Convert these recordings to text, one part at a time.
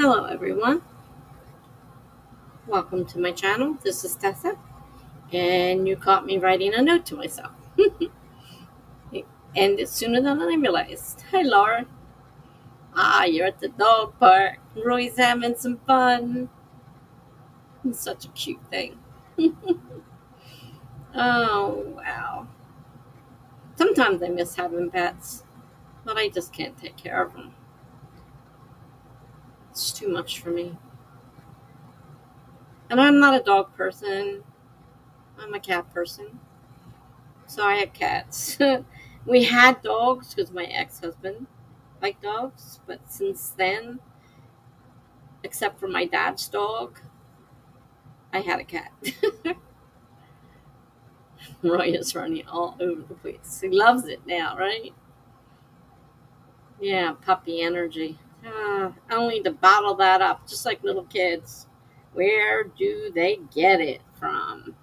Hello, everyone. Welcome to my channel. This is Tessa, and you caught me writing a note to myself. And it's sooner than I realized. Hi, Laura. You're at the dog park. Roy's having some fun. It's such a cute thing. Oh, wow. Sometimes I miss having pets, but I just can't take care of them. It's too much for me. And I'm not a dog person, I'm a cat person. So I have cats. We had dogs because my ex husband like dogs, but since then, except for my dad's dog, I had a cat. Roy is running all over the place. He loves it now, right? Yeah, puppy energy. Only to bottle that up, just like little kids. Where do they get it from?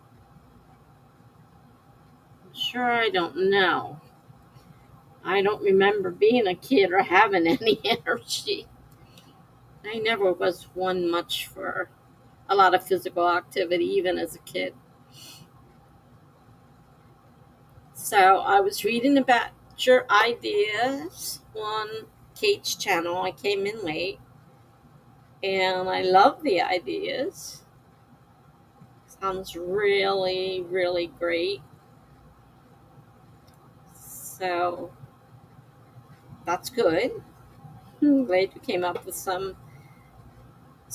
I'm sure I don't know. I don't remember being a kid or having any energy. I never was one much for a lot of physical activity, even as a kid. So I was reading about your ideas on Kate's channel. I came in late and I love the ideas. Sounds really, really great. So that's good. I'm glad you came up with some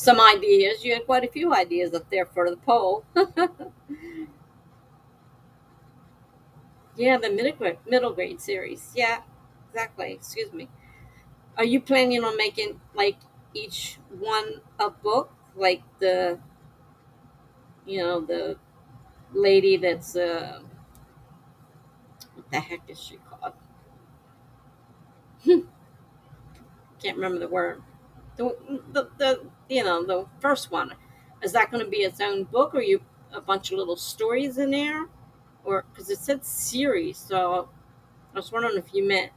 ideas. You had quite a few ideas up there for the poll. Yeah, the middle grade series. Yeah, exactly. Excuse me. Are you planning on making like each one a book, like the lady that's what the heck is she called? Can't remember the word. The first one. Is that going to be its own book, or you a bunch of little stories in there, or because it said series? So I was wondering if you meant.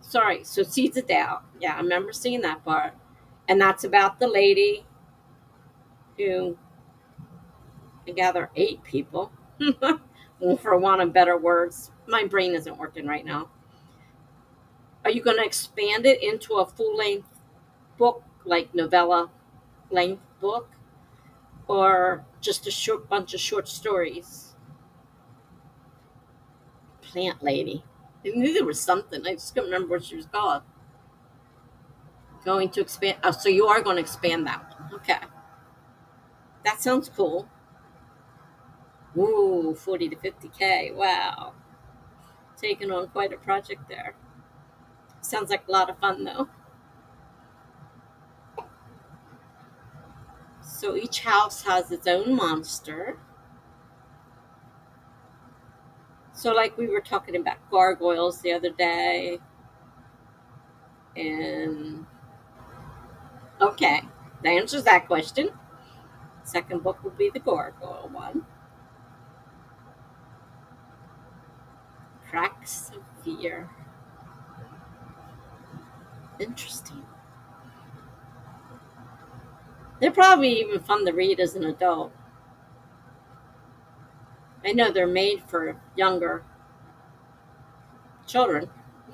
Sorry, so Seeds of Doubt. Yeah, I remember seeing that part, and that's about the lady who I gather 8 people. Well, for want of better words, my brain isn't working right now. Are you going to expand it into a full length book, like novella length book, or just a short bunch of short stories? Plant lady. I knew there was something. I just couldn't remember what she was called. Going to expand. Oh, so you are going to expand that one. Okay. That sounds cool. Ooh, 40 to 50K. Wow. Taking on quite a project there. Sounds like a lot of fun, though. So each house has its own monster. So, like we were talking about gargoyles the other day, and okay, that answers that question. Second book will be the gargoyle one. Cracks of Fear. Interesting. They're probably even fun to read as an adult. I know they're made for younger children,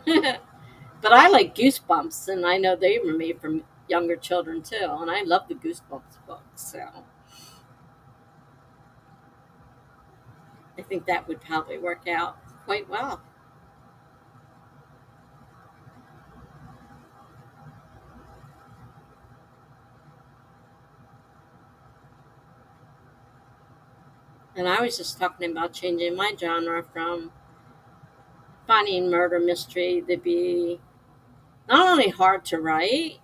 but I like Goosebumps, and I know they were made for younger children too. And I love the Goosebumps books, so I think that would probably work out quite well. And I was just talking about changing my genre from finding murder mystery to be not only hard to write,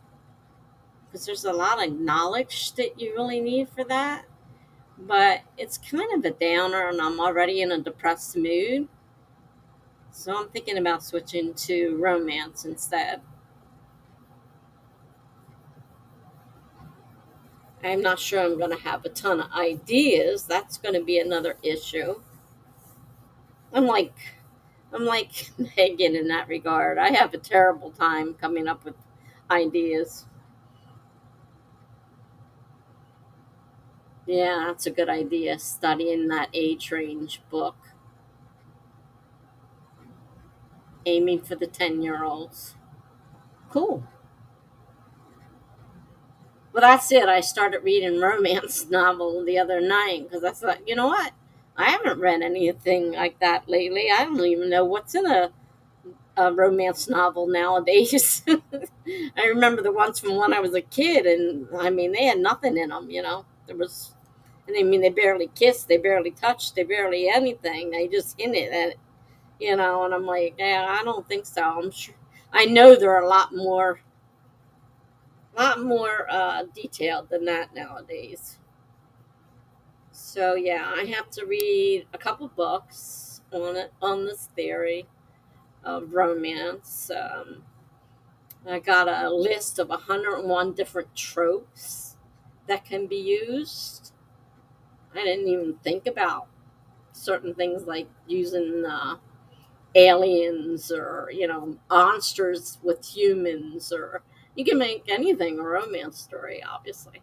because there's a lot of knowledge that you really need for that, but it's kind of a downer, and I'm already in a depressed mood. So I'm thinking about switching to romance instead. I'm not sure I'm going to have a ton of ideas. That's going to be another issue. I'm like I'm like Megan in that regard. I have a terrible time coming up with ideas. Yeah, that's a good idea. Studying that age range book, aiming for the 10-year-olds. Cool. Well, that's it. I started reading romance novel the other night because I thought, you know what? I haven't read anything like that lately. I don't even know what's in a romance novel nowadays. I remember the ones from when I was a kid, and I mean, they had nothing in them, There was, and I mean, they barely kissed, they barely touched, they barely anything. They just hinted at it, and I'm like, yeah, I don't think so. I'm sure, I know there are a lot more detailed than that nowadays. So yeah, I have to read a couple books on this theory of romance. I got a list of 101 different tropes that can be used. I didn't even think about certain things like using aliens or monsters with humans, or you can make anything a romance story. Obviously,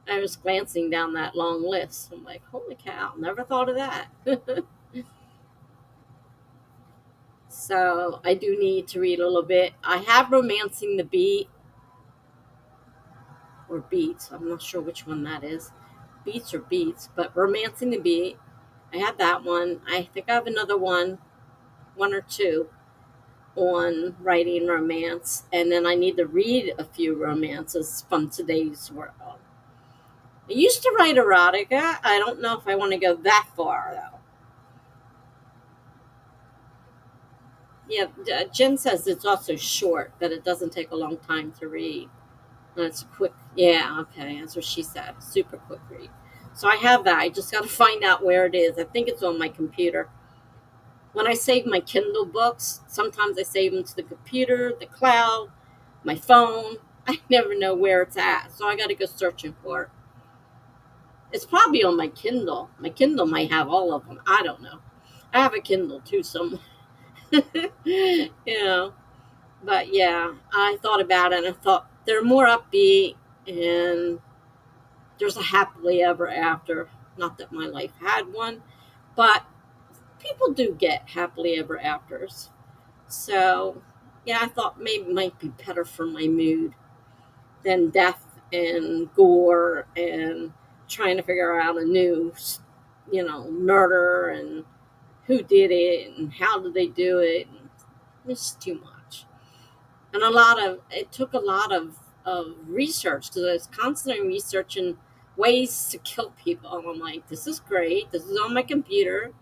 I was glancing down that long list. I'm like, holy cow, never thought of that. So I do need to read a little bit. I have Romancing the Beat or Beats. I'm not sure which one that is. Beats or Beats, but Romancing the Beat. I have that one. I think I have another one or two on writing romance, and then I need to read a few romances from today's world. I used to write erotica. I don't know if I want to go that far though. Yeah, Jen says it's also short, that it doesn't take a long time to read. That's quick. Yeah, okay. That's what she said. Super quick read. So I have that. I just got to find out where it is. I think it's on my computer. When I save my Kindle books, sometimes I save them to the computer, the cloud, my phone. I never know where it's at. So I got to go searching for it. It's probably on my Kindle. My Kindle might have all of them. I don't know. I have a Kindle too somewhere. you know, but yeah, I thought about it and I thought they're more upbeat, and there's a happily ever after. Not that my life had one, but people do get happily ever afters. So, yeah, I thought maybe it might be better for my mood than death and gore and trying to figure out a new, murder and who did it and how did they do it. It's too much. And it took a lot of research because I was constantly researching ways to kill people. And I'm like, this is great. This is on my computer.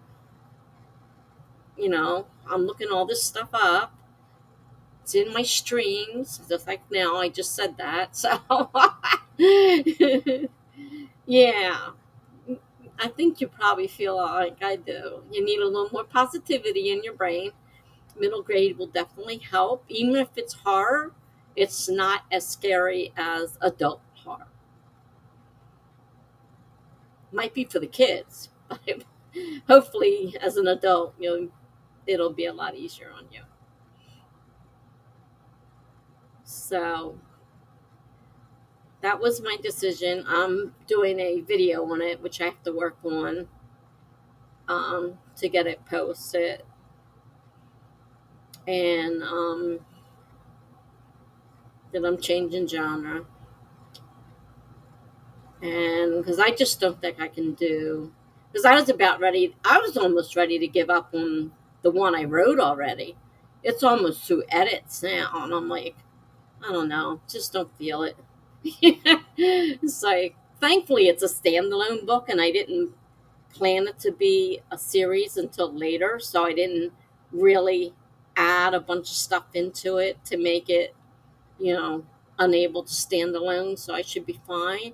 I'm looking all this stuff up. It's in my streams, just like now. I just said that. So, yeah, I think you probably feel like I do. You need a little more positivity in your brain. Middle grade will definitely help. Even if it's horror, it's not as scary as adult horror. Might be for the kids, but hopefully, as an adult, it'll be a lot easier on you. So that was my decision. I'm doing a video on it, which I have to work on to get it posted. And then I'm changing genre. And because I just don't think I can do, because I was almost ready to give up on the one I wrote already. It's almost 2 edits now. And I'm like, I don't know, just don't feel it. It's like, thankfully, it's a standalone book, and I didn't plan it to be a series until later, so I didn't really add a bunch of stuff into it to make it, you know, unable to stand alone. So I should be fine.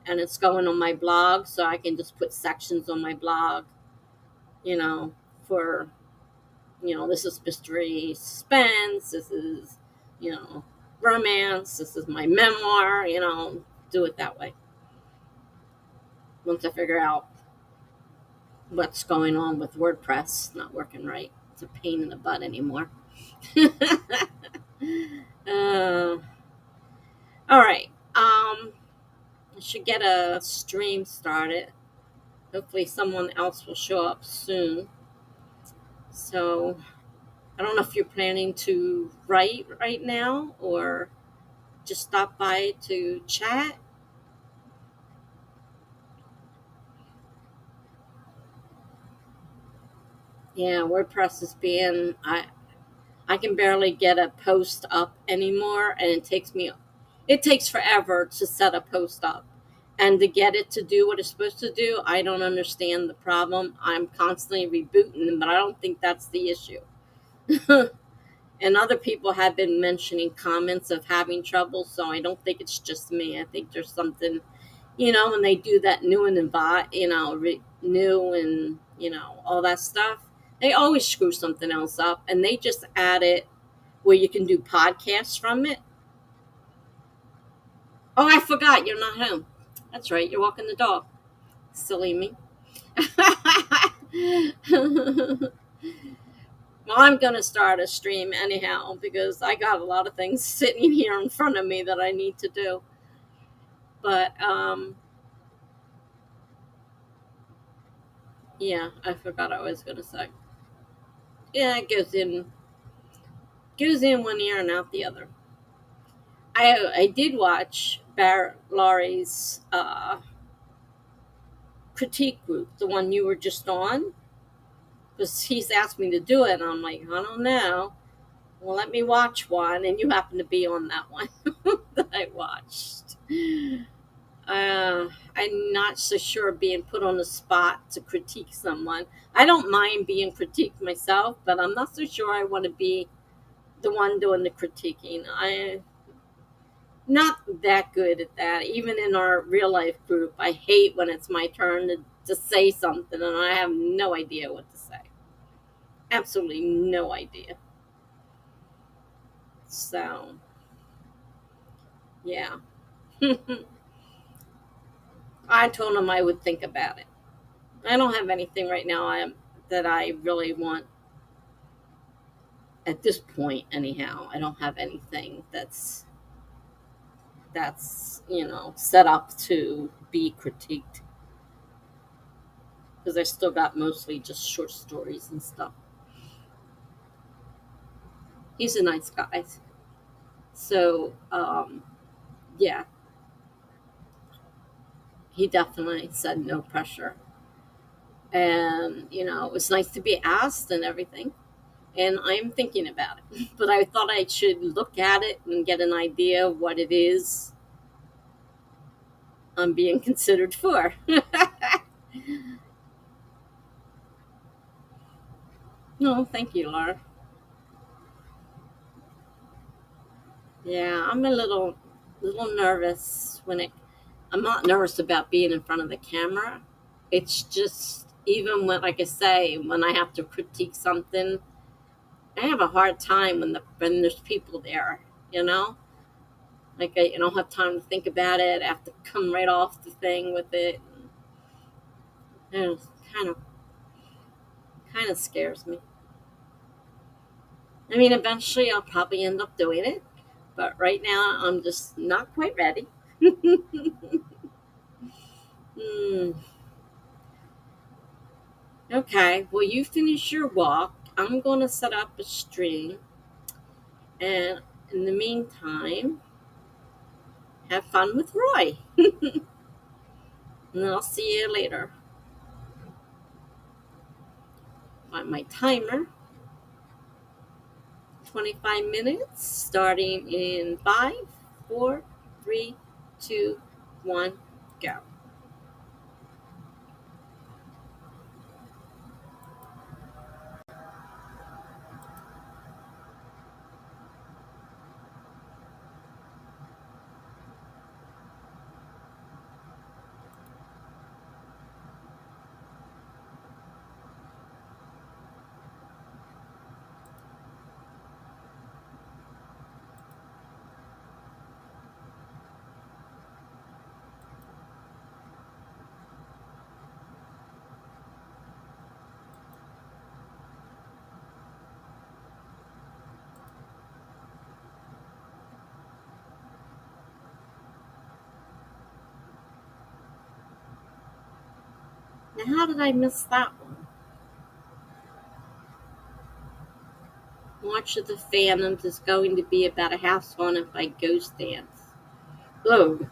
And it's going on my blog, so I can just put sections on my blog, you know, for, this is mystery suspense, this is, you know, romance, this is my memoir, do it that way. Once I figure out what's going on with WordPress not working right. It's a pain in the butt anymore. uh, all right. should get a stream started. Hopefully someone else will show up soon. So I don't know if you're planning to write right now or just stop by to chat. Yeah, WordPress is being I can barely get a post up anymore, and it takes forever to set a post up. And to get it to do what it's supposed to do, I don't understand the problem. I'm constantly rebooting them, but I don't think that's the issue. And other people have been mentioning comments of having trouble, so I don't think it's just me. I think there's something, when they do that new and invite, new and, all that stuff, they always screw something else up, and they just add it where you can do podcasts from it. Oh, I forgot you're not home. That's right, you're walking the dog. Silly me. Well, I'm going to start a stream anyhow because I got a lot of things sitting here in front of me that I need to do. But, yeah, I forgot what I was going to say. Yeah, it goes in one ear and out the other. I did watch Barrett Laurie's critique group, the one you were just on, because he's asked me to do it, and I'm like, I don't know. Well, let me watch one, and you happen to be on that one that I watched. I'm not so sure being put on the spot to critique someone. I don't mind being critiqued myself, but I'm not so sure I want to be the one doing the critiquing. I'm not that good at that. Even in our real life group, I hate when it's my turn to say something and I have no idea what to say. Absolutely no idea. So, yeah. I told him I would think about it. I don't have anything right now that I really want at this point anyhow. I don't have anything that's set up to be critiqued because I still got mostly just short stories and stuff. He's a nice guy. So, yeah, he definitely said no pressure. And, it was nice to be asked and everything. And I'm thinking about it. But I thought I should look at it and get an idea of what it is I'm being considered for. No, thank you, Laura. Yeah, I'm a little nervous I'm not nervous about being in front of the camera. It's just even when, like I say, when I have to critique something, I have a hard time when there's people there, you know? Like I don't have time to think about it. I have to come right off the thing with it. It kind of scares me. I mean, eventually I'll probably end up doing it, but right now I'm just not quite ready. Hmm. Okay, well, you finish your walk. I'm going to set up a stream, and in the meantime, have fun with Roy. And I'll see you later. On my timer, 25 minutes, starting in 5, 4, 3, 2, 1, go. Now, how did I miss that one? Watch of the Phantoms is going to be about a house haunted by ghost ants. Ugh.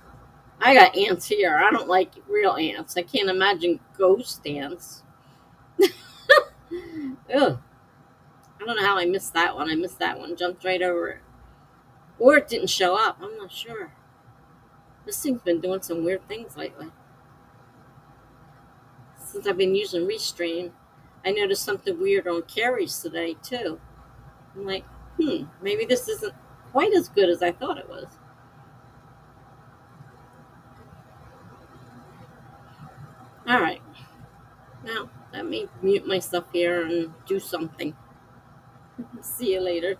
I got ants here. I don't like real ants. I can't imagine ghost ants. Ugh. I don't know how I missed that one. I missed that one. Jumped right over it. Or it didn't show up. I'm not sure. This thing's been doing some weird things lately. Since I've been using Restream, I noticed something weird on Carrie's today, too. I'm like, maybe this isn't quite as good as I thought it was. All right. Now, let me mute myself here and do something. See you later.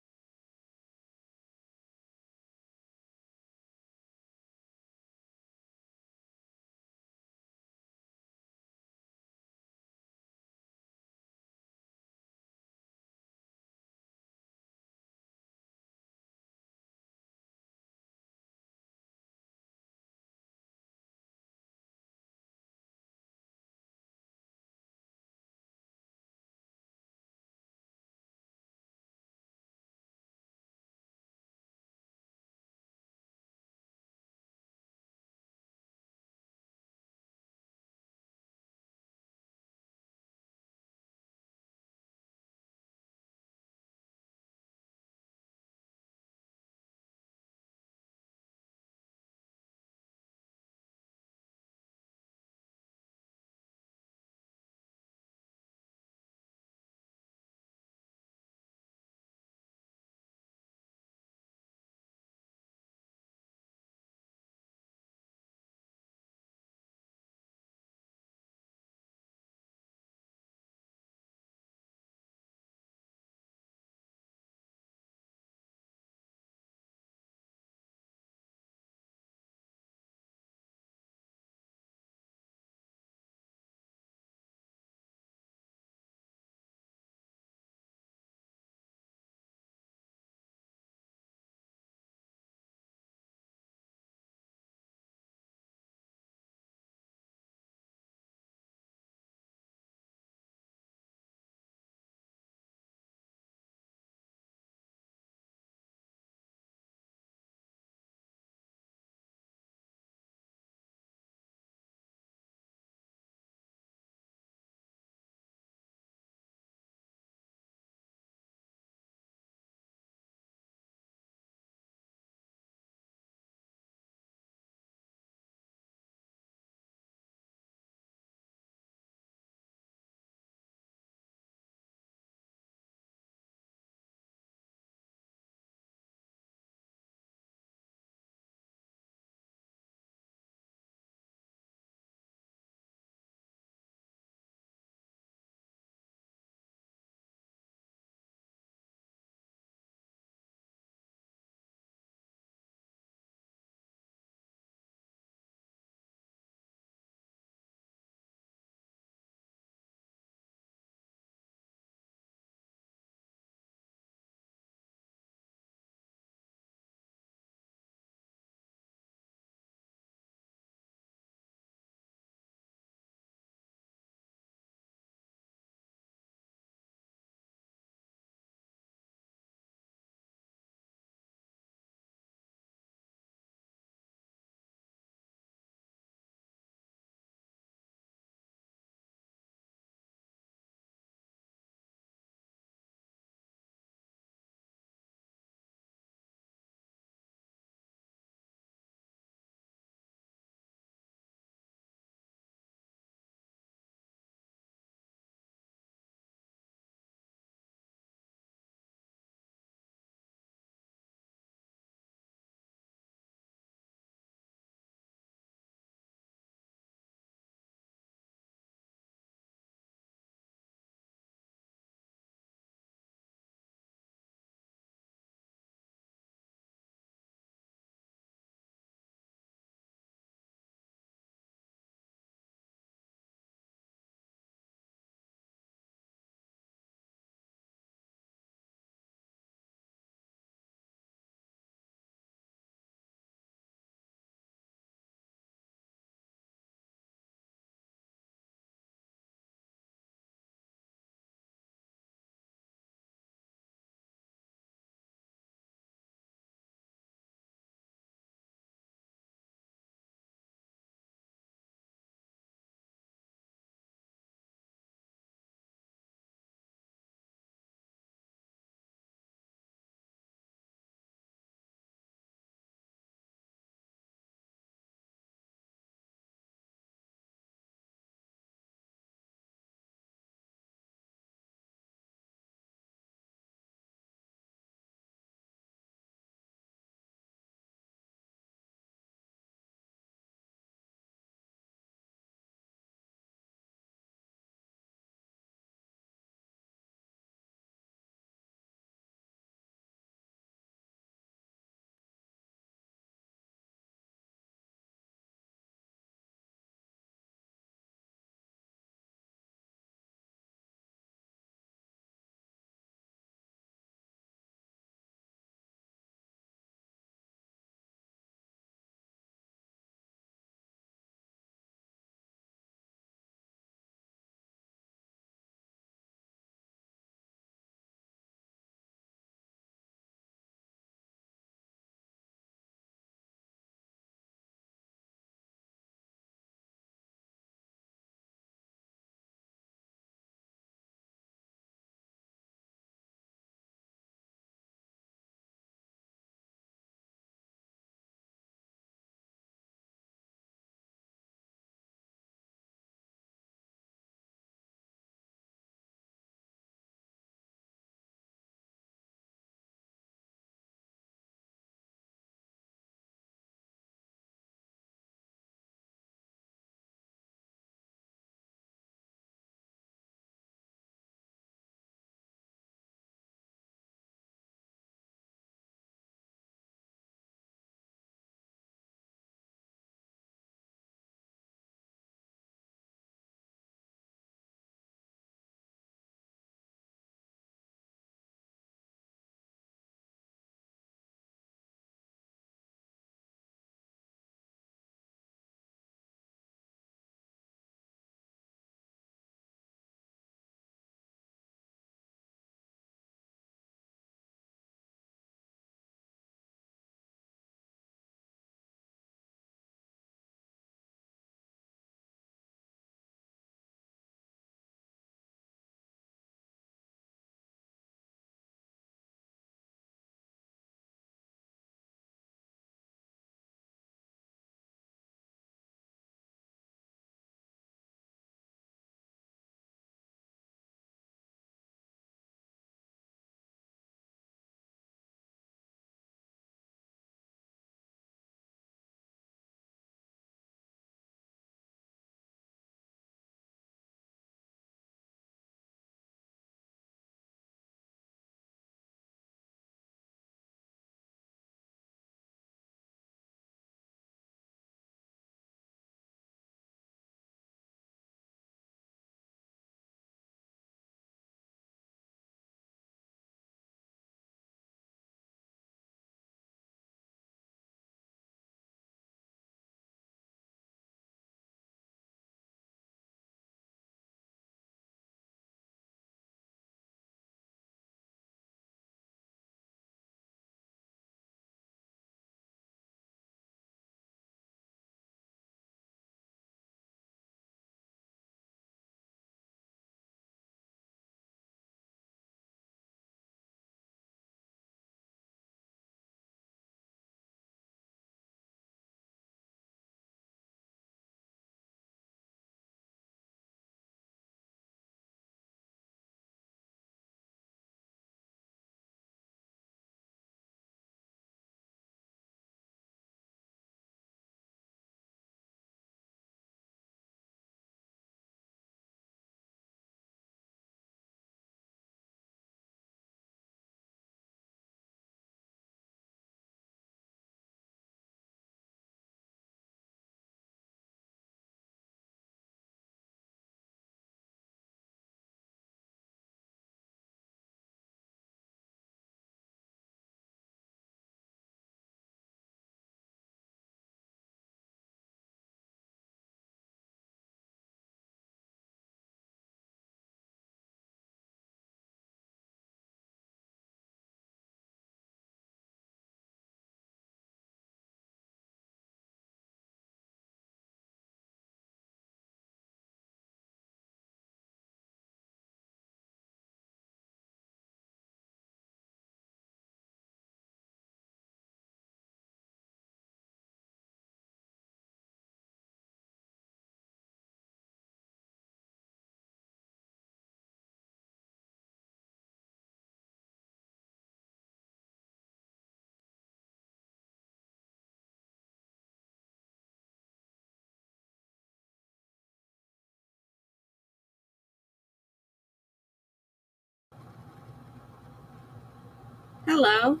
Hello.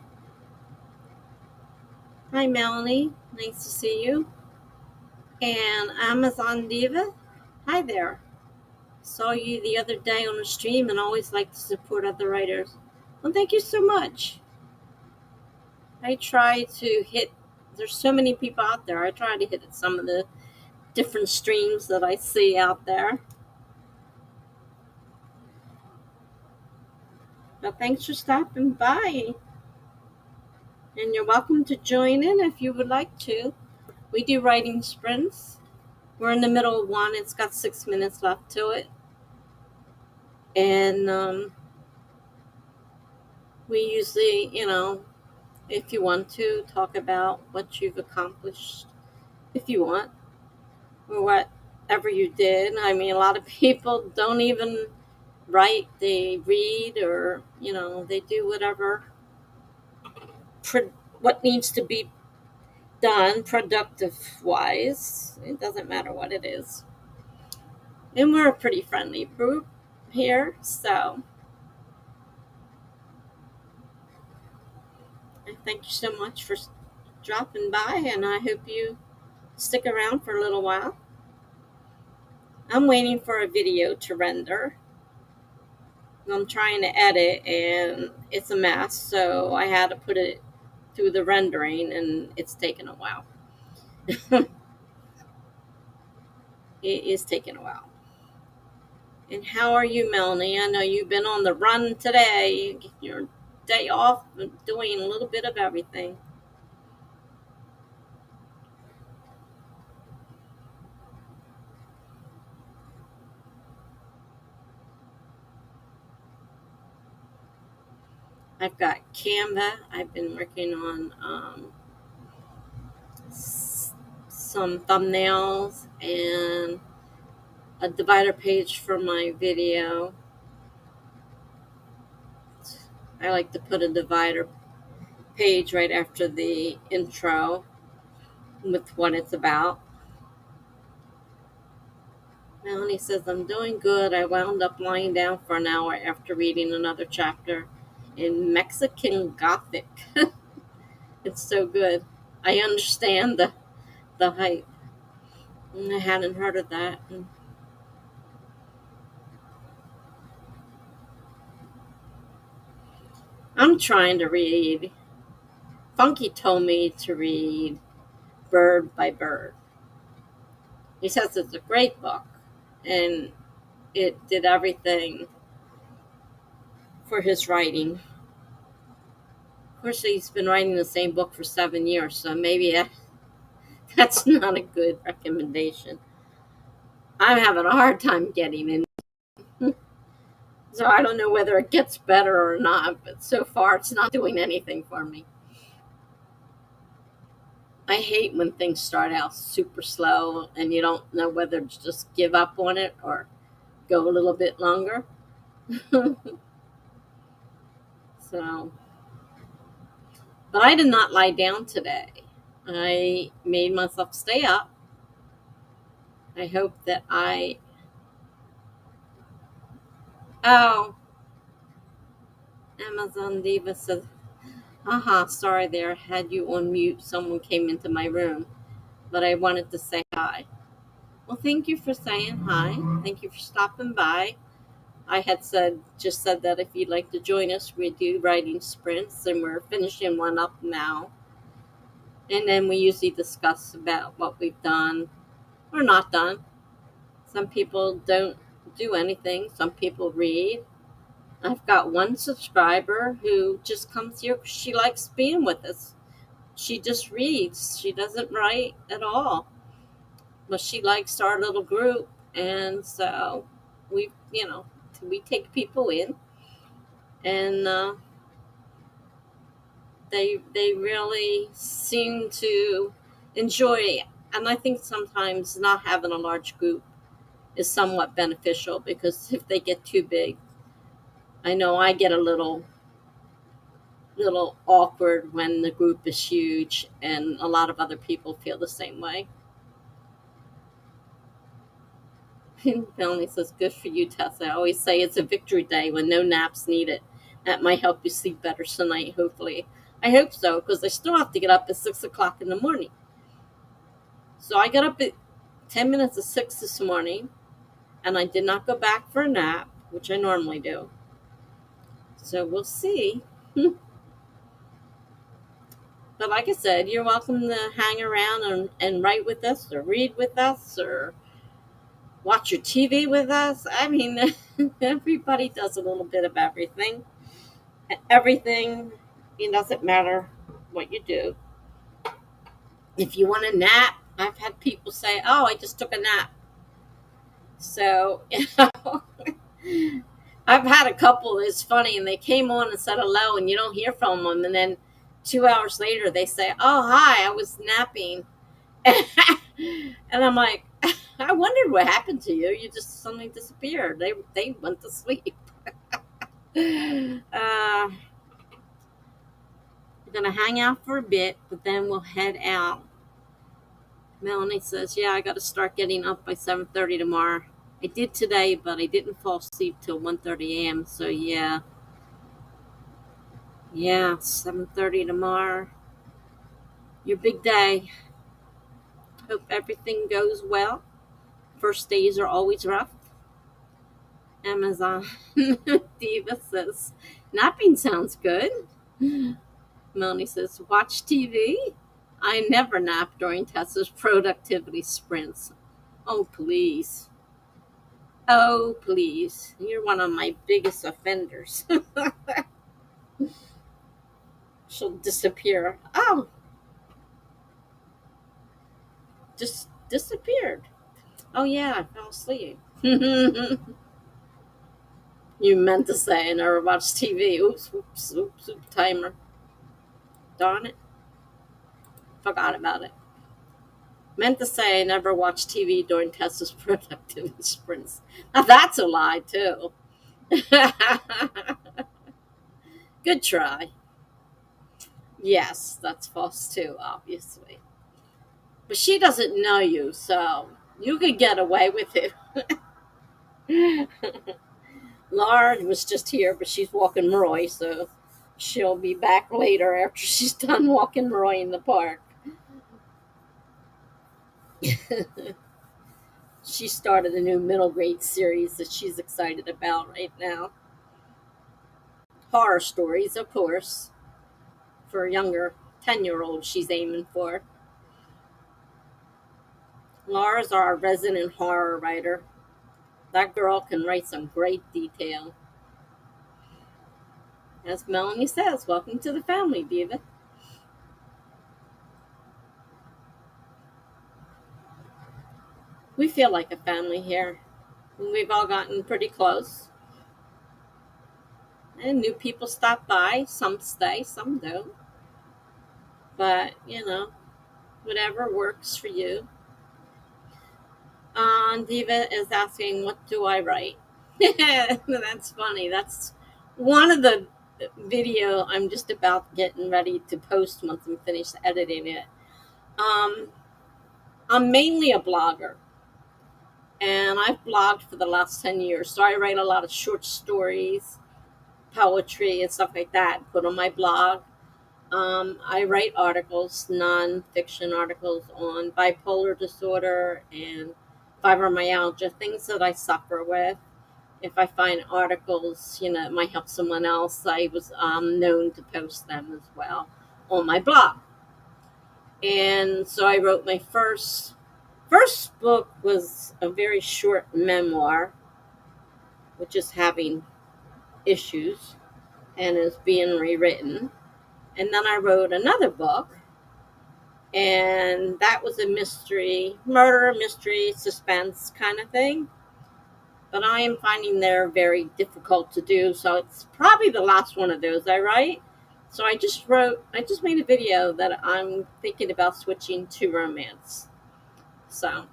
Hi, Melanie. Nice to see you. And Amazon Diva. Hi there. Saw you the other day on the stream and always like to support other writers. Well, thank you so much. I try to hit, there's so many people out there. I try to hit at some of the different streams that I see out there. But thanks for stopping by. And you're welcome to join in if you would like to. We do writing sprints. We're in the middle of one. It's got 6 minutes left to it. And we usually, if you want to, talk about what you've accomplished, if you want, or whatever you did. I mean, a lot of people don't even write, they read, or, they do whatever, what needs to be done productive wise. It doesn't matter what it is. And we're a pretty friendly group here, so I thank you so much for dropping by, and I hope you stick around for a little while. I'm waiting for a video to render. I'm trying to edit, and it's a mess, so I had to put it through the rendering, and it's taken a while. It is taking a while. And how are you, Melanie? I know you've been on the run today. Your day off, doing a little bit of everything. I've got Canva. I've been working on some thumbnails and a divider page for my video. I like to put a divider page right after the intro with what it's about. Melanie says, I'm doing good. I wound up lying down for an hour after reading another chapter in Mexican Gothic. It's so good. I understand the hype. I hadn't heard of that. I'm trying to read. Funky told me to read Bird by Bird. He says it's a great book, and it did everything for his writing. Of course, he's been writing the same book for 7 years, so maybe that's not a good recommendation. I'm having a hard time getting in. So I don't know whether it gets better or not, but so far it's not doing anything for me. I hate when things start out super slow and you don't know whether to just give up on it or go a little bit longer. So, but I did not lie down today. I made myself stay up. I hope that oh, Amazon Diva says, sorry there, had you on mute. Someone came into my room, but I wanted to say hi. Well, thank you for saying hi. Thank you for stopping by. I had just said that if you'd like to join us, we do writing sprints, and we're finishing one up now. And then we usually discuss about what we've done or not done. Some people don't do anything. Some people read. I've got one subscriber who just comes here because she likes being with us. She just reads. She doesn't write at all. But she likes our little group. And so we take people in. And they really seem to enjoy it. And I think sometimes not having a large group is somewhat beneficial, because if they get too big, I know I get a little awkward when the group is huge, and a lot of other people feel the same way. Melanie says, good for you, Tessa. I always say it's a victory day when no naps needed. That might help you sleep better tonight, hopefully. I hope so, because I still have to get up at 6 o'clock in the morning. So I got up at 10 minutes of 6 this morning, and I did not go back for a nap, which I normally do. So we'll see. But like I said, you're welcome to hang around and write with us or read with us or watch your TV with us. I mean, everybody does a little bit of everything. Everything, it doesn't matter what you do. If you want a nap, I've had people say, "Oh, I just took a nap." So, I've had a couple that's funny, and they came on and said hello, and you don't hear from them, and then 2 hours later they say, "Oh, hi, I was napping," and I'm like, "I wondered what happened to you. You just suddenly disappeared. They went to sleep." We're gonna hang out for a bit, but then we'll head out. Melanie says, "Yeah, I got to start getting up by 7:30 tomorrow. I did today, but I didn't fall asleep till 1:30 a.m. So yeah, 7:30 tomorrow. Your big day. Hope everything goes well. First days are always rough." Amazon Diva says, "Napping sounds good." Melanie says, "Watch TV. I never nap during Tessa's productivity sprints." Oh, please. Oh, please. You're one of my biggest offenders. She'll disappear. Oh, just disappeared. Oh, yeah, I fell asleep. You meant to say I never watched TV. Oops, oops, oops, oops, timer. Darn it. Forgot about it. Meant to say I never watched TV during Tessa's productivity sprints. Now that's a lie, too. Good try. Yes, that's false, too, obviously. But she doesn't know you, so you could get away with it. Laura was just here, but she's walking Roy, so she'll be back later after she's done walking Roy in the park. She started a new middle grade series that she's excited about right now. Horror stories, of course, for younger 10-year-olds she's aiming for. Laura's our resident horror writer. That girl can write some great detail. As Melanie says, welcome to the family, Diva. We feel like a family here. We've all gotten pretty close. And new people stop by. Some stay, some don't. But, whatever works for you. Diva is asking, what do I write? That's funny. That's one of the video I'm just about getting ready to post once I'm finished editing it. I'm mainly a blogger, and I've blogged for the last 10 years. So I write a lot of short stories, poetry, and stuff like that, put on my blog. I write articles, non-fiction articles on bipolar disorder and fibromyalgia, things that I suffer with. If I find articles, it might help someone else, I was known to post them as well on my blog. And so I wrote my first book was a very short memoir, which is having issues and is being rewritten. And then I wrote another book, and that was a murder mystery, suspense kind of thing. But I am finding they're very difficult to do, so it's probably the last one of those I write. So I just made a video that I'm thinking about switching to romance. So,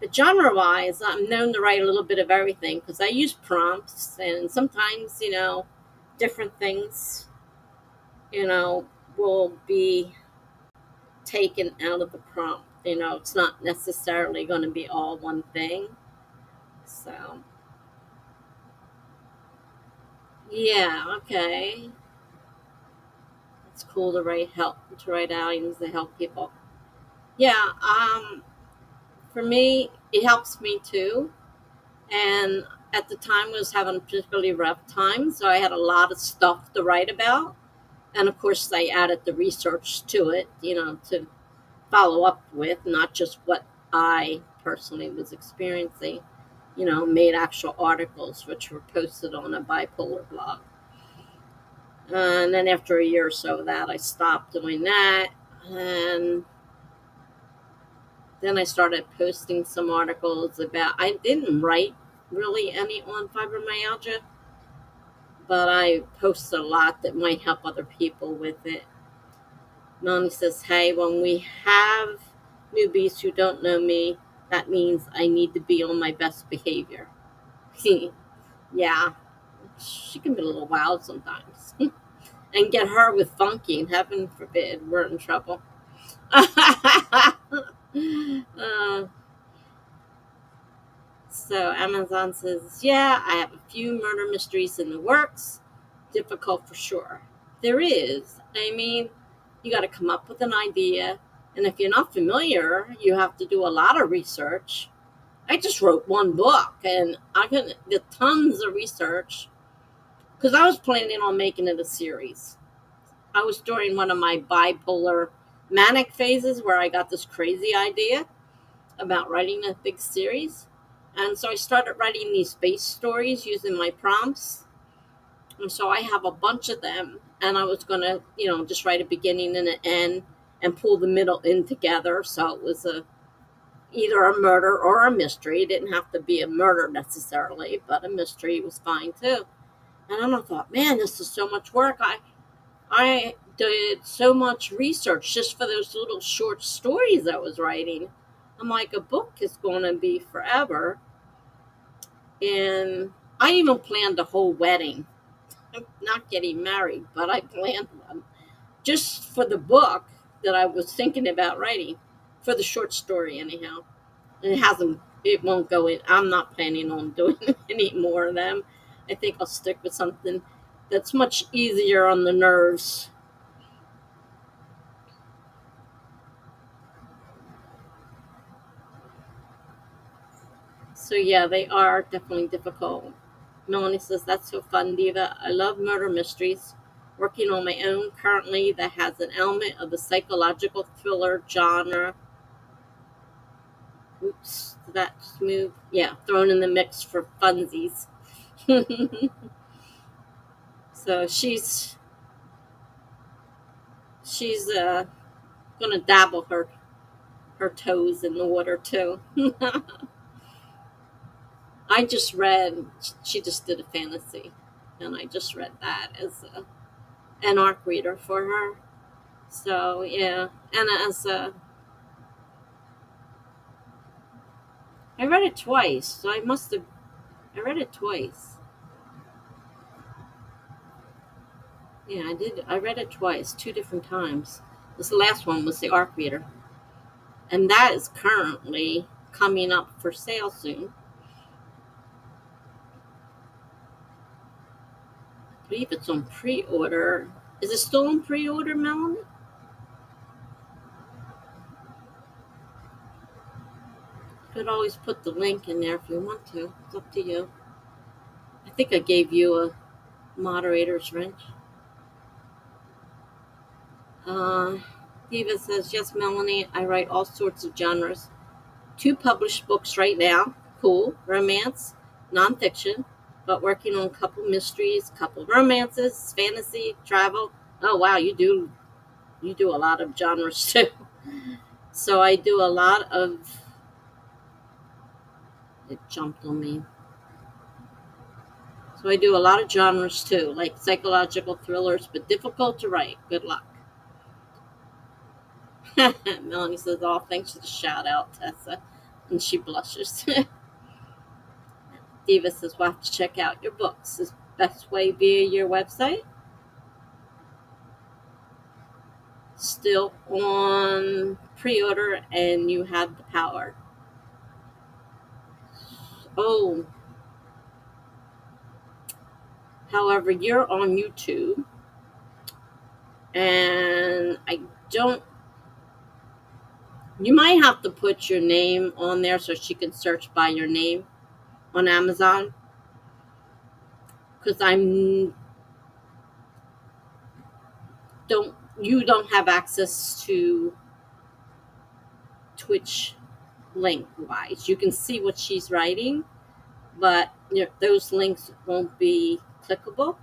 but genre-wise, I'm known to write a little bit of everything because I use prompts, and sometimes, different things, will be taken out of the prompt. It's not necessarily going to be all one thing. So, Yeah, okay. It's cool to write outings to help people. Yeah, for me, it helps me too. And at the time, I was having a particularly rough time, so I had a lot of stuff to write about. And of course, I added the research to it, to follow up with, not just what I personally was experiencing. Made actual articles which were posted on a bipolar blog. And then after a year or so of that, I stopped doing that. And then I started posting some articles about, I didn't write really any on fibromyalgia, but I post a lot that might help other people with it. Melanie says, hey, when we have newbies who don't know me, that means I need to be on my best behavior. Yeah, she can be a little wild sometimes. And get her with funky, and heaven forbid, we're in trouble. uh, So Amazon says, yeah, I have a few murder mysteries in the works. Difficult for sure. There is. I mean, you got to come up with an idea. And if you're not familiar, you have to do a lot of research. I just wrote one book and I did tons of research because I was planning on making it a series. I was during one of my bipolar manic phases where I got this crazy idea about writing a big series. And so I started writing these space stories using my prompts. And so I have a bunch of them. And I was going to, just write a beginning and an end and pull the middle in together. So it was either a murder or a mystery. It didn't have to be a murder necessarily, but a mystery was fine too. And then I thought, man, this is so much work. I did so much research just for those little short stories I was writing. I'm like, a book is going to be forever. And I even planned a whole wedding. I'm not getting married, but I planned one just for the book that I was thinking about writing, for the short story, anyhow. And it won't go in. I'm not planning on doing any more of them. I think I'll stick with something that's much easier on the nerves. So yeah, they are definitely difficult. Melanie says, that's so fun, Diva. I love murder mysteries. Working on my own currently that has an element of the psychological thriller genre. Oops, did that just move? Yeah, thrown in the mix for funsies. So she's gonna dabble her toes in the water too. I just read. She just did a fantasy, and I just read that as an arc reader for her. So yeah, and as I read it twice, so I read it twice. Yeah, I did. I read it twice, two different times. This last one was the arc reader, and that is currently coming up for sale soon. I believe it's on pre-order. Is it still on pre-order, Melanie? You could always put the link in there if you want to. It's up to you. I think I gave you a moderator's wrench. Uh, Diva says, yes, Melanie, I write all sorts of genres. 2 published books right now. Cool. Romance, nonfiction, but working on a couple mysteries, couple romances, fantasy, travel. Oh wow, you do a lot of genres too. So I do a lot of it jumped on me. So I do a lot of genres too, like psychological thrillers, but difficult to write. Good luck. Melanie says, oh, thanks for the shout out, Tessa. And she blushes. Diva says, we'll have to check out your books. Is best way via your website? Still on pre-order and you have the power. Oh, However, you're on YouTube, and I don't. You might have to put your name on there so she can search by your name on Amazon, because I'm don't you don't have access to Twitch link wise. You can see what she's writing, but those links won't be clickable.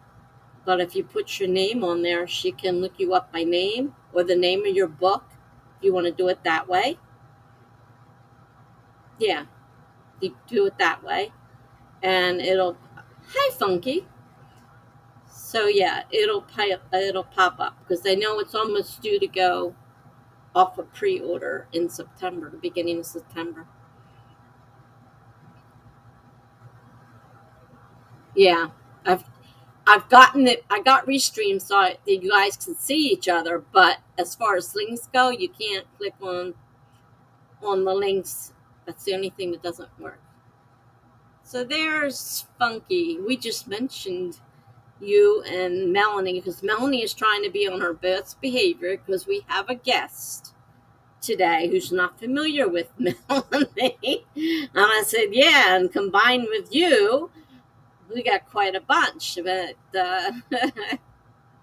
But if you put your name on there, she can look you up by name or the name of your book. If you want to do it that way, yeah, you do it that way, and it'll. Hi, Funky. So yeah, it'll pop up because I know it's almost due to go off a pre-order in September, the beginning of September. Yeah, I've I've gotten it. I got restreamed so that you guys can see each other. But as far as links go, you can't click on the links. That's the only thing that doesn't work. So there's Funky. We just mentioned you and Melanie because Melanie is trying to be on her best behavior because we have a guest today who's not familiar with Melanie. And I said, yeah, and combined with you, we got quite a bunch. But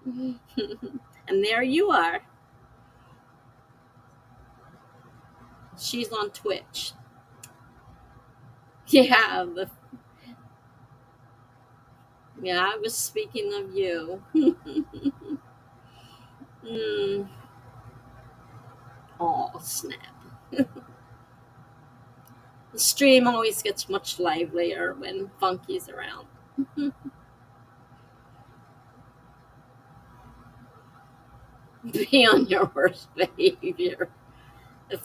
and there you are. She's on Twitch. Yeah, yeah. I was speaking of you. mm. Oh snap! The stream always gets much livelier when Funky's around. Be on your worst behavior. If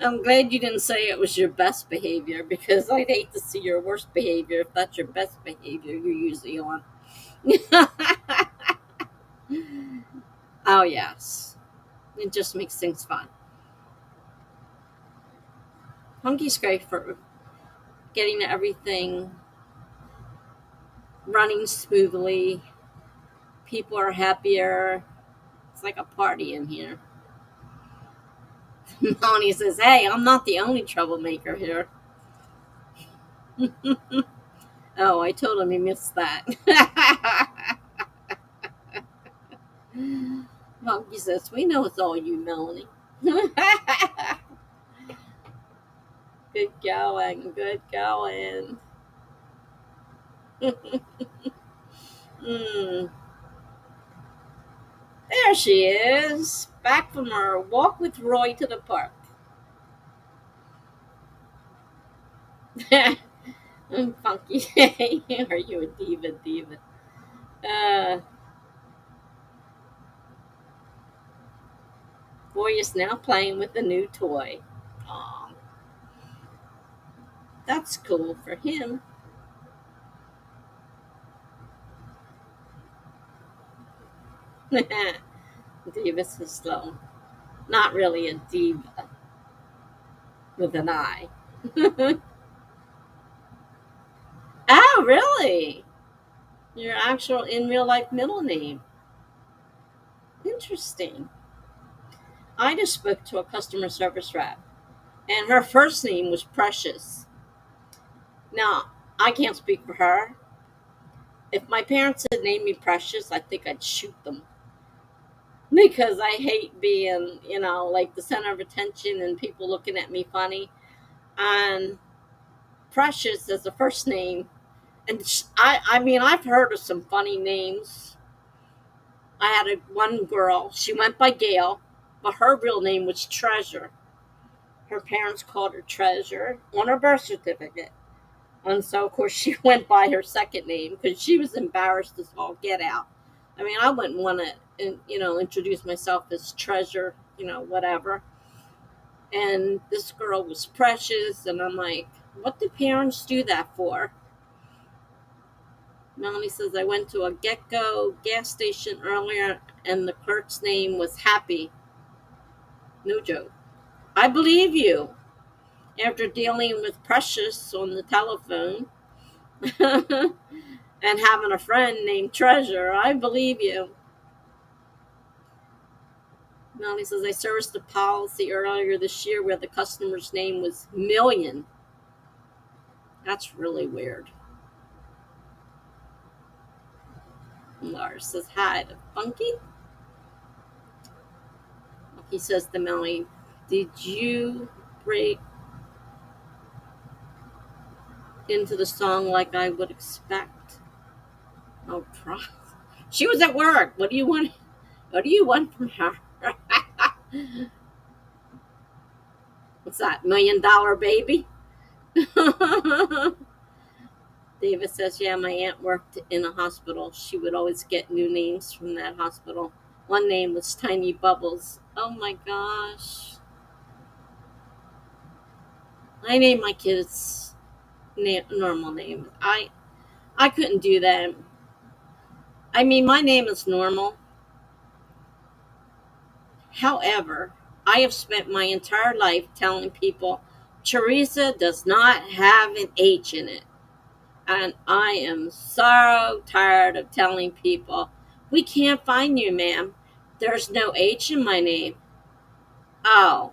I'm glad you didn't say it was your best behavior because I'd hate to see your worst behavior if that's your best behavior you're usually on. Oh, yes. It just makes things fun. Funky's great for getting everything running smoothly. People are happier. It's like a party in here. Melanie says, hey, I'm not the only troublemaker here. Oh, I totally missed that. Funky says, we know it's all you, Melanie. Good going, good going. mm. There she is, back from her walk with Roy to the park. Funky, are you a diva? Uh, Boy is now playing with a new toy. Aw, that's cool for him. Diva is slow. Not really a diva with an I. Oh, really? Your actual in real life middle name. Interesting. I just spoke to a customer service rep, and her first name was Precious. Now, I can't speak for her. If my parents had named me Precious, I think I'd shoot them because I hate being, like the center of attention and people looking at me funny. And Precious is the first name, and I mean, I've heard of some funny names. I had one girl. She went by Gail, but her real name was Treasure. Her parents called her Treasure on her birth certificate. And so, of course, she went by her second name because she was embarrassed as all get out. I mean, I wouldn't want to, introduce myself as Treasure, whatever. And this girl was Precious, and I'm like, what do parents do that for? Melanie says, I went to a Get-Go gas station earlier, and the clerk's name was Happy. No joke. I believe you. After dealing with Precious on the telephone. and having a friend named Treasure. I believe you. Melanie says, I serviced a policy earlier this year where the customer's name was Million. That's really weird. And Lars says, hi to Funky. He says to Melanie, did you break into the song like I would expect? Oh, try. She was at work. What do you want? What do you want from her? What's that? $1 million baby? David says, yeah, my aunt worked in a hospital. She would always get new names from that hospital. One name was Tiny Bubbles. Oh my gosh. I named my kids normal names. I couldn't do that. I mean, my name is normal. However, I have spent my entire life telling people Teresa does not have an H in it. And I am so tired of telling people, we can't find you, ma'am. There's no H in my name. Oh,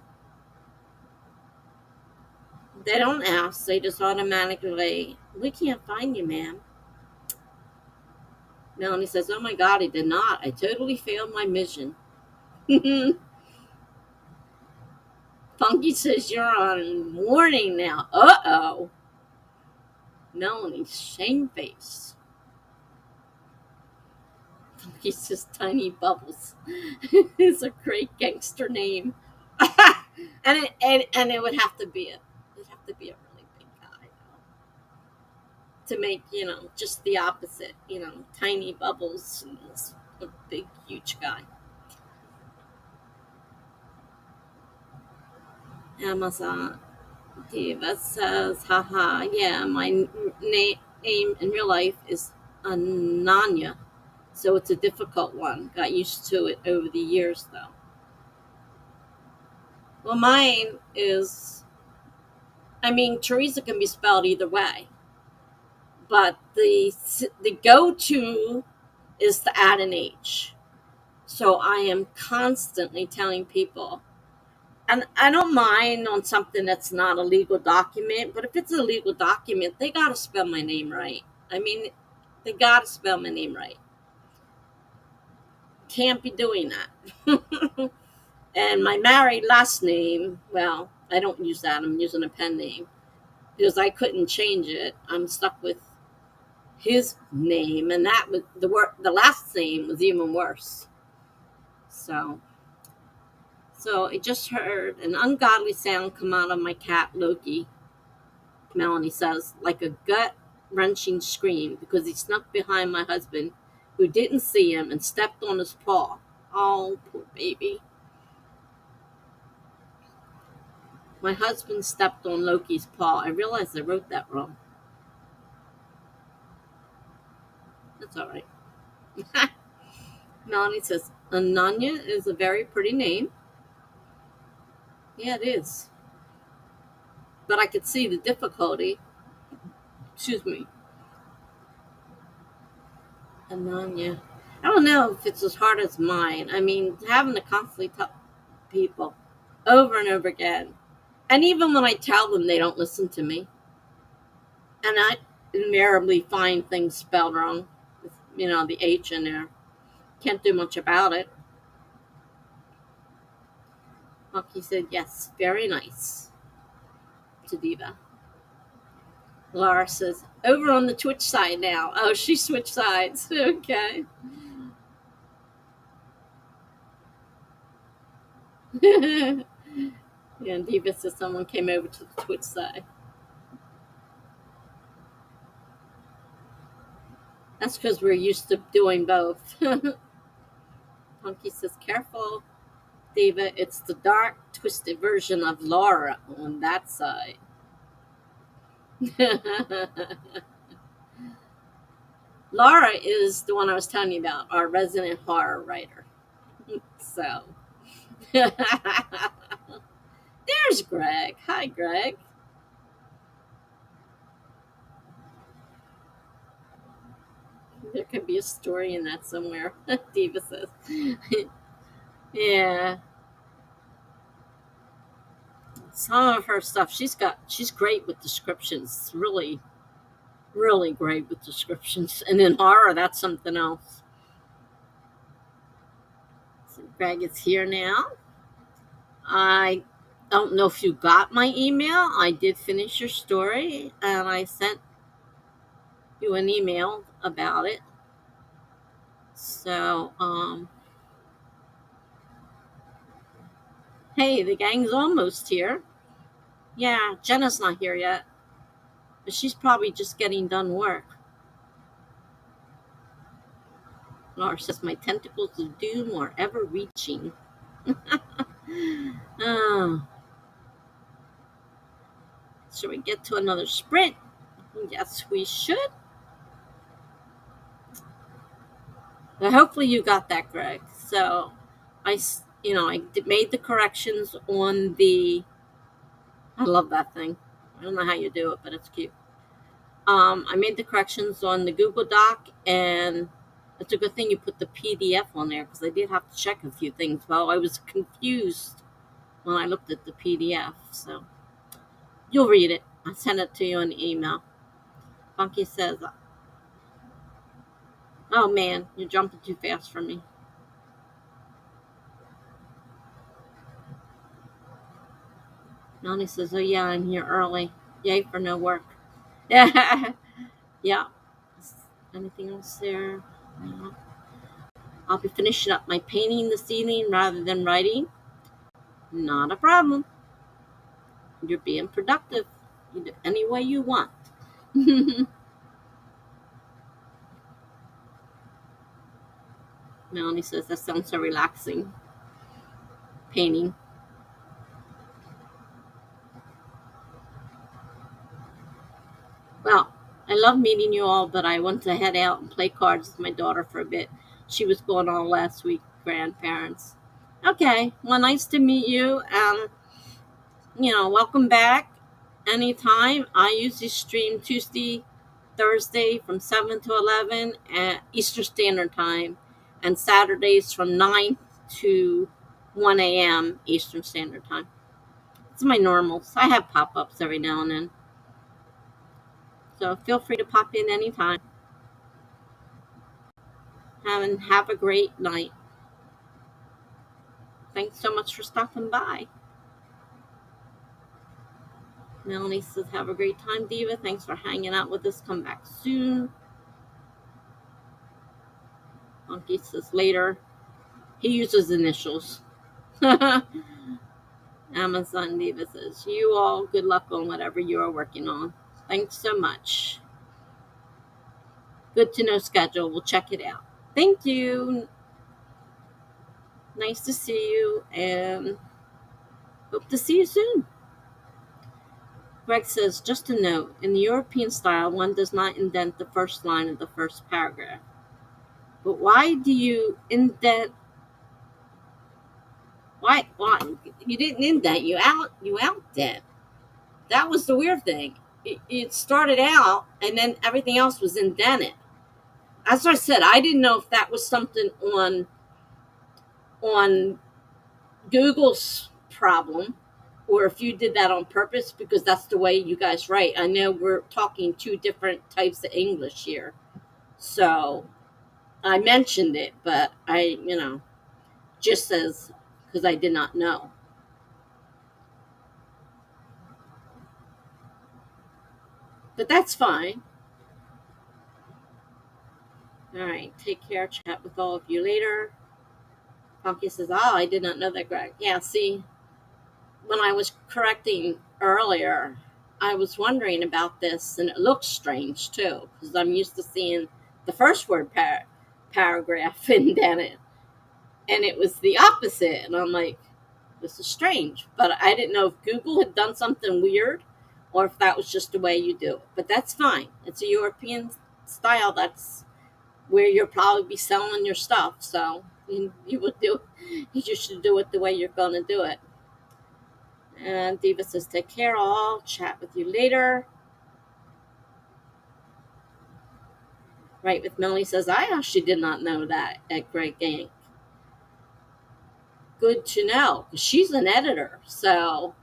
they don't ask. They just automatically, we can't find you, ma'am. Melanie says, oh my God, I did not. I totally failed my mission. Funky says, you're on warning now. Uh-oh. Melanie's shamefaced. Funky says, Tiny Bubbles. It's a great gangster name. and it would have to be it'd have to be a really big guy to make, just the opposite, Tiny Bubbles is a big huge guy. Amazon Diva says, haha, yeah, my name in real life is Ananya, so it's a difficult one. Got used to it over the years though. Well, mine is, Teresa can be spelled either way, but the go-to is to add an H. So I am constantly telling people, and I don't mind on something that's not a legal document, but if it's a legal document, they got to spell my name right. They got to spell my name right. Can't be doing that. And my married last name, well, I don't use that. I'm using a pen name because I couldn't change it. I'm stuck with his name, and that was the last name was even worse. So I just heard an ungodly sound come out of my cat Loki. Melanie says, like a gut-wrenching scream because he snuck behind my husband, who didn't see him and stepped on his paw. Oh, poor baby. My husband stepped on Loki's paw. I realized I wrote that wrong. That's all right. Melanie says, Ananya is a very pretty name. Yeah, it is. But I could see the difficulty. Excuse me. Ananya. I don't know if it's as hard as mine. Having to constantly tell people over and over again. And even when I tell them, they don't listen to me. And I invariably find things spelled wrong. With, the H in there. Can't do much about it. Bucky said, yes, very nice. To Diva. Laura says, over on the Twitch side now. Oh, she switched sides. Okay. Yeah, and Diva says someone came over to the Twitch side. That's because we're used to doing both. Punky says, careful, Diva. It's the dark, twisted version of Laura on that side. Laura is the one I was telling you about, our resident horror writer. So, there's Greg. Hi, Greg. There could be a story in that somewhere. Diva says. Yeah. Some of her stuff, she's great with descriptions. Really, really great with descriptions. And in horror, that's something else. So Greg is here now. I don't know if you got my email. I did finish your story, and I sent you an email about it. So, hey, the gang's almost here. Yeah, Jenna's not here yet, but she's probably just getting done work. Laura says, my tentacles of doom are ever reaching. Oh, should we get to another sprint? Yes, we should. But hopefully you got that, Greg. So I made the corrections on the, I love that thing. I don't know how you do it, but it's cute. I made the corrections on the Google Doc, and it's a good thing you put the PDF on there, because I did have to check a few things. Well, I was confused when I looked at the PDF, so you'll read it. I sent it to you in email. Funky says, oh man, you're jumping too fast for me. Melanie says, oh yeah, I'm here early. Yay for no work. Yeah. Yeah. Anything else there? No. I'll be finishing up my painting this evening rather than writing. Not a problem. You're being productive. You do any way you want. Melanie says, that sounds so relaxing. Painting. Well, I love meeting you all, but I want to head out and play cards with my daughter for a bit. She was going on last week, grandparents. Okay, well, nice to meet you. Welcome back anytime. I usually stream Tuesday, Thursday from 7 to 11 at Eastern Standard Time, and Saturdays from 9 to 1 a.m. Eastern Standard Time. It's my normals. I have pop-ups every now and then. So feel free to pop in anytime. Have a great night. Thanks so much for stopping by. Melanie says, have a great time, Diva. Thanks for hanging out with us. Come back soon. Monkey says, later. He uses initials. Amazon Diva says, you all good luck on whatever you are working on. Thanks so much. Good to know schedule. We'll check it out. Thank you. Nice to see you, and hope to see you soon. Greg says, just a note, in the European style, one does not indent the first line of the first paragraph. But why do you indent? Why? You didn't indent, you outdent. That was the weird thing. It started out, and then everything else was indented. As I said, I didn't know if that was something on Google's problem, or if you did that on purpose, because that's the way you guys write. I know we're talking two different types of English here, so I mentioned it, but I, just as, because I did not know. But that's fine. All right, take care. Chat with all of you later. Funky says, oh, I did not know that, Greg. Yeah, see, when I was correcting earlier, I was wondering about this, and it looks strange too, because I'm used to seeing the first word paragraph indented, and it was the opposite. And I'm like, this is strange. But I didn't know if Google had done something weird, or if that was just the way you do it. But that's fine. It's a European style. That's where you'll probably be selling your stuff. So you should do it the way you're going to do it. And Diva says, take care. I'll chat with you later. Right with Melanie says, I actually did not know that at Great Gank. Good to know. She's an editor, so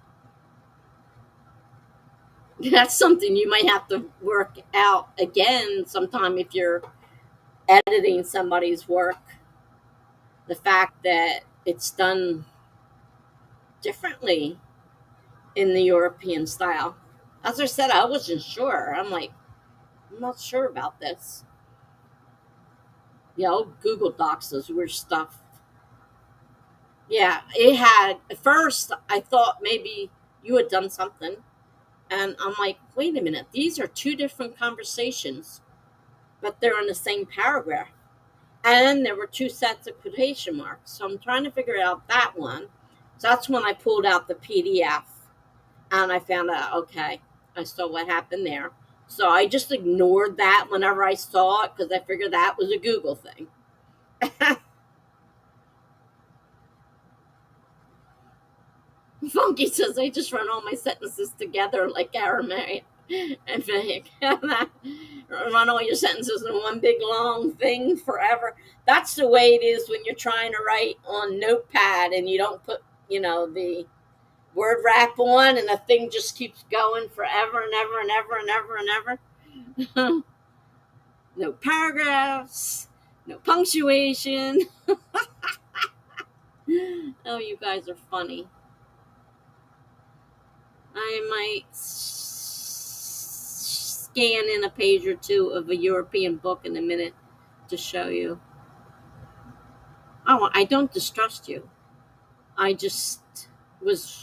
that's something you might have to work out again sometime if you're editing somebody's work. The fact that it's done differently in the European style. As I said, I wasn't sure. I'm like, I'm not sure about this. Google Docs does weird stuff. Yeah, it had, at first, I thought maybe you had done something. And I'm like, wait a minute, these are two different conversations, but they're in the same paragraph. And there were two sets of quotation marks. So I'm trying to figure out that one. So that's when I pulled out the PDF and I found out, okay, I saw what happened there. So I just ignored that whenever I saw it because I figured that was a Google thing. Funky says, I just run all my sentences together like Aramaic. And run all your sentences in one big long thing forever. That's the way it is when you're trying to write on Notepad and you don't put, the word wrap on and the thing just keeps going forever and ever and ever and ever and ever. No paragraphs, no punctuation. Oh, you guys are funny. I might scan in a page or two of a European book in a minute to show you. Oh, I don't distrust you. I just was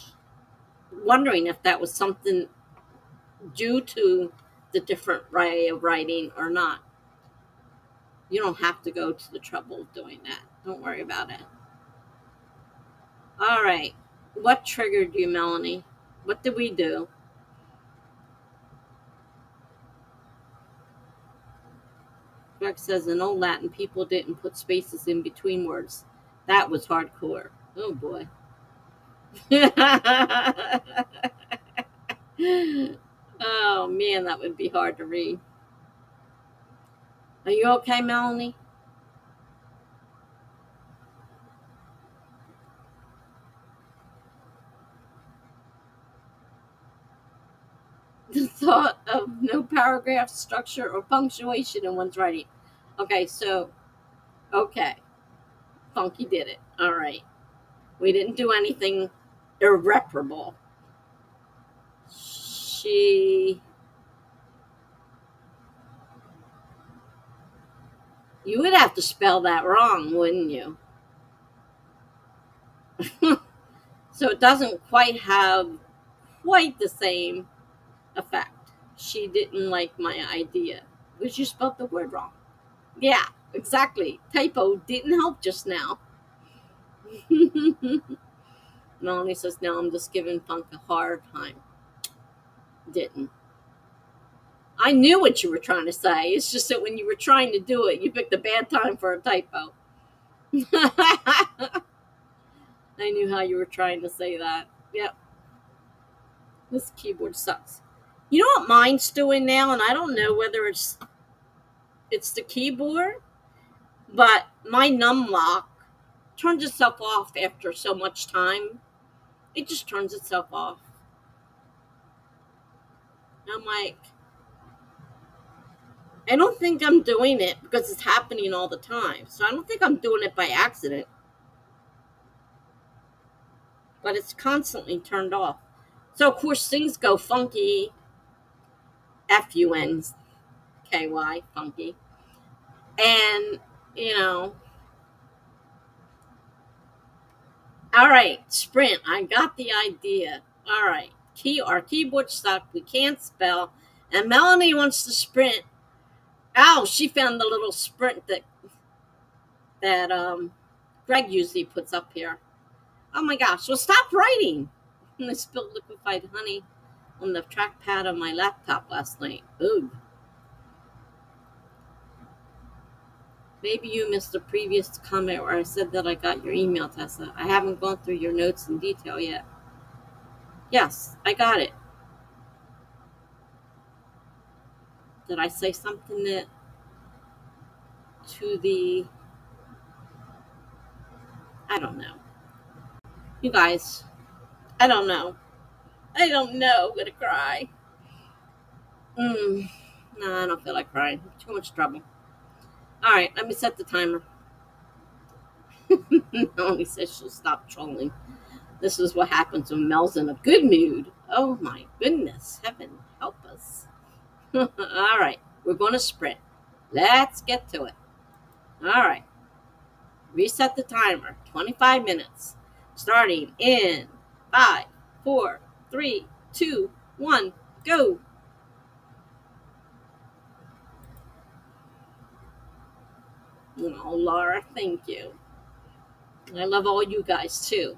wondering if that was something due to the different way of writing or not. You don't have to go to the trouble of doing that. Don't worry about it. All right. What triggered you, Melanie? What did we do? Greg says in old Latin, people didn't put spaces in between words. That was hardcore. Oh, boy. Oh, man, that would be hard to read. Are you okay, Melanie? The thought of no paragraph structure or punctuation in one's writing. Okay, Funky did it. All right. We didn't do anything irreparable. You would have to spell that wrong, wouldn't you? So it doesn't quite have quite the same effect. She didn't like my idea because you spelled the word wrong. Yeah, exactly. Typo didn't help just now. Melanie says, now I'm just giving Funk a hard time. Didn't. I knew what you were trying to say. It's just that when you were trying to do it, you picked a bad time for a typo. I knew how you were trying to say that. Yep. This keyboard sucks. You know what mine's doing now, and I don't know whether it's the keyboard, but my num lock turns itself off after so much time. It just turns itself off. I'm like, I don't think I'm doing it because it's happening all the time. So I don't think I'm doing it by accident. But it's constantly turned off. So, of course, things go funky. Funky. Funky. And, all right, Sprint. I got the idea. All right. Our keyboard stuck. We can't spell. And Melanie wants to sprint. Oh, she found the little sprint that Greg usually puts up here. Oh my gosh, well, stop writing. And I spilled liquefied honey on the trackpad of my laptop last night. Ooh. Maybe you missed the previous comment where I said that I got your email, Tessa. I haven't gone through your notes in detail yet. Yes, I got it. Did I say something that to the, I don't know. You guys, I don't know. I don't know. I'm gonna cry. Mm. No, I don't feel like crying. Too much trouble. All right, let me set the timer. Melanie says she'll stop trolling. This is what happens when Mel's in a good mood. Oh my goodness, heaven help us. All right, we're going to sprint. Let's get to it. All right, reset the timer. 25 minutes. Starting in 5, 4, 3, 2, 1, go. Oh, Laura, thank you. I love all you guys too.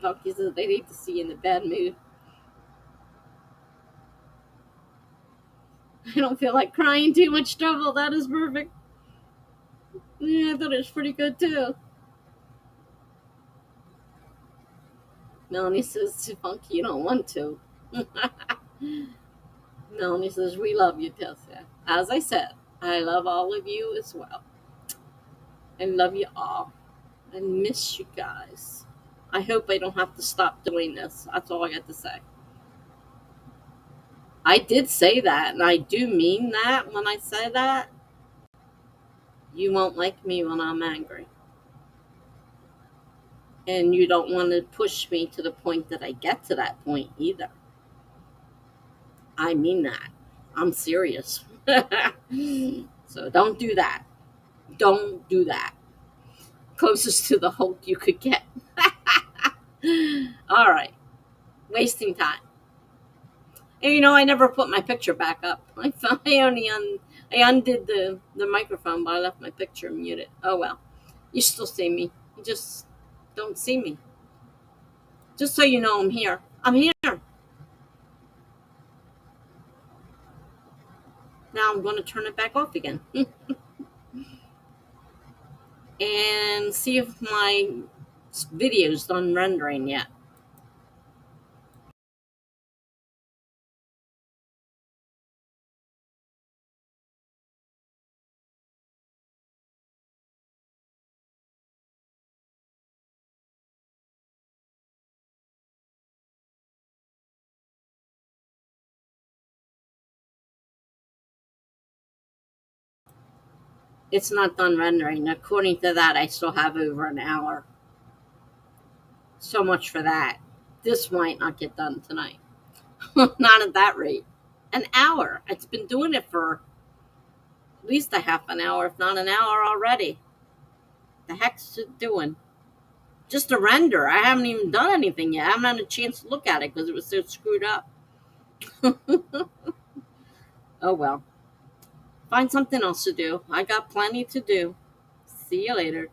Bucky says they hate to see you in a bad mood. I don't feel like crying. Too much trouble. That is perfect. Yeah, I thought it was pretty good too. Melanie says, Funky, you don't want to. Melanie says, we love you, Tessa. As I said, I love all of you as well. I love you all. I miss you guys. I hope I don't have to stop doing this. That's all I got to say. I did say that, and I do mean that when I say that. You won't like me when I'm angry. And you don't want to push me to the point that I get to that point either. I mean that. I'm serious. So don't do that. Don't do that. Closest to the Hulk you could get. All right. Wasting time. And I never put my picture back up. I undid the microphone, but I left my picture muted. Oh well. You still see me. You just don't see me. Just so you know I'm here. I'm here. Now I'm going to turn it back off again. And see if my video's done rendering yet. It's not done rendering. According to that, I still have over an hour. So much for that. This might not get done tonight. Not at that rate. An hour. It's been doing it for at least a half an hour, if not an hour already. The heck's it doing? Just a render. I haven't even done anything yet. I haven't had a chance to look at it because it was so screwed up. Oh well. Find something else to do. I got plenty to do. See you later.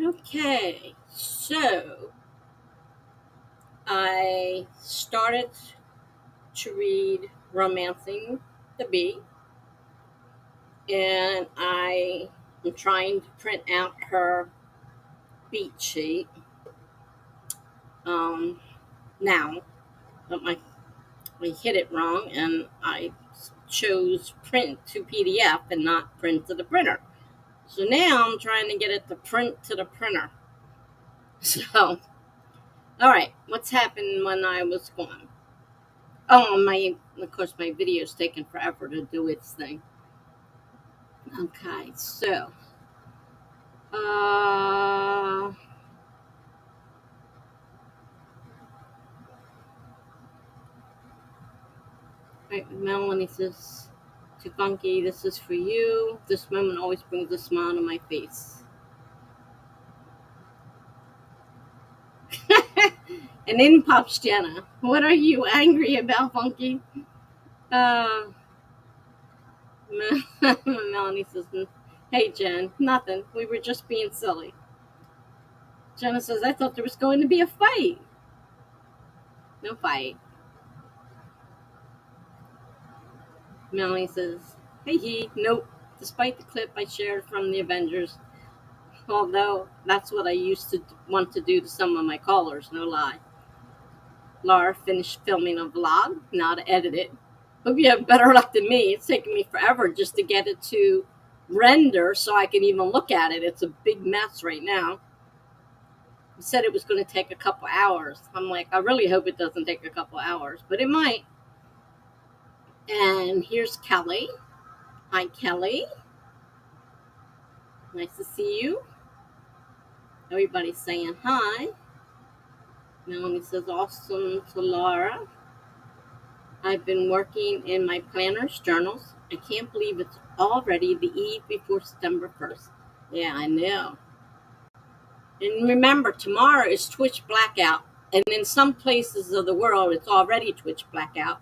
Okay, so I started to read Romancing the Bee, and I am trying to print out her beat sheet um, now, but I hit it wrong, and I chose print to PDF and not print to the printer. So now I'm trying to get it to print to the printer. So, all right, what's happened when I was gone? Oh, of course, my video's taking forever to do its thing. Okay, so, uh, right, Melanie says, to Funky, this is for you. This moment always brings a smile to my face. And in pops Jenna. What are you angry about, Funky? Uh, Melanie says, hey, Jen, nothing. We were just being silly. Jenna says, I thought there was going to be a fight. No fight. Melanie says, hey, nope. Despite the clip I shared from the Avengers, although that's what I used to want to do to some of my callers, no lie. Laura finished filming a vlog, now to edit it. Hope you have better luck than me. It's taken me forever just to get it to render so I can even look at it. It's a big mess right now. He said it was going to take a couple hours. I'm like, I really hope it doesn't take a couple hours, but it might. And here's Kelly. Hi, Kelly. Nice to see you. Everybody's saying hi. Melanie says, awesome to Laura. I've been working in my planner's journals. I can't believe it's already the eve before September 1st. Yeah, I know. And remember, tomorrow is Twitch blackout. And in some places of the world, it's already Twitch blackout.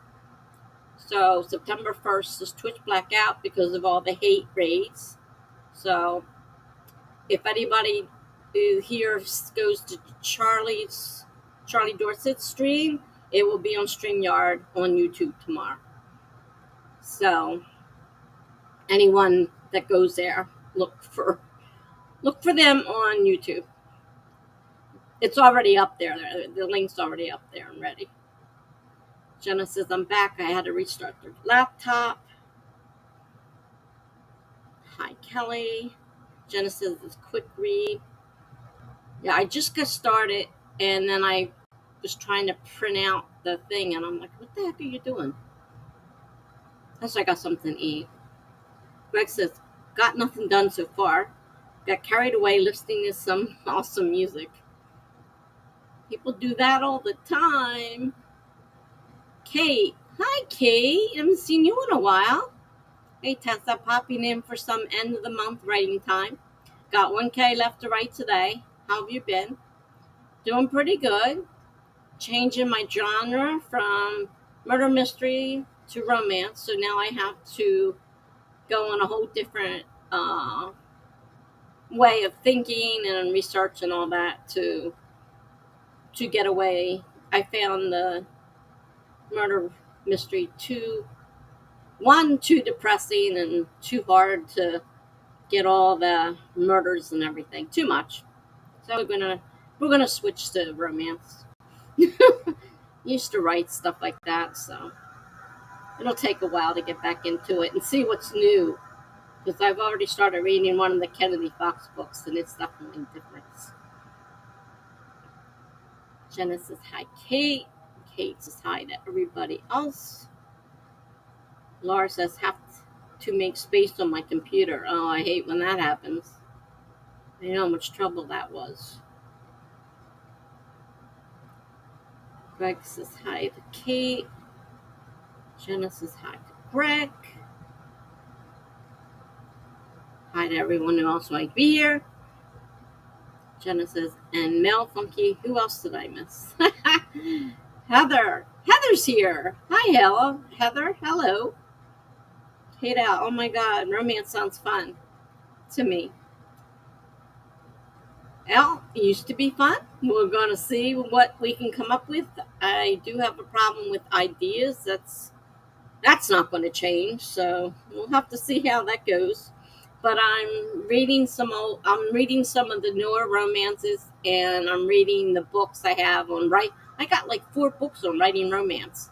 So September 1st is Twitch blackout because of all the hate raids. So if anybody here goes to Charlie Dorset's stream, it will be on StreamYard on YouTube tomorrow. So anyone that goes there, look for them on YouTube. It's already up there. The link's already up there and ready. Jenna says, I'm back. I had to restart the laptop. Hi, Kelly. Jenna says, it's a quick read. Yeah, I just got started, and then I was trying to print out the thing, and I'm like, what the heck are you doing? Plus, I got something to eat. Greg says, got nothing done so far. Got carried away listening to some awesome music. People do that all the time. Kate. Hi, Kate. I haven't seen you in a while. Hey, Tessa, popping in for some end of the month writing time. Got 1K left to write today. How have you been? Doing pretty good. Changing my genre from murder mystery to romance. So now I have to go on a whole different way of thinking and research and all that to get away. I found the murder mystery too depressing and too hard to get all the murders and everything. Too much. So we're gonna switch to romance. Used to write stuff like that, so it'll take a while to get back into it and see what's new. Because I've already started reading one of the Kennedy Fox books, and it's definitely different. Jenna says hi, Kate. Kate says hi to everybody else. Laura says have to make space on my computer. Oh, I hate when that happens. I know how much trouble that was. Greg says hi to Kate. Jenna says hi to Greg. Hi to everyone who else might be here. Jenna says, and Mel Funky, who else did I miss? Heather. Heather's here. Hi, Heather. Hello. Kate out. Oh my God, romance sounds fun to me. Well, it used to be fun. We're going to see what we can come up with. I do have a problem with ideas. That's not going to change. So we'll have to see how that goes. But I'm reading some of the newer romances, and I'm reading the books I have on write. I got like 4 books on writing romance.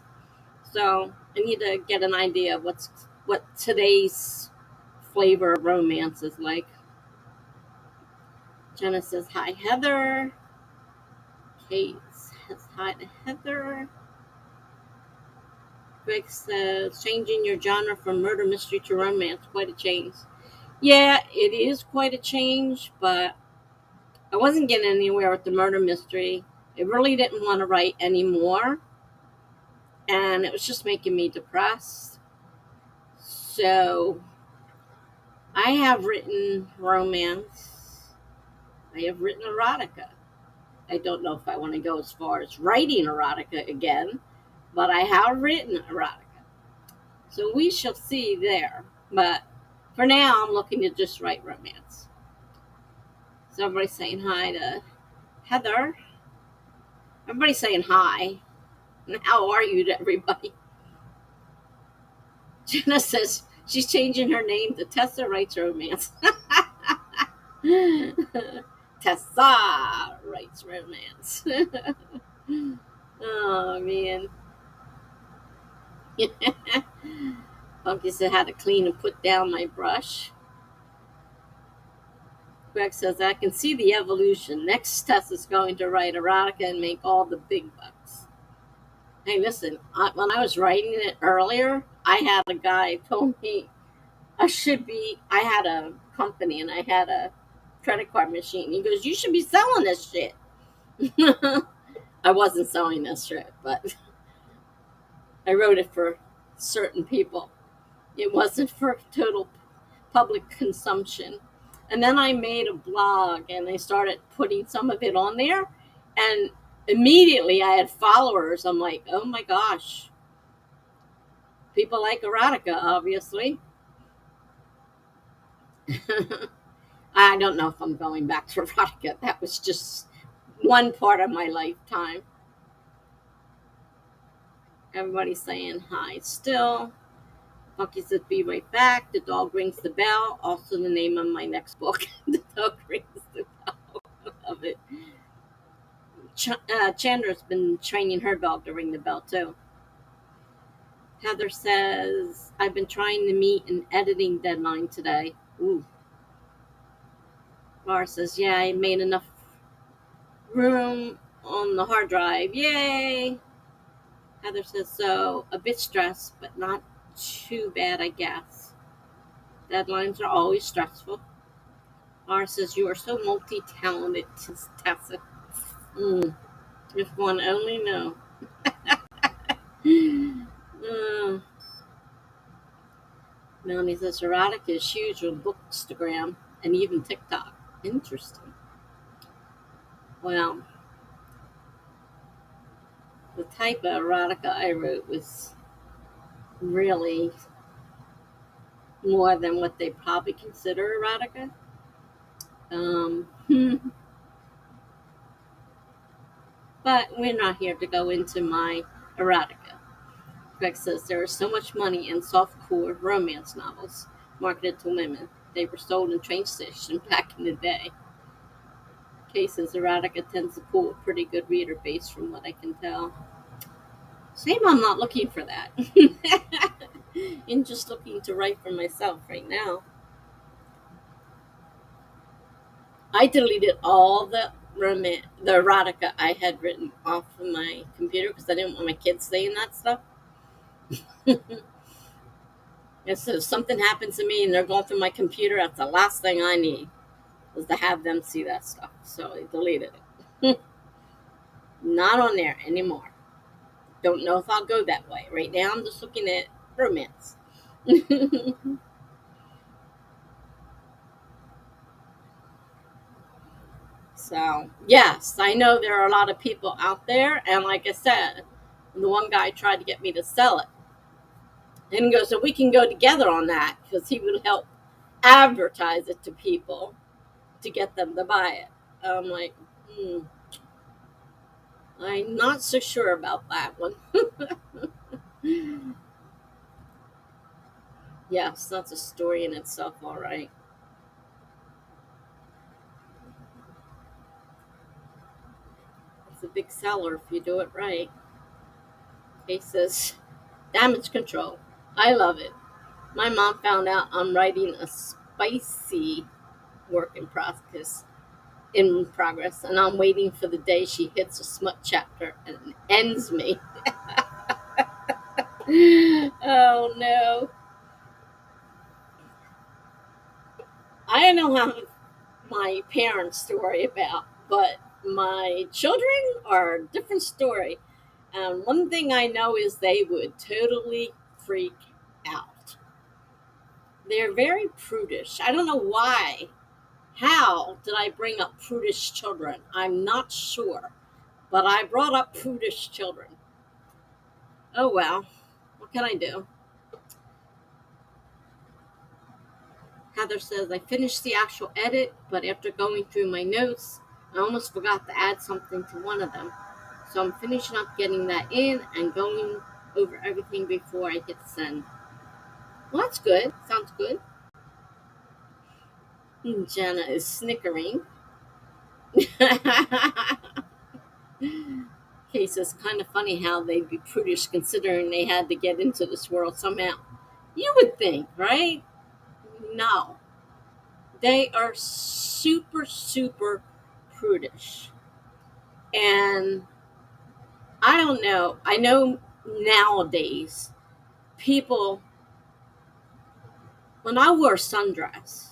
So I need to get an idea of what today's flavor of romance is like. Jenna says hi, Heather. Kate says hi to Heather. Greg says changing your genre from murder mystery to romance, quite a change. Yeah, it is quite a change, but I wasn't getting anywhere with the murder mystery. I really didn't want to write anymore, and it was just making me depressed. So I have written romance. I have written erotica. I don't know if I want to go as far as writing erotica again, but I have written erotica. So we shall see there. But for now, I'm looking to just write romance. So everybody's saying hi to Heather. Everybody's saying hi. And how are you to everybody? Jenna says she's changing her name to Tessa Writes Romance. Tessa Writes Romance. Oh, man. Funky said how to clean and put down my brush. Greg says, I can see the evolution. Next, Tess is going to write erotica and make all the big bucks. Hey, listen, when I was writing it earlier, I had a guy told me I had a company and I had a credit card machine. He goes, you should be selling this shit. I wasn't selling this shit, but I wrote it for certain people. It wasn't for total public consumption. And then I made a blog and I started putting some of it on there. And immediately I had followers. I'm like, oh my gosh. People like erotica, obviously. I don't know if I'm going back to erotica. That was just one part of my lifetime. Everybody's saying hi still. Bucky says, be right back. The dog rings the bell. Also the name of my next book. The dog rings the bell. I love it. Chandra's been training her dog to ring the bell too. Heather says, I've been trying to meet an editing deadline today. Ooh. Laura says, yeah, I made enough room on the hard drive. Yay! Heather says, so a bit stressed, but not too bad, I guess. Deadlines are always stressful. Laura says, you are so multi-talented, Tessa. If one only knew. Melanie says, erotica is huge on Bookstagram and even TikTok. Interesting. Well, the type of erotica I wrote was really more than what they probably consider erotica. But we're not here to go into my erotica. Greg says there is so much money in softcore romance novels marketed to women. They were sold in train stations back in the day. Kay says erotica tends to pull a pretty good reader base from what I can tell. Shame I'm not looking for that. I'm just looking to write for myself right now. I deleted all the erotica I had written off of my computer because I didn't want my kids saying that stuff. And so if something happens to me and they're going through my computer, that's the last thing I need is to have them see that stuff. So I deleted it. Not on there anymore. Don't know if I'll go that way. Right now I'm just looking at romance. So, yes, I know there are a lot of people out there. And like I said, the one guy tried to get me to sell it. And he goes, so we can go together on that because he would help advertise it to people to get them to buy it. I'm like, I'm not so sure about that one. Yes, that's a story in itself, all right. It's a big seller if you do it right. Cases, damage control. I love it. My mom found out I'm writing a spicy work in progress, and I'm waiting for the day she hits a smut chapter and ends me. Oh no. I don't know how my parents to worry about, but my children are a different story. One thing I know is they would totally freak out. They're very prudish. I don't know why. How did I bring up prudish children? I'm not sure, but I brought up prudish children. Oh well, what can I do? Heather says, I finished the actual edit, but after going through my notes, I almost forgot to add something to one of them. So I'm finishing up getting that in and going over everything before I hit send. Well, that's good. Sounds good. Jenna is snickering. Case is kind of funny how they'd be prudish considering they had to get into this world somehow. You would think, right? No. They are super, super prudish. And I don't know. I know nowadays people, when I wore a sundress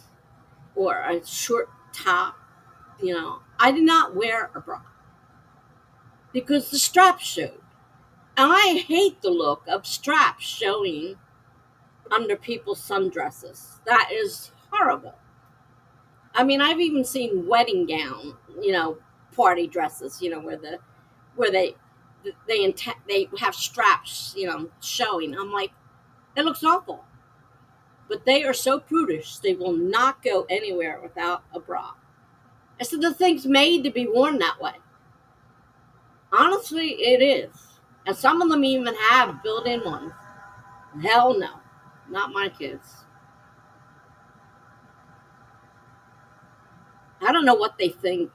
or a short top, I did not wear a bra because the straps showed. And I hate the look of straps showing under people's sundresses. That is horrible. I mean, I've even seen wedding gown, party dresses, where they have straps, showing. I'm like, it looks awful. But they are so prudish, they will not go anywhere without a bra. I said the thing's made to be worn that way. Honestly, it is. And some of them even have built-in ones. Hell no, not my kids. I don't know what they think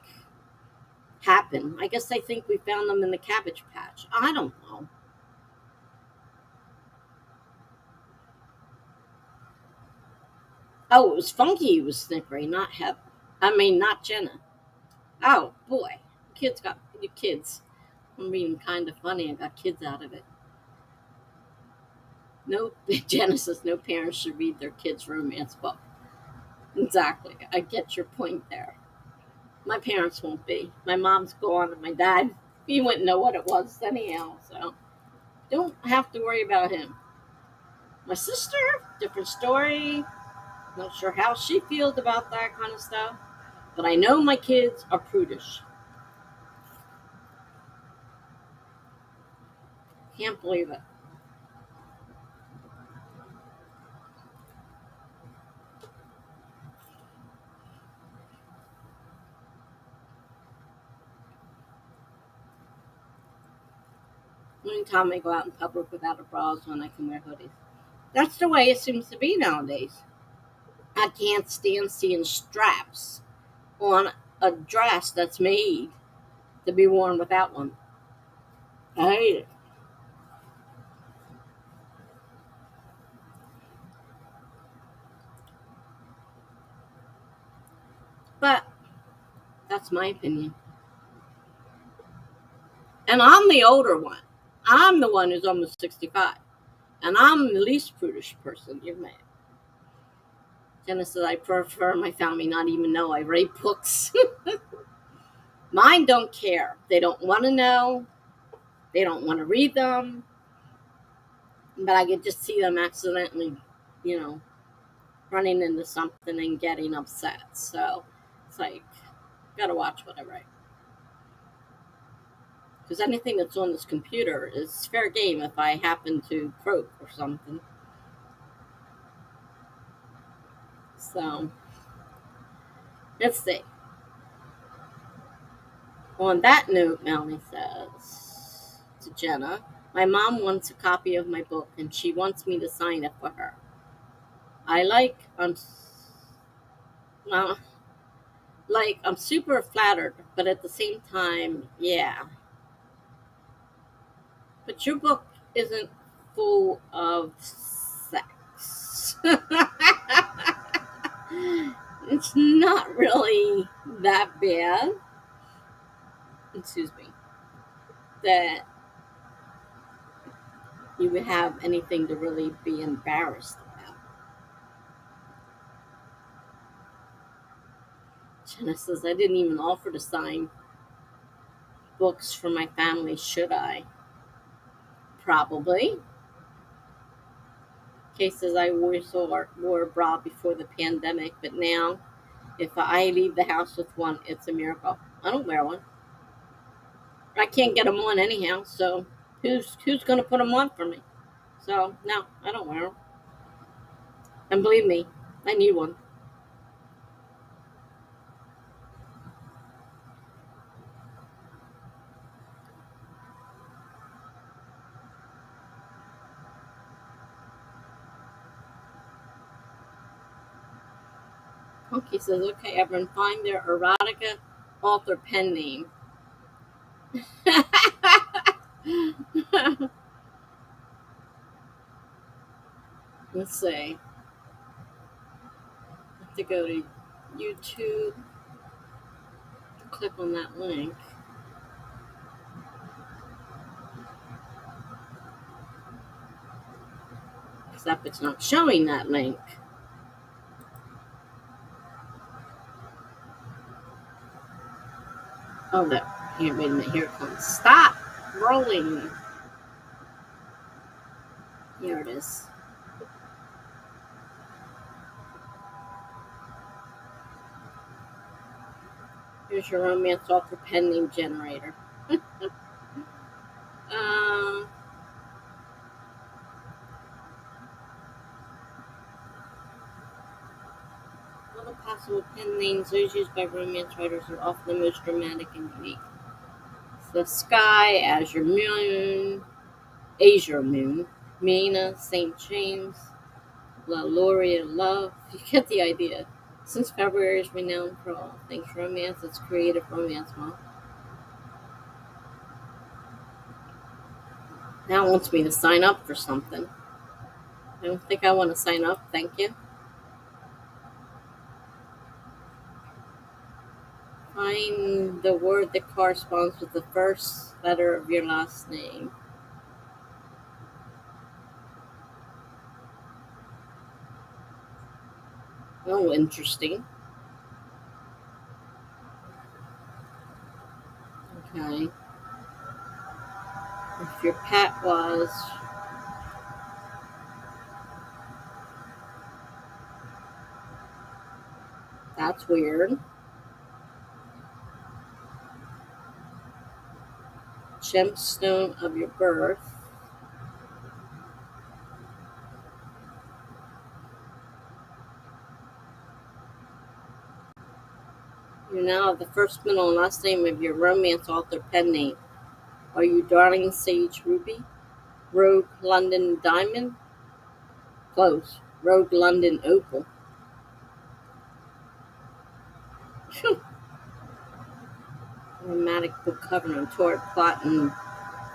happened. I guess they think we found them in the Cabbage Patch. I don't know. Oh, it was Funky who was snickering, not Heather. I mean, not Jenna. Oh boy, kids got kids. I'm being kind of funny. I got kids out of it. No, Jenna says no parents should read their kids' romance book. Exactly. I get your point there. My parents won't be. My mom's gone, and my dad, he wouldn't know what it was anyhow. So don't have to worry about him. My sister, different story. Not sure how she feels about that kind of stuff. But I know my kids are prudish. Can't believe it. The only time I go out in public without a bra is when I can wear hoodies. That's the way it seems to be nowadays. I can't stand seeing straps on a dress that's made to be worn without one. I hate it. But that's my opinion. And I'm the older one. I'm the one who's almost 65. And I'm the least prudish person you've met. Jenna said, I prefer my family not even know I write books. Mine don't care. They don't want to know. They don't want to read them. But I could just see them accidentally, you know, running into something and getting upset. So it's like, gotta watch what I write. Because anything that's on this computer is fair game if I happen to croak or something. So let's see. On that note, Melanie says to Jenna, my mom wants a copy of my book and she wants me to sign it for her. I well, I'm super flattered, but at the same time, yeah. But your book isn't full of sex. It's not really that bad. Excuse me. That you would have anything to really be embarrassed about. Jenna says, I didn't even offer to sign books for my family, should I? Probably. Kay says, I wore a bra before the pandemic, but now if I leave the house with one, it's a miracle. I don't wear one. I can't get them on anyhow, so who's going to put them on for me? So, no, I don't wear them. And believe me, I need one. Punky says, okay, everyone, find their erotica author pen name. Let's see. I have to go to YouTube, click on that link. Except it's not showing that link. Oh, no. Here, wait a minute. Here it comes. Stop rolling. Here it is. Here's your romance author pen name generator. uh, Other possible pen names, those used by romance writers, are often the most dramatic and unique. The Sky, Azure Moon, Mina, St. James, La Laurea Love. You get the idea. Since February is renowned for all things romance, it's Creative Romance Month. Now it wants me to sign up for something. I don't think I want to sign up, thank you. Find the word that corresponds with the first letter of your last name. Oh, interesting. Okay. If your pet was that's weird. Gemstone of your birth. You now have the first, middle, and last name of your romance author pen name. Are you Darling Sage Ruby? Rogue London Diamond? Close. Rogue London Opal. Romantic book cover and toward plot and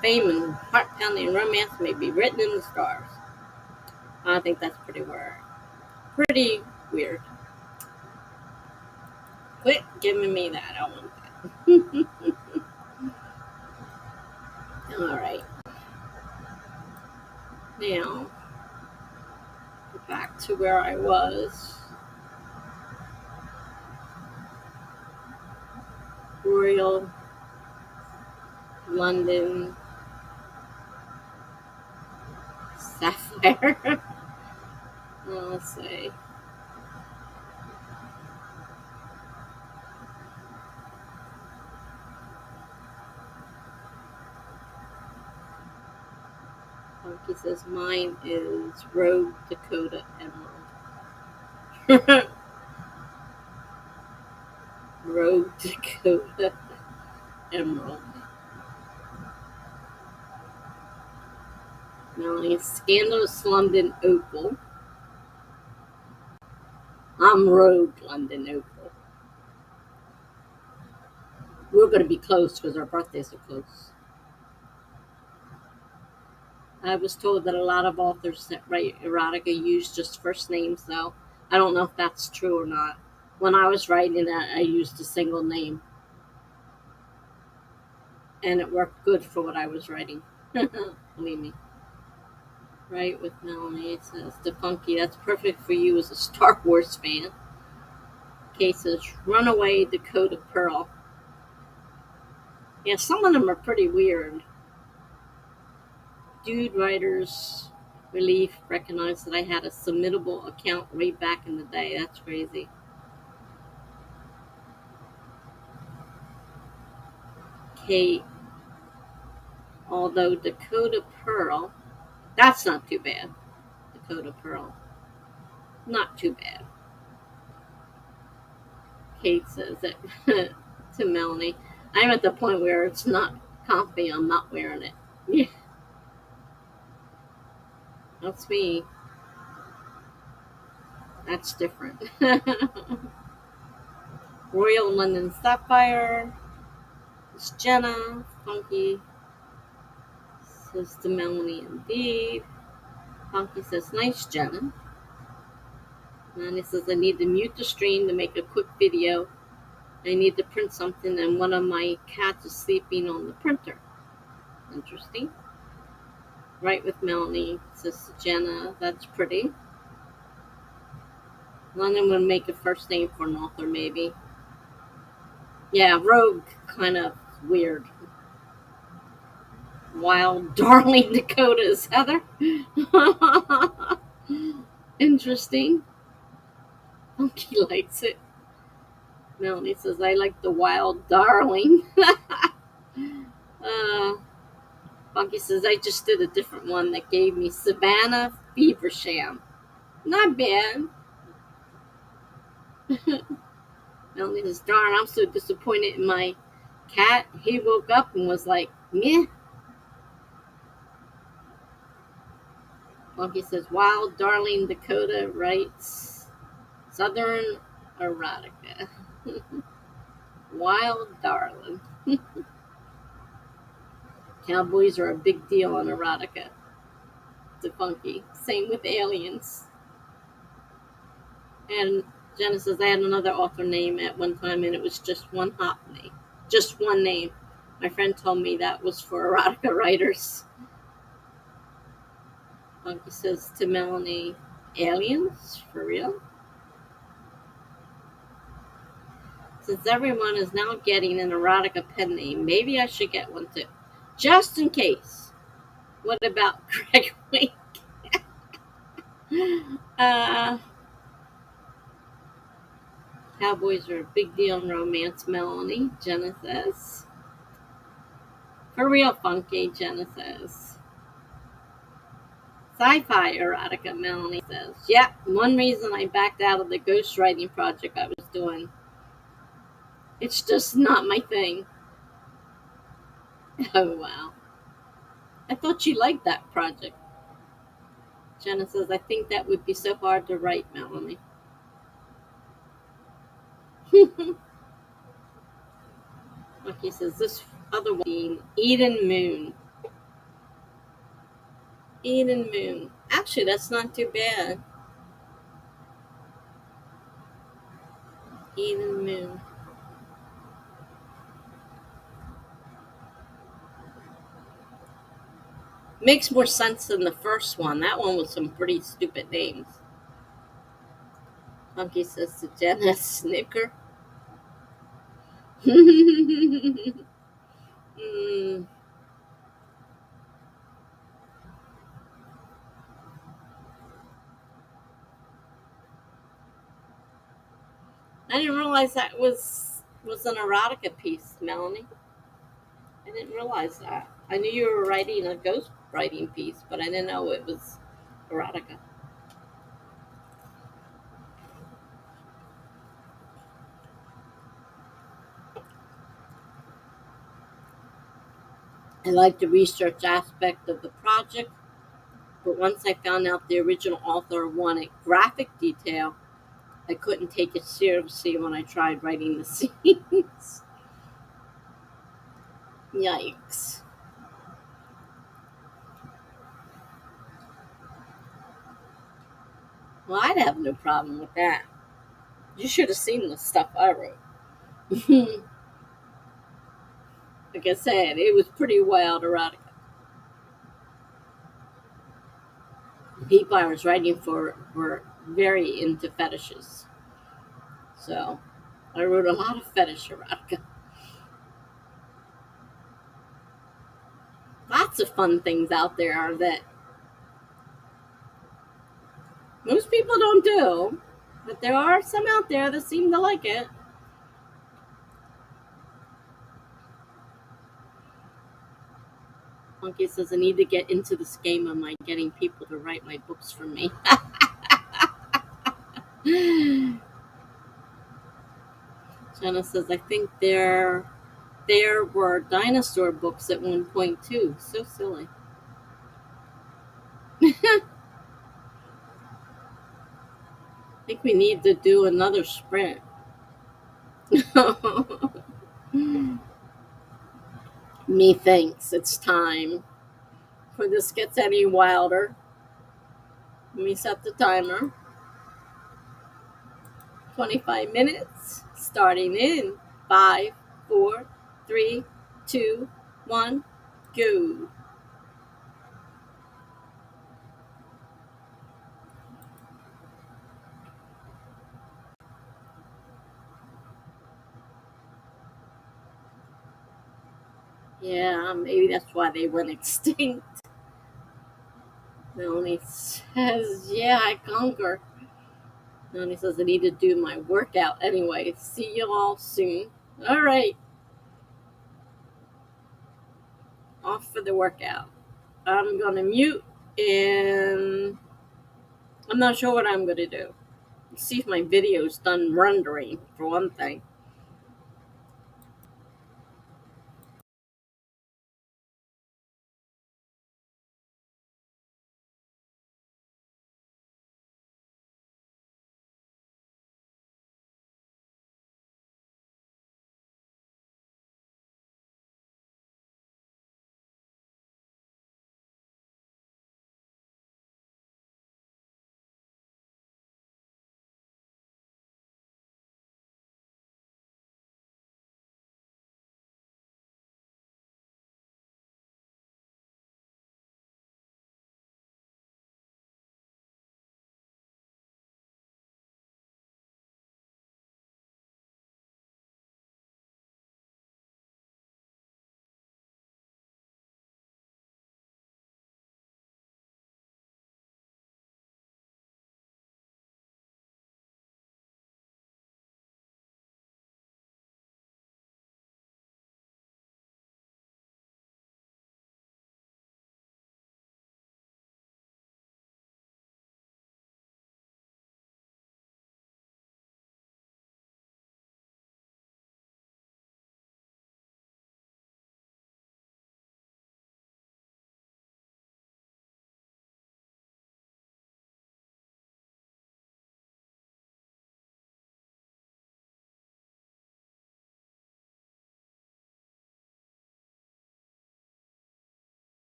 fame and heart-pounding romance may be written in the stars. I think that's pretty weird. Pretty weird. Quit giving me that. I want that. All right. Now, back to where I was. Royal London Sapphire. Let's see. He says mine is Rogue Dakota Emerald. Rogue Dakota. Emerald. Melanie, Scandalous London Opal. I'm Rogue London Opal. We're going to be close because our birthdays are close. I was told that a lot of authors that write erotica use just first names, though. I don't know if that's true or not. When I was writing it, I used a single name, and it worked good for what I was writing. Believe me. Right with Melanie, it says, the funky, that's perfect for you as a Star Wars fan. Kate says, Runaway Dakota Pearl. Yeah, some of them are pretty weird. Dude Writers Relief recognized that I had a submittable account way back in the day. That's crazy. Kate, although Dakota Pearl, that's not too bad. Dakota Pearl, not too bad. Kate says that to Melanie. I'm at the point where it's not comfy. I'm not wearing it. Yeah, that's me. That's different. Royal London Sapphire. It's Jenna. Funky says to Melanie, indeed. Funky says, nice, Jenna. And he says, I need to mute the stream to make a quick video. I need to print something, and one of my cats is sleeping on the printer. Interesting. Right with Melanie, says Jenna. That's pretty. London would make a first name for an author, maybe. Yeah, Rogue, kind of weird. Wild Darling Dakotas, Heather. Interesting. Funky likes it. Melanie says, I like the Wild Darling. Funky says, I just did a different one that gave me Savannah Feversham. Not bad. Melanie says, darn, I'm so disappointed in my cat. He woke up and was like, meh. Funky says, Wild Darling Dakota writes Southern erotica. Wild Darling. Cowboys are a big deal on erotica. To Funky. Same with aliens. And Jenna says, I had another author name at one time, and it was just one hot name. Just one name. My friend told me that was for erotica writers. Funky says to Melanie, aliens? For real? Since everyone is now getting an erotica pen name, maybe I should get one too. Just in case. What about Greg Wink? Cowboys are a big deal in romance, Melanie, Jenna says. For real, Funky, Jenna says. Sci-fi erotica, Melanie says. Yeah, one reason I backed out of the ghostwriting project I was doing. It's just not my thing. Oh, wow. I thought you liked that project. Jenna says, I think that would be so hard to write, Melanie. Lucky says, this other one being Eden Moon. Eden Moon. Actually, that's not too bad. Eden Moon. Makes more sense than the first one. That one was some pretty stupid names. Funky says to Jenna, snicker. mm, I didn't realize that was an erotica piece, Melanie. I didn't realize that. I knew you were writing a ghost writing piece, but I didn't know it was erotica. I liked the research aspect of the project, but once I found out the original author wanted graphic detail, I couldn't take it seriously when I tried writing the scenes. Yikes. Well, I'd have no problem with that. You should have seen the stuff I wrote. Like I said, it was pretty wild erotica. The people I was writing for were very into fetishes. So I wrote a lot of fetish erotica. Lots of fun things out there that most people don't do, but there are some out there that seem to like it. Monkey says, I need to get into this game of my getting people to write my books for me. Jenna says, I think there were dinosaur books at one point too. So silly. I think we need to do another sprint. Methinks it's time. Before this gets any wilder, let me set the timer. 25 minutes, starting in 5, 4, 3, 2, 1, go. Yeah, maybe that's why they went extinct. Melanie says, yeah, I conquer. Melanie says, I need to do my workout anyway. See you all soon. All right, off for the workout. I'm going to mute and I'm not sure what I'm going to do. See if my video's done rendering, for one thing.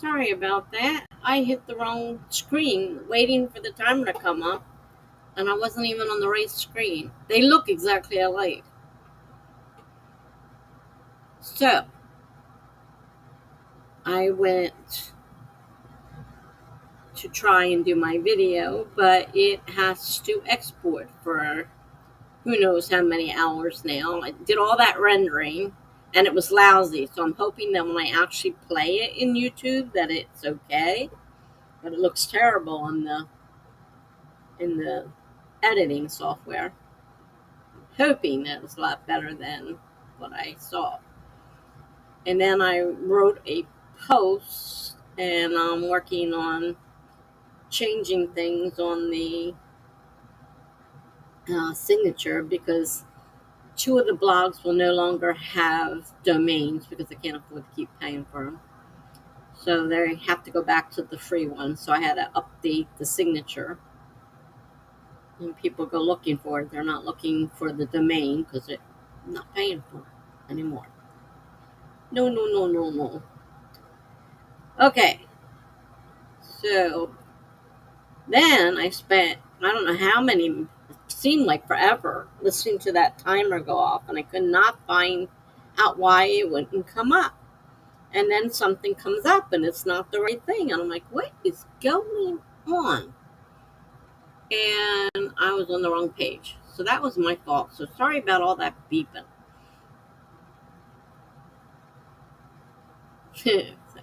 Sorry about that. I hit the wrong screen waiting for the timer to come up, and I wasn't even on the right screen. They look exactly alike. So, I went to try and do my video, but it has to export for who knows how many hours now. I did all that rendering, and it was lousy, so I'm hoping that when I actually play it in YouTube that it's okay. But it looks terrible in the editing software. Hoping that it was a lot better than what I saw. And then I wrote a post, and I'm working on changing things on the signature, because two of the blogs will no longer have domains because I can't afford to keep paying for them. So they have to go back to the free one. So I had to update the signature. When people go looking for it, they're not looking for the domain because I'm not paying for it anymore. No, no, no, no, no. Okay. So then I spent, I don't know how many, it seemed like forever, listening to that timer go off, and I could not find out why it wouldn't come up. And then something comes up and it's not the right thing. And I'm like, what is going on? And I was on the wrong page. So that was my fault. So sorry about all that beeping.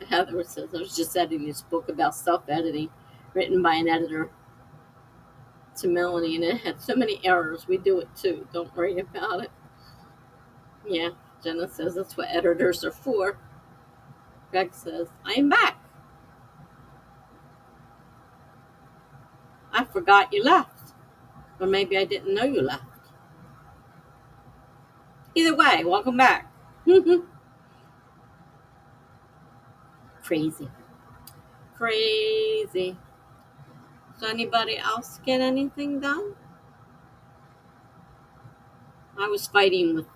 Heather says, I was just editing this book about self-editing written by an editor to Melanie, and it had so many errors. We do it too. Don't worry about it. Yeah, Jenna says that's what editors are for. Greg says, I'm back. I forgot you left. Or maybe I didn't know you left. Either way, welcome back. Crazy. Crazy. So anybody else get anything done? I was fighting with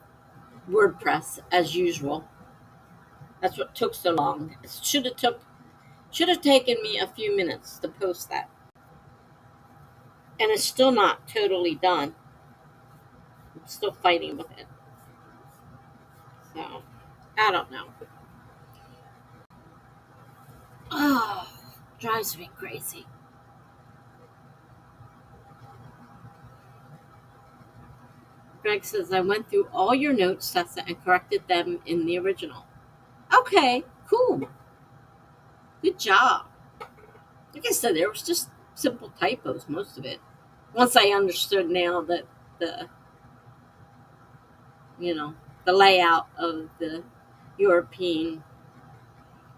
WordPress as usual. That's what took so long. It should have taken me a few minutes to post that. And it's still not totally done. I'm still fighting with it. So I don't know. Oh, drives me crazy. Greg says, I went through all your notes, Tessa, and corrected them in the original. Okay, cool. Good job. Like I said, there was just simple typos, most of it. Once I understood now that the the layout of the European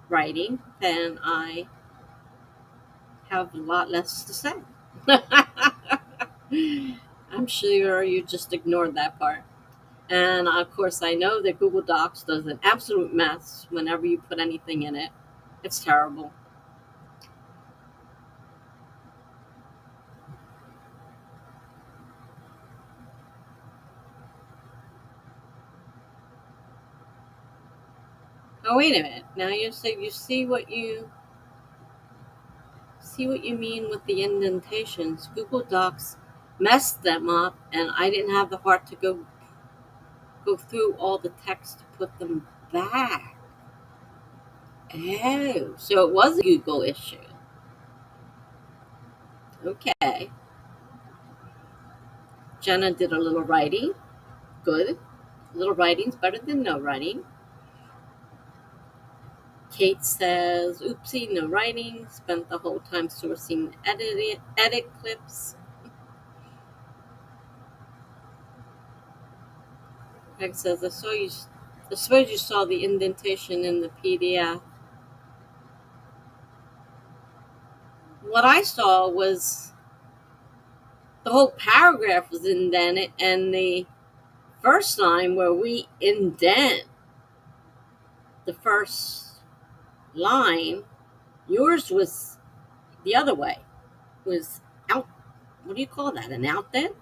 writing, then I have a lot less to say. I'm sure you just ignored that part. And of course, I know that Google Docs does an absolute mess whenever you put anything in it. It's terrible. Oh, wait a minute. Now you say you see what you mean with the indentations. Google Docs messed them up, and I didn't have the heart to go through all the text to put them back. Oh, so it was a Google issue. Okay. Jenna did a little writing. Good. A little writing's better than no writing. Kate says, oopsie, no writing. Spent the whole time sourcing edit clips. Greg says, I suppose you saw the indentation in the PDF. What I saw was the whole paragraph was indented, and the first line where we indent the first line, yours was the other way. Was out. What do you call that? An outdent?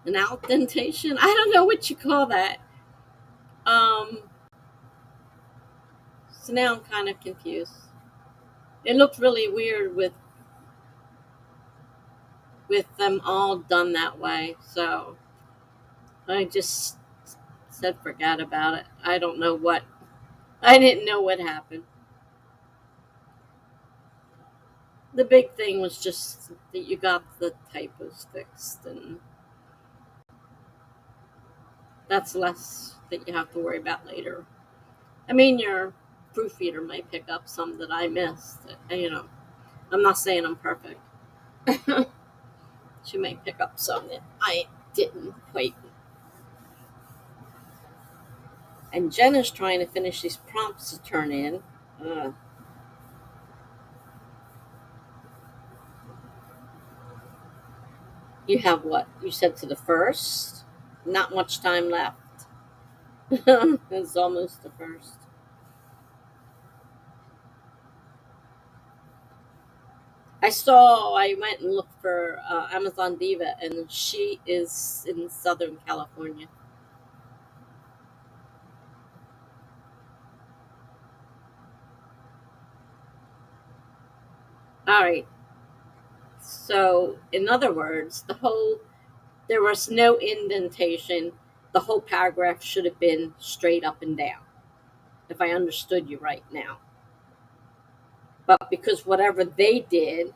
An outdentation? I don't know what you call that. So now I'm kind of confused. It looked really weird with them all done that way. So I just said forget about it. I didn't know what happened. The big thing was just that you got the typos fixed, and that's less that you have to worry about later. I mean, your proofreader might pick up some that I missed. I'm not saying I'm perfect. She might pick up some that I didn't quite. And Jen is trying to finish these prompts to turn in. Uh, you have what? You said to the first? Not much time left. It's almost the first. I went and looked for Amazon Diva, and she is in Southern California. All right. So, in other words, there was no indentation. The whole paragraph should have been straight up and down, if I understood you right now. But because whatever they did,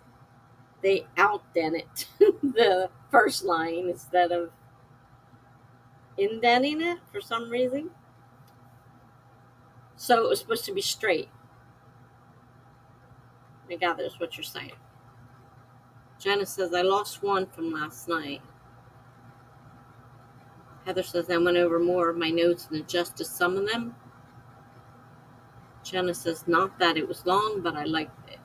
they outdented the first line instead of indenting it for some reason. So it was supposed to be straight. I gather is what you're saying. Jenna says, I lost one from last night. Heather says, I went over more of my notes and adjusted some of them. Jenna says, not that it was long, but I liked it.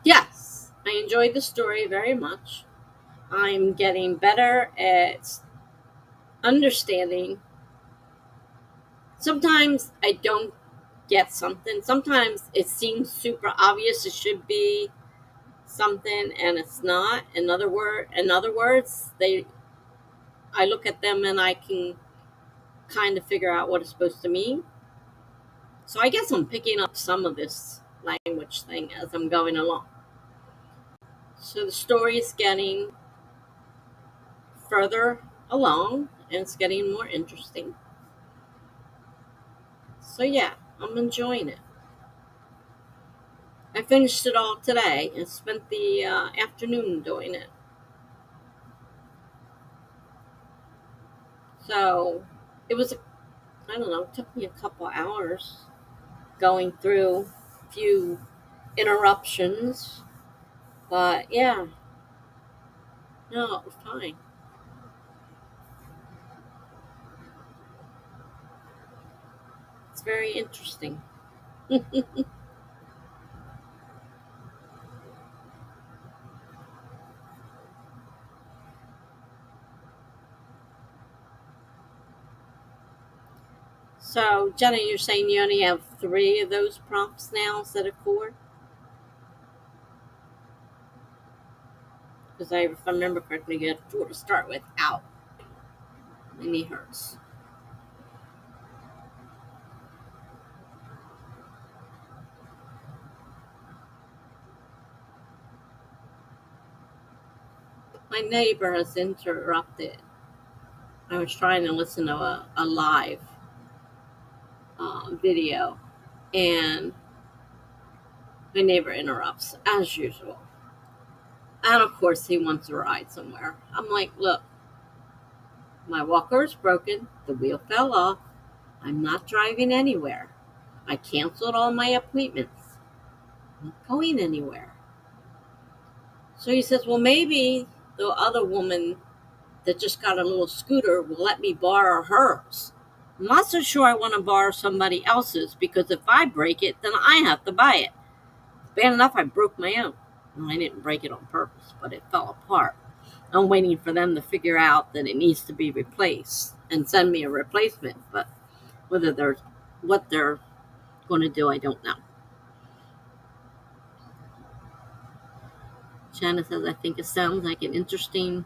Yes, I enjoyed the story very much. I'm getting better at understanding. Sometimes I don't get something. Sometimes it seems super obvious it should be something and it's not. In other words, I look at them and I can kind of figure out what it's supposed to mean. So I guess I'm picking up some of this language thing as I'm going along. So the story is getting further along and it's getting more interesting. So yeah, I'm enjoying it. I finished it all today and spent the afternoon doing it. So it was, I don't know, it took me a couple hours going through a few interruptions. But yeah, no, it was fine. It's very interesting. So, Jenna, you're saying you only have 3 of those prompts now instead of 4? Because if I remember correctly, you had 4 to start with. Ow. My knee hurts. My neighbor has interrupted. I was trying to listen to a live video, and my neighbor interrupts, as usual. And of course, he wants to ride somewhere. I'm like, look, my walker is broken. The wheel fell off. I'm not driving anywhere. I canceled all my appointments. I'm not going anywhere. So he says, well, maybe the other woman that just got a little scooter will let me borrow hers. I'm not so sure I want to borrow somebody else's because if I break it, then I have to buy it. Bad enough I broke my own. Well, I didn't break it on purpose, but it fell apart. I'm waiting for them to figure out that it needs to be replaced and send me a replacement. But what they're going to do, I don't know. Jenna says, I think it sounds like an interesting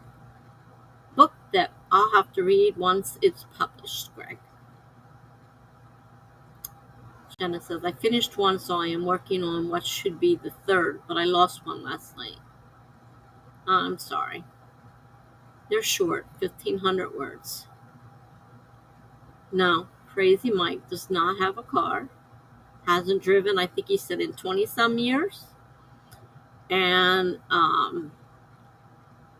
book that I'll have to read once it's published, Greg. Jenna says, I finished one, so I am working on what should be the third, but I lost one last night. I'm sorry. They're short, 1,500 words. No, Crazy Mike does not have a car. Hasn't driven, I think he said, in 20-some years. And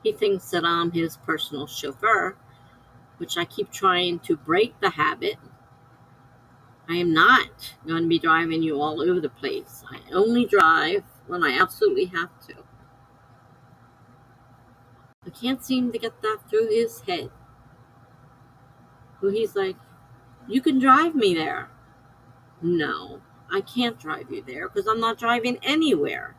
he thinks that I'm his personal chauffeur, which I keep trying to break the habit. I am not going to be driving you all over the place. I only drive when I absolutely have to. I can't seem to get that through his head. So he's like, you can drive me there. No, I can't drive you there because I'm not driving anywhere.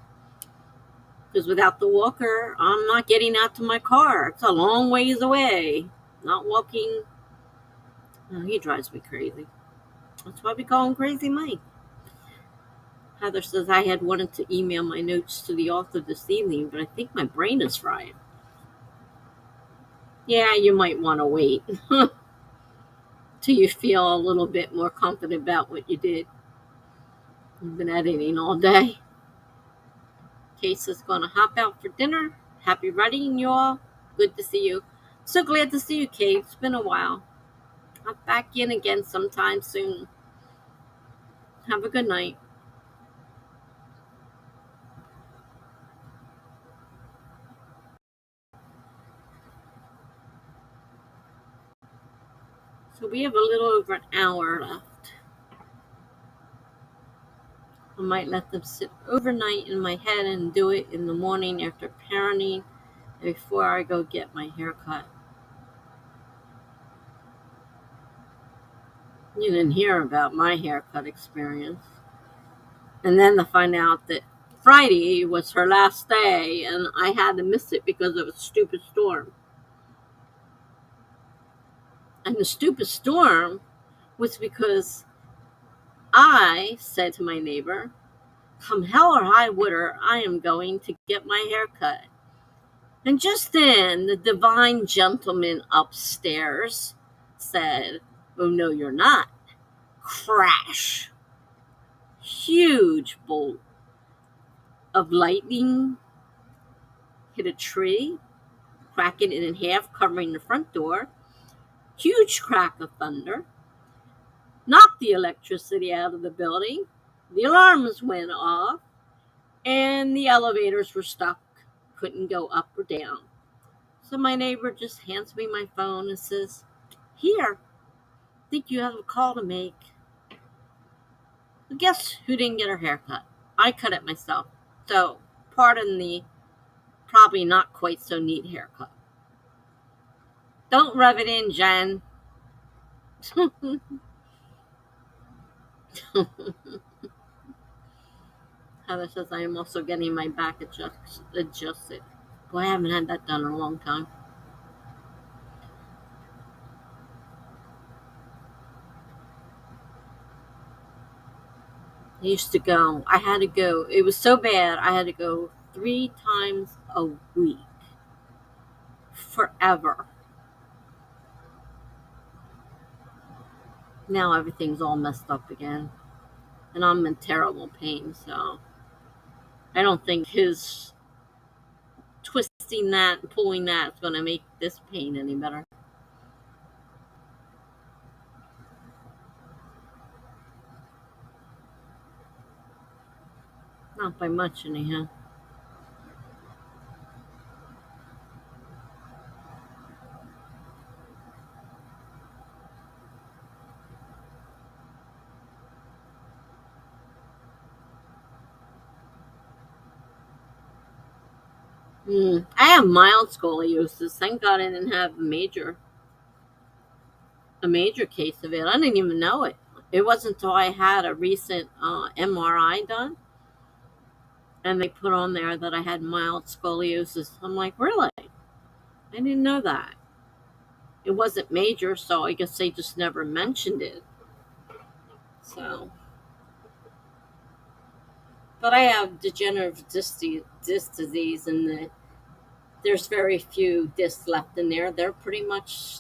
Because without the walker, I'm not getting out to my car. It's a long ways away. Not walking. Oh, he drives me crazy. That's why we call him Crazy Mike. Heather says, I had wanted to email my notes to the author this evening, but I think my brain is fried. Yeah, you might want to wait till you feel a little bit more confident about what you did. You've been editing all day. Case is going to hop out for dinner. Happy writing, y'all. Good to see you. So glad to see you, Kate. It's been a while. Hop back in again sometime soon. Have a good night. So we have a little over an hour left. I might let them sit overnight in my head and do it in the morning after parenting before I go get my hair cut. You didn't hear about my haircut experience. And then to find out that Friday was her last day and I had to miss it because of a stupid storm. And the stupid storm was because I said to my neighbor, come hell or high water, I am going to get my hair cut. And just then, the divine gentleman upstairs said, oh, no, you're not. Crash. Huge bolt of lightning hit a tree, cracking it in half, covering the front door. Huge crack of thunder. Knocked the electricity out of the building. The alarms went off. And the elevators were stuck. Couldn't go up or down. So my neighbor just hands me my phone and says, here, think you have a call to make. Well, guess who didn't get her hair cut? I cut it myself. So pardon the probably not quite so neat haircut. Don't rub it in, Jen. Heather says, I am also getting my back adjusted. Boy, I haven't had that done in a long time. I used to go. I had to go. It was so bad. I had to go 3 times a week. Forever. Now everything's all messed up again. And I'm in terrible pain, so I don't think his twisting that and pulling that is going to make this pain any better. Not by much, anyhow. I have mild scoliosis. Thank God I didn't have a major case of it. I didn't even know it. It wasn't until I had a recent MRI done, and they put on there that I had mild scoliosis. I'm like, really? I didn't know that. It wasn't major, so I guess they just never mentioned it. So, But I have degenerative disc disease, and there's very few discs left in there. They're pretty much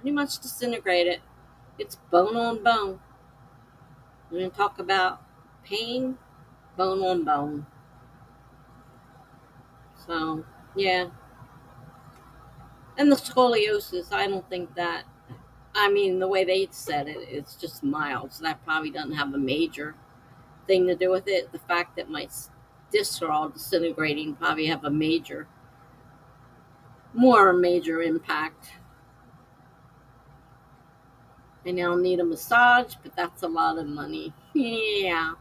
disintegrated. It's bone on bone. We're gonna talk about pain, bone on bone. So yeah, and the scoliosis. I don't think that. I mean, the way they said it, it's just mild, so that probably doesn't have a major thing to do with it. The fact that my discs are all disintegrating probably have a more major impact. I now need a massage, but that's a lot of money. Yeah,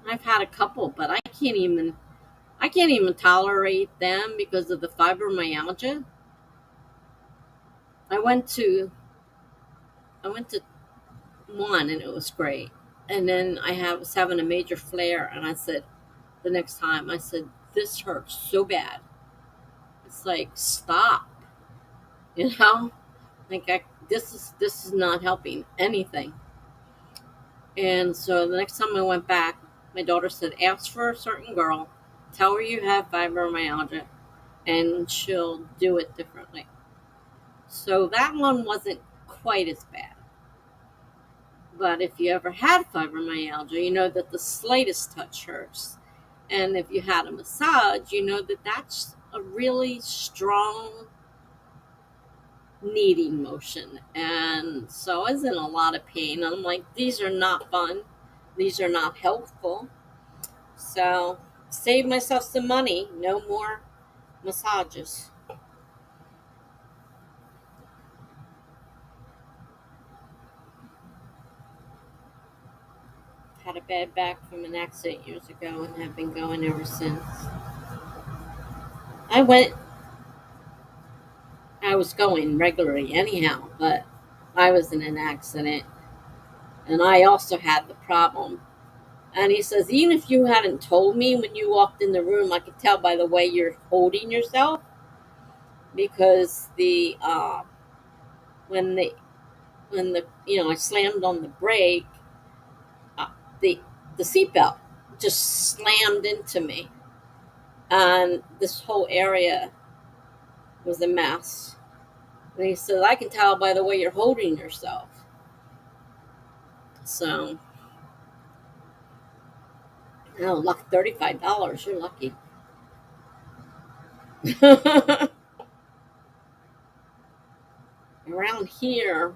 I've had a couple, but I can't even tolerate them because of the fibromyalgia. I went to I went to one and it was great, and then was having a major flare, and I said the next time I said this hurts so bad. It's like stop, you know, like this is not helping anything. And so the next time I went back, my daughter said, ask for a certain girl, tell her you have fibromyalgia, and she'll do it differently. So that one wasn't quite as bad. But if you ever had fibromyalgia, you know that the slightest touch hurts. And if you had a massage, you know that that's a really strong kneading motion. And so I was in a lot of pain. I'm like, these are not fun. These are not helpful. So save myself some money. No more massages. Had a bad back from an accident years ago and have been going ever since. I went, I was going regularly anyhow, but I was in an accident and I also had the problem. And he says, even if you hadn't told me when you walked in the room, I could tell by the way you're holding yourself because when the I slammed on the brake, uh, the the seatbelt just slammed into me, and this whole area was a mess. And he said, I can tell by the way you're holding yourself. So, oh, luck $35. You're lucky. Around here,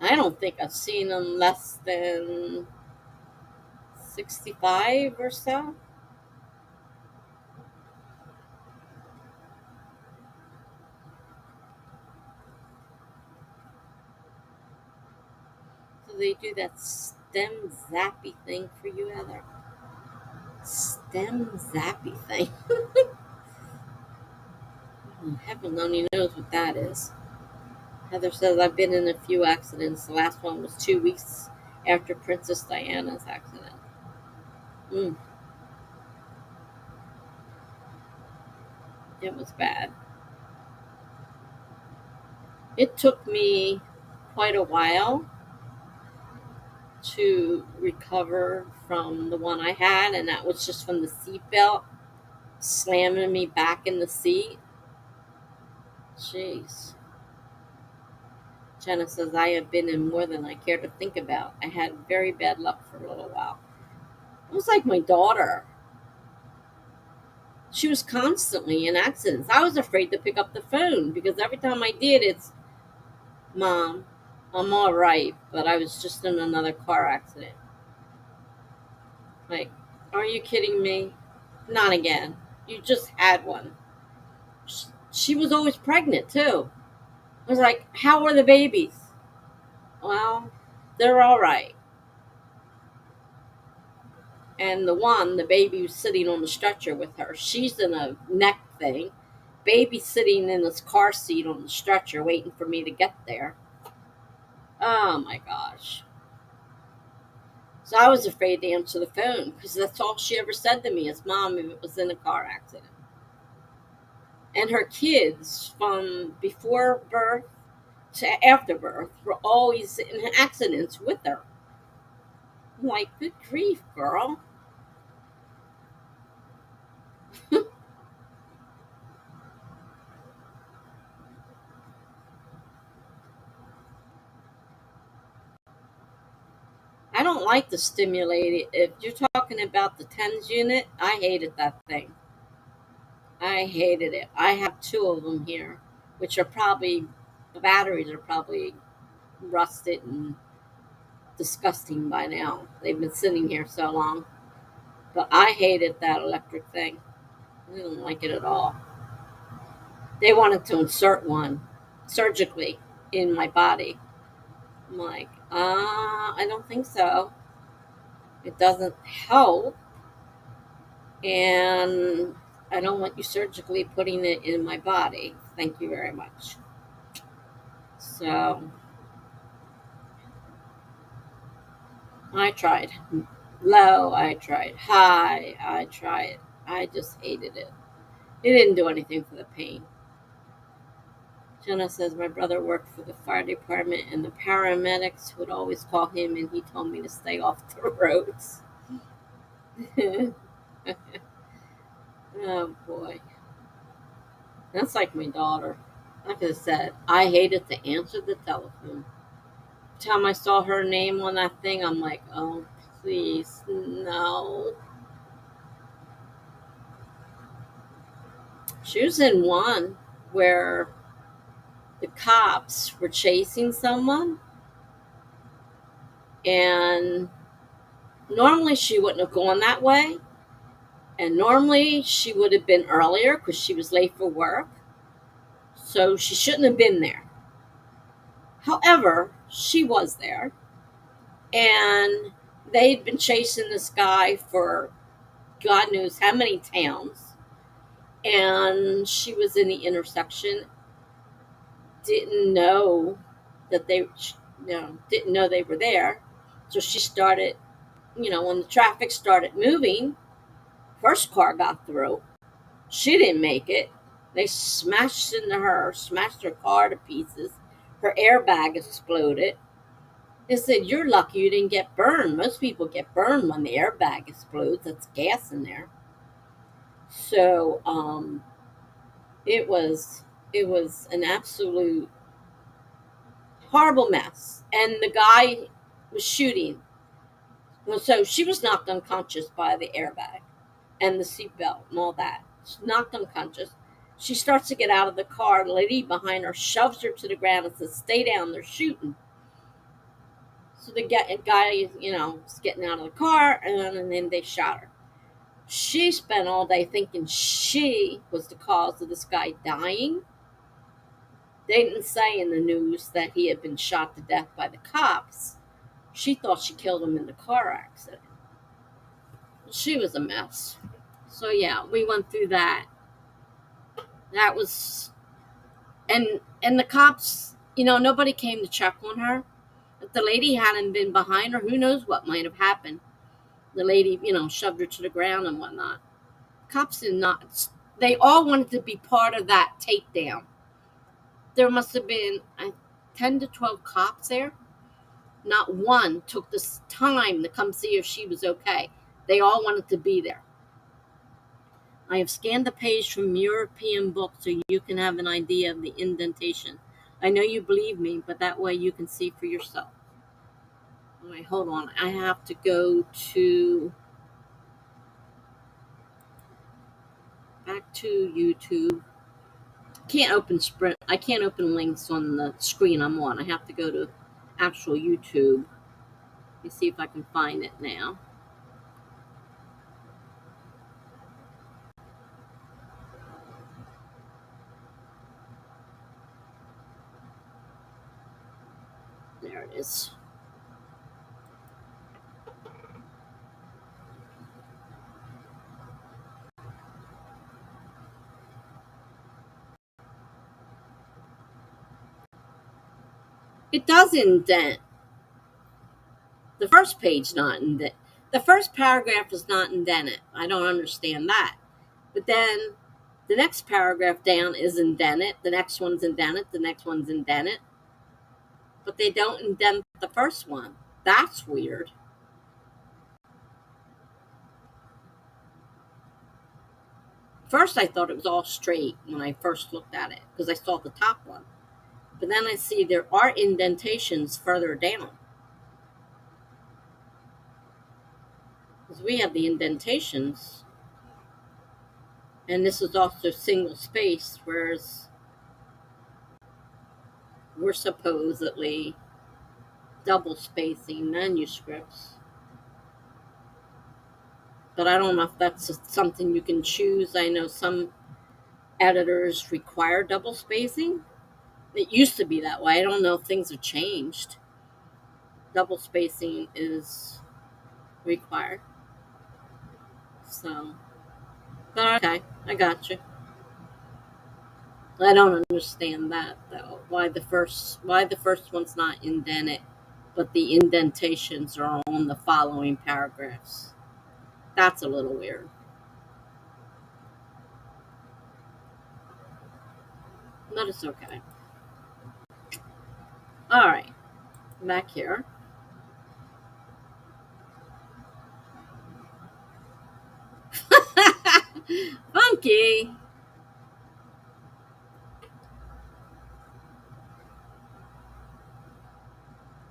I don't think I've seen them less than 65 or so. So they do that stem zappy thing for you, Heather. Stem zappy thing. Heaven only knows what that is. Heather says, I've been in a few accidents. The last one was 2 weeks after Princess Diana's accident. Mm, it was bad. It took me quite a while to recover from the one I had, and that was just from the seatbelt slamming me back in the seat. Jeez. Jenna says, I have been in more than I care to think about. I had very bad luck for a little while. It was like my daughter. She was constantly in accidents. I was afraid to pick up the phone because every time I did, it's, Mom, I'm all right, but I was just in another car accident. Like, are you kidding me? Not again. You just had one. She was always pregnant, too. I was like, how are the babies? Well, they're all right. And the baby was sitting on the stretcher with her. She's in a neck thing. Baby sitting in this car seat on the stretcher waiting for me to get there. Oh my gosh. So I was afraid to answer the phone because that's all she ever said to me is, Mom, if it was in a car accident. And her kids from before birth to after birth were always in accidents with her. I'm like, good grief, girl. I don't like the stimulated. If you're talking about the tens unit, I hated that thing. I hated it. I have two of them here, which are probably, the batteries are probably rusted and disgusting by now. They've been sitting here so long. But I hated that electric thing. I didn't like it at all. They wanted to insert one surgically in my body. I'm like, I don't think so. It doesn't help, and I don't want you surgically putting it in my body. Thank you very much. So I tried. Low, I tried. High, I tried. I just hated it. It didn't do anything for the pain. Jenna says my brother worked for the fire department and the paramedics would always call him and he told me to stay off the roads. Oh boy. That's like my daughter. Like I said, I hated to answer the telephone. The time I saw her name on that thing, I'm like, oh, please, no. She was in one where the cops were chasing someone, and normally she wouldn't have gone that way. And normally she would have been earlier because she was late for work. So she shouldn't have been there. However, she was there. And they'd been chasing this guy for God knows how many towns. And she was in the intersection, didn't know that didn't know they were there. So she started, when the traffic started moving, first car got through. She didn't make it. They smashed into her, smashed her car to pieces. Her airbag exploded. They said, "You're lucky you didn't get burned. Most people get burned when the airbag explodes. That's gas in there." So it was an absolute horrible mess. And the guy was shooting. Well, so she was knocked unconscious by the airbag and the seatbelt and all that. She's knocked unconscious. She starts to get out of the car. The lady behind her shoves her to the ground and says, "Stay down, they're shooting." So the guy, is getting out of the car, and then they shot her. She spent all day thinking she was the cause of this guy dying. They didn't say in the news that he had been shot to death by the cops. She thought she killed him in the car accident. She was a mess. So yeah, we went through that. That was, and the cops, nobody came to check on her. If the lady hadn't been behind her, who knows what might have happened. The lady, shoved her to the ground and whatnot. Cops did not. They all wanted to be part of that takedown. There must have been 10 to 12 cops there. Not one took the time to come see if she was okay. They all wanted to be there. I have scanned the page from European books so you can have an idea of the indentation. I know you believe me, but that way you can see for yourself. All right, hold on. I have to go back to YouTube. Can't open Sprint. I can't open links on the screen I'm on. I have to go to actual YouTube. Let me see if I can find it now. There it is. It does indent. The first page not indent. The first paragraph is not indented. I don't understand that. But then the next paragraph down is indented. The next one's indented. The next one's indented. But they don't indent the first one. That's weird. first I thought it was all straight when I first looked at it because I saw the top one. But then I see there are indentations further down. Because we have the indentations. And this is also single spaced, whereas we're supposedly double spacing manuscripts. But I don't know if that's something you can choose. I know some editors require double spacing. It used to be that way. I don't know if things have changed. Double spacing is required. So, but okay, I got you. I don't understand that though. Why the first one's not indented, but the indentations are on the following paragraphs. That's a little weird. But it's okay. All right, back here. Funky.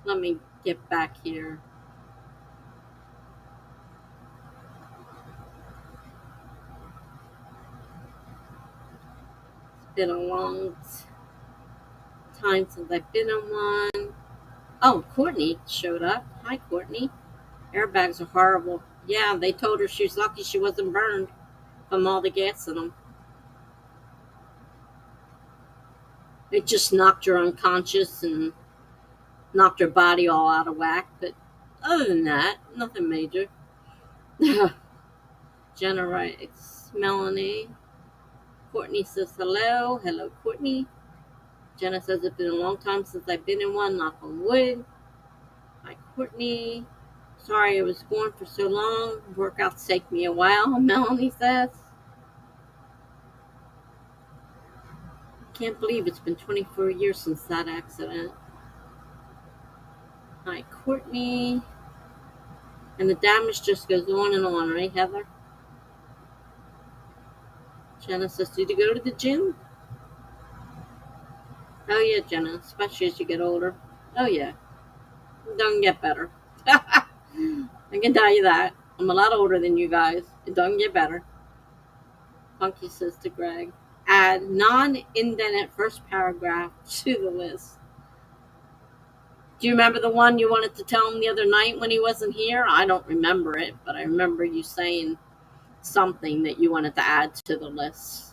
Let me get back here. It's been a long time since I've been on one. Oh, Courtney showed up. Hi, Courtney. Airbags are horrible. Yeah, they told her she was lucky she wasn't burned from all the gas in them. It just knocked her unconscious and knocked her body all out of whack. But other than that, nothing major. Jenna writes, Melanie. Courtney says hello. Hello, Courtney. Jenna says it's been a long time since I've been in one. Knock on wood. Hi, Courtney. Sorry I was gone for so long. Workouts take me a while, Melanie says. Can't believe it's been 24 years since that accident. Hi, Courtney. And the damage just goes on and on, right, Heather? Jenna says, did you go to the gym? Oh, yeah, Jenna, especially as you get older. Oh, yeah. It doesn't get better. I can tell you that. I'm a lot older than you guys. It doesn't get better. Funky says to Greg, add non-indented first paragraph to the list. Do you remember the one you wanted to tell him the other night when he wasn't here? I don't remember it, but I remember you saying something that you wanted to add to the list.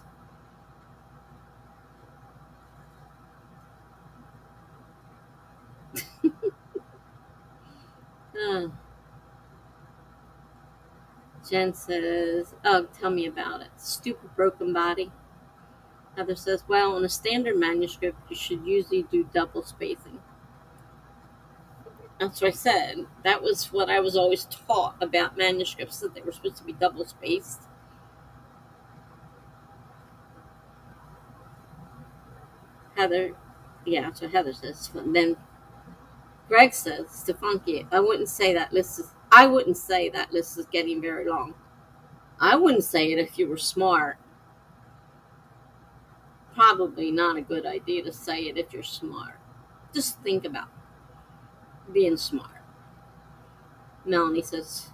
Jen says, oh, tell me about it. Stupid broken body. Heather says, well, in a standard manuscript, you should usually do double spacing. That's what I said. That was what I was always taught about manuscripts, that they were supposed to be double spaced. Heather, yeah, so Heather says. Then Greg says to Funky, I wouldn't say that list is getting very long. I wouldn't say it if you were smart. Probably not a good idea to say it if you're smart. Just think about being smart. Melanie says,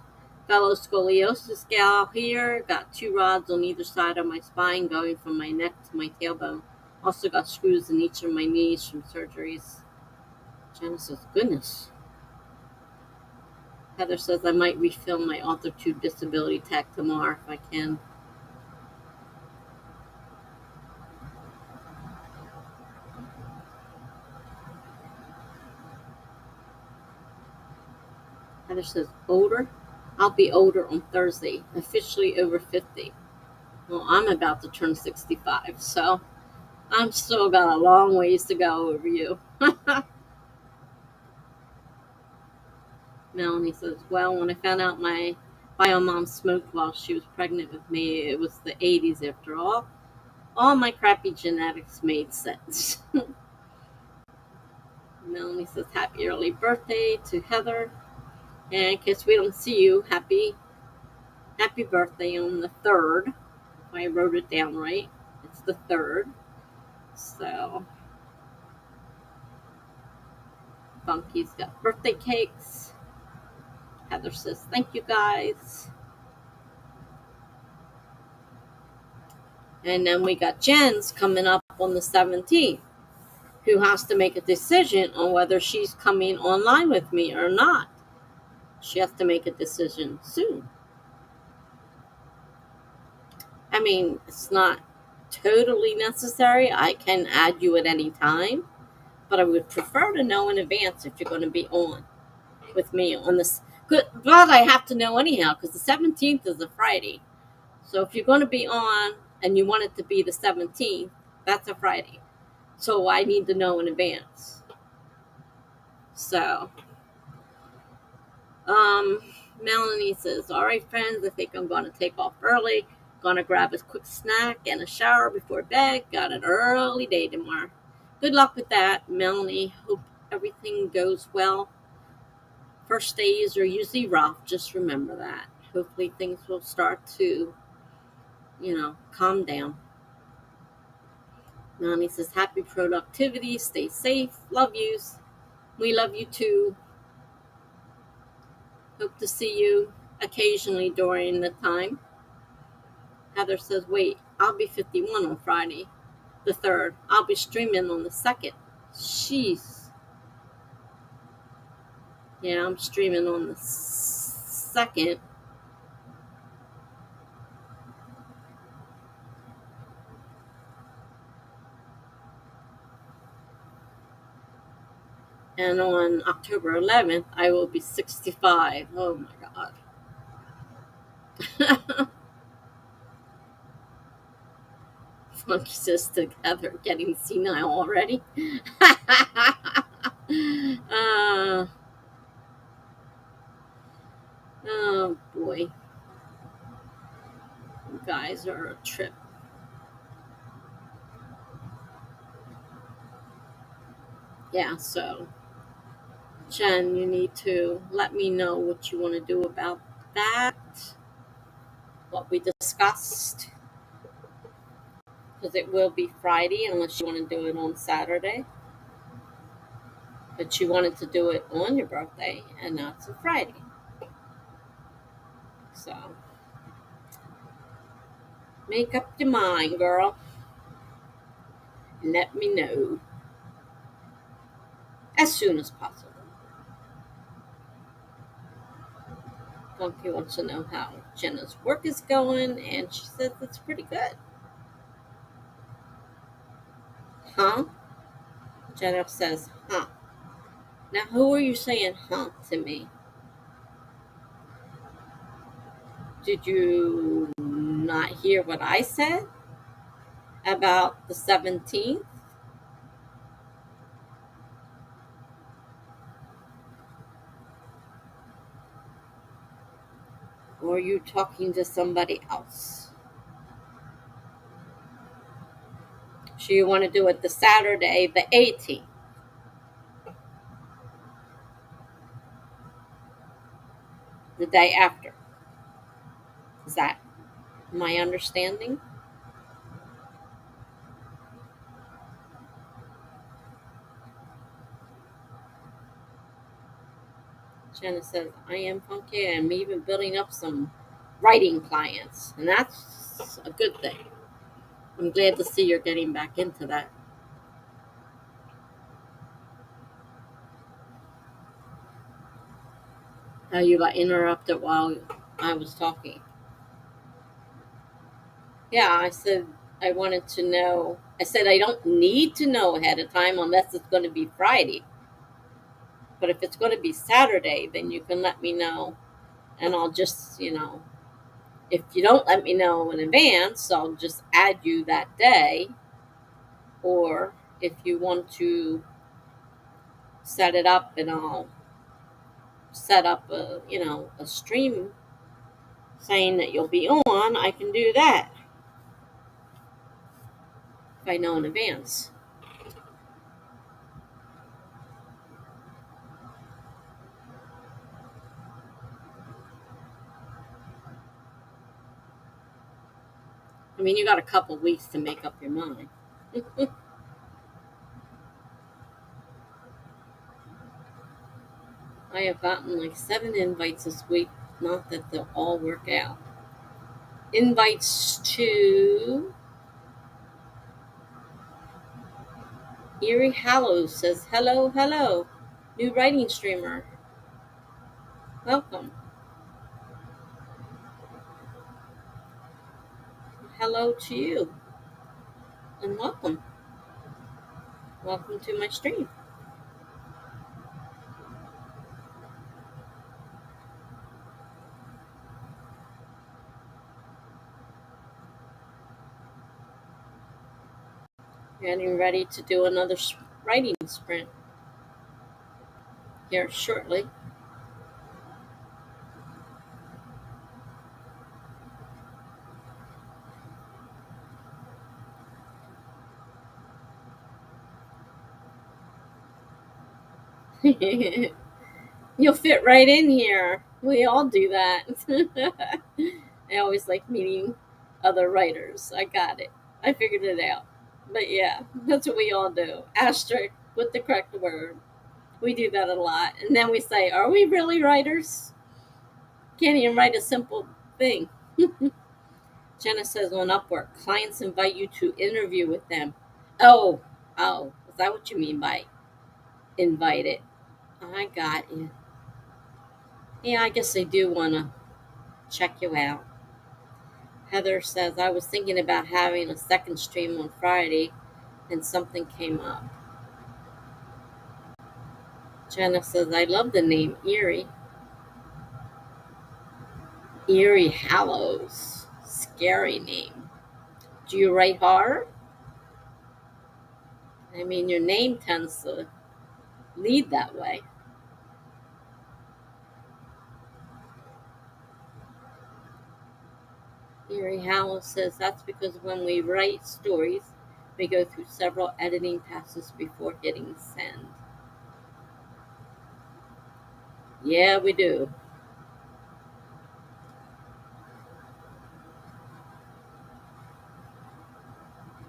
fellow scoliosis gal here. Got 2 rods on either side of my spine going from my neck to my tailbone. Also got screws in each of my knees from surgeries. Jenna says, goodness. Heather says, I might refill my Authortube disability tag tomorrow if I can. Heather says, older? I'll be older on Thursday, officially over 50. Well, I'm about to turn 65, so I'm still got a long ways to go over you. Melanie says, well, when I found out my bio mom smoked while she was pregnant with me, it was the 80s after all. All my crappy genetics made sense. Melanie says, happy early birthday to Heather. And in case we don't see you, happy birthday on the 3rd. If I wrote it down right. It's the 3rd. So, Funky's got birthday cakes. Heather says, thank you guys. And then we got Jen's coming up on the 17th, who has to make a decision on whether she's coming online with me or not. She has to make a decision soon. I mean, it's not totally necessary. I can add you at any time, but I would prefer to know in advance if you're going to be on with me on this. But I have to know anyhow, because the 17th is a Friday. So if you're going to be on and you want it to be the 17th, that's a Friday. So I need to know in advance. So, Melanie says, all right, friends, I think I'm going to take off early. Going to grab a quick snack and a shower before bed. Got an early day tomorrow. Good luck with that, Melanie. Hope everything goes well. First days are usually rough. Just remember that. Hopefully things will start to, calm down. Melanie says, happy productivity. Stay safe. Love yous. We love you too. Hope to see you occasionally during the time. Heather says, wait, I'll be 51 on Friday, the 3rd. I'll be streaming on the 2nd. Jeez. Yeah, I'm streaming on the 2nd. And on October 11th, I will be 65. Oh my God. Funky says together, getting senile already. Oh boy. You guys are a trip. Yeah, so Jen, you need to let me know what you want to do about that, what we discussed, because it will be Friday unless you want to do it on Saturday. But you wanted to do it on your birthday, and that's a Friday. So, make up your mind, girl. Let me know as soon as possible. Funky wants to know how Jenna's work is going, and she says it's pretty good. Huh? Jenna says, huh. Now, who are you saying huh to me? Did you not hear what I said about the 17th? Or are you talking to somebody else? So you want to do it the Saturday, the 18th? The day after? Is that my understanding? Jenna says, I am funky. I'm even building up some writing clients. And that's a good thing. I'm glad to see you're getting back into that. How you got interrupted while I was talking. Yeah, I said I wanted to know. I said I don't need to know ahead of time unless it's going to be Friday. But if it's going to be Saturday, then you can let me know. And I'll just, if you don't let me know in advance, I'll just add you that day. Or if you want to set it up, and I'll set up a stream saying that you'll be on, I can do that if I know in advance. I mean, you got a couple weeks to make up your mind. I have gotten like 7 invites this week. Not that they'll all work out. Invites to Erie Hallows says, hello, hello. New writing streamer. Welcome. Hello to you. And welcome. Welcome to my stream. Getting ready to do another writing sprint here shortly. You'll fit right in here. We all do that. I always like meeting other writers. I got it. I figured it out. But yeah, that's what we all do. Asterisk with the correct word. We do that a lot. And then we say, are we really writers? Can't even write a simple thing. Jenna says on Upwork, clients invite you to interview with them. Oh, is that what you mean by invited? I got you. Yeah, I guess they do want to check you out. Heather says, I was thinking about having a second stream on Friday and something came up. Jenna says, I love the name Erie. Erie Hallows. Scary name. Do you write horror? I mean, your name tends to lead that way. Erie Hallows says, that's because when we write stories, we go through several editing passes before hitting send. Yeah, we do.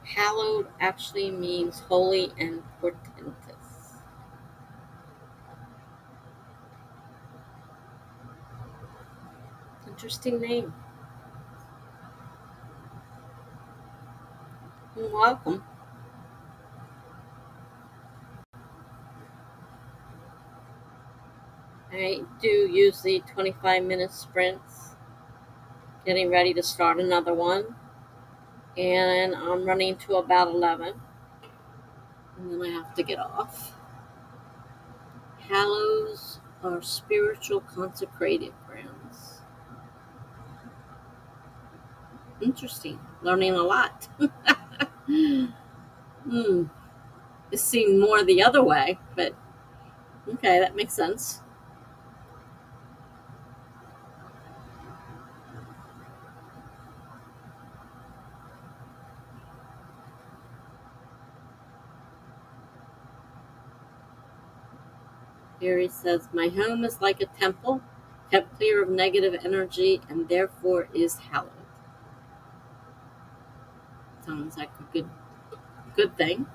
Hallowed actually means holy and portentous. Interesting name. You're welcome. I do usually 25-minute sprints. Getting ready to start another one. And I'm running to about 11. And then I have to get off. Hallows are spiritual consecrated grounds. Interesting. Learning a lot. It seemed more the other way, but okay, that makes sense. Harry says, my home is like a temple, kept clear of negative energy, and therefore is hallowed. Sounds like a good thing.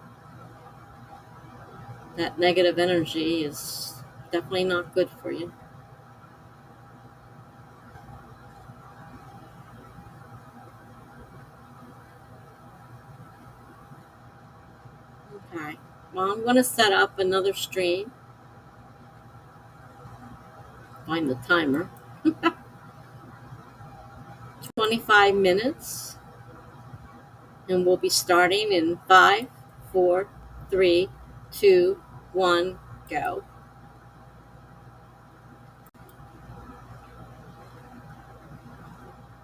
That negative energy is definitely not good for you. Okay. Well, I'm going to set up another stream. Find the timer. 25 minutes. And we'll be starting in 5, 4, 3, 2, 1, go.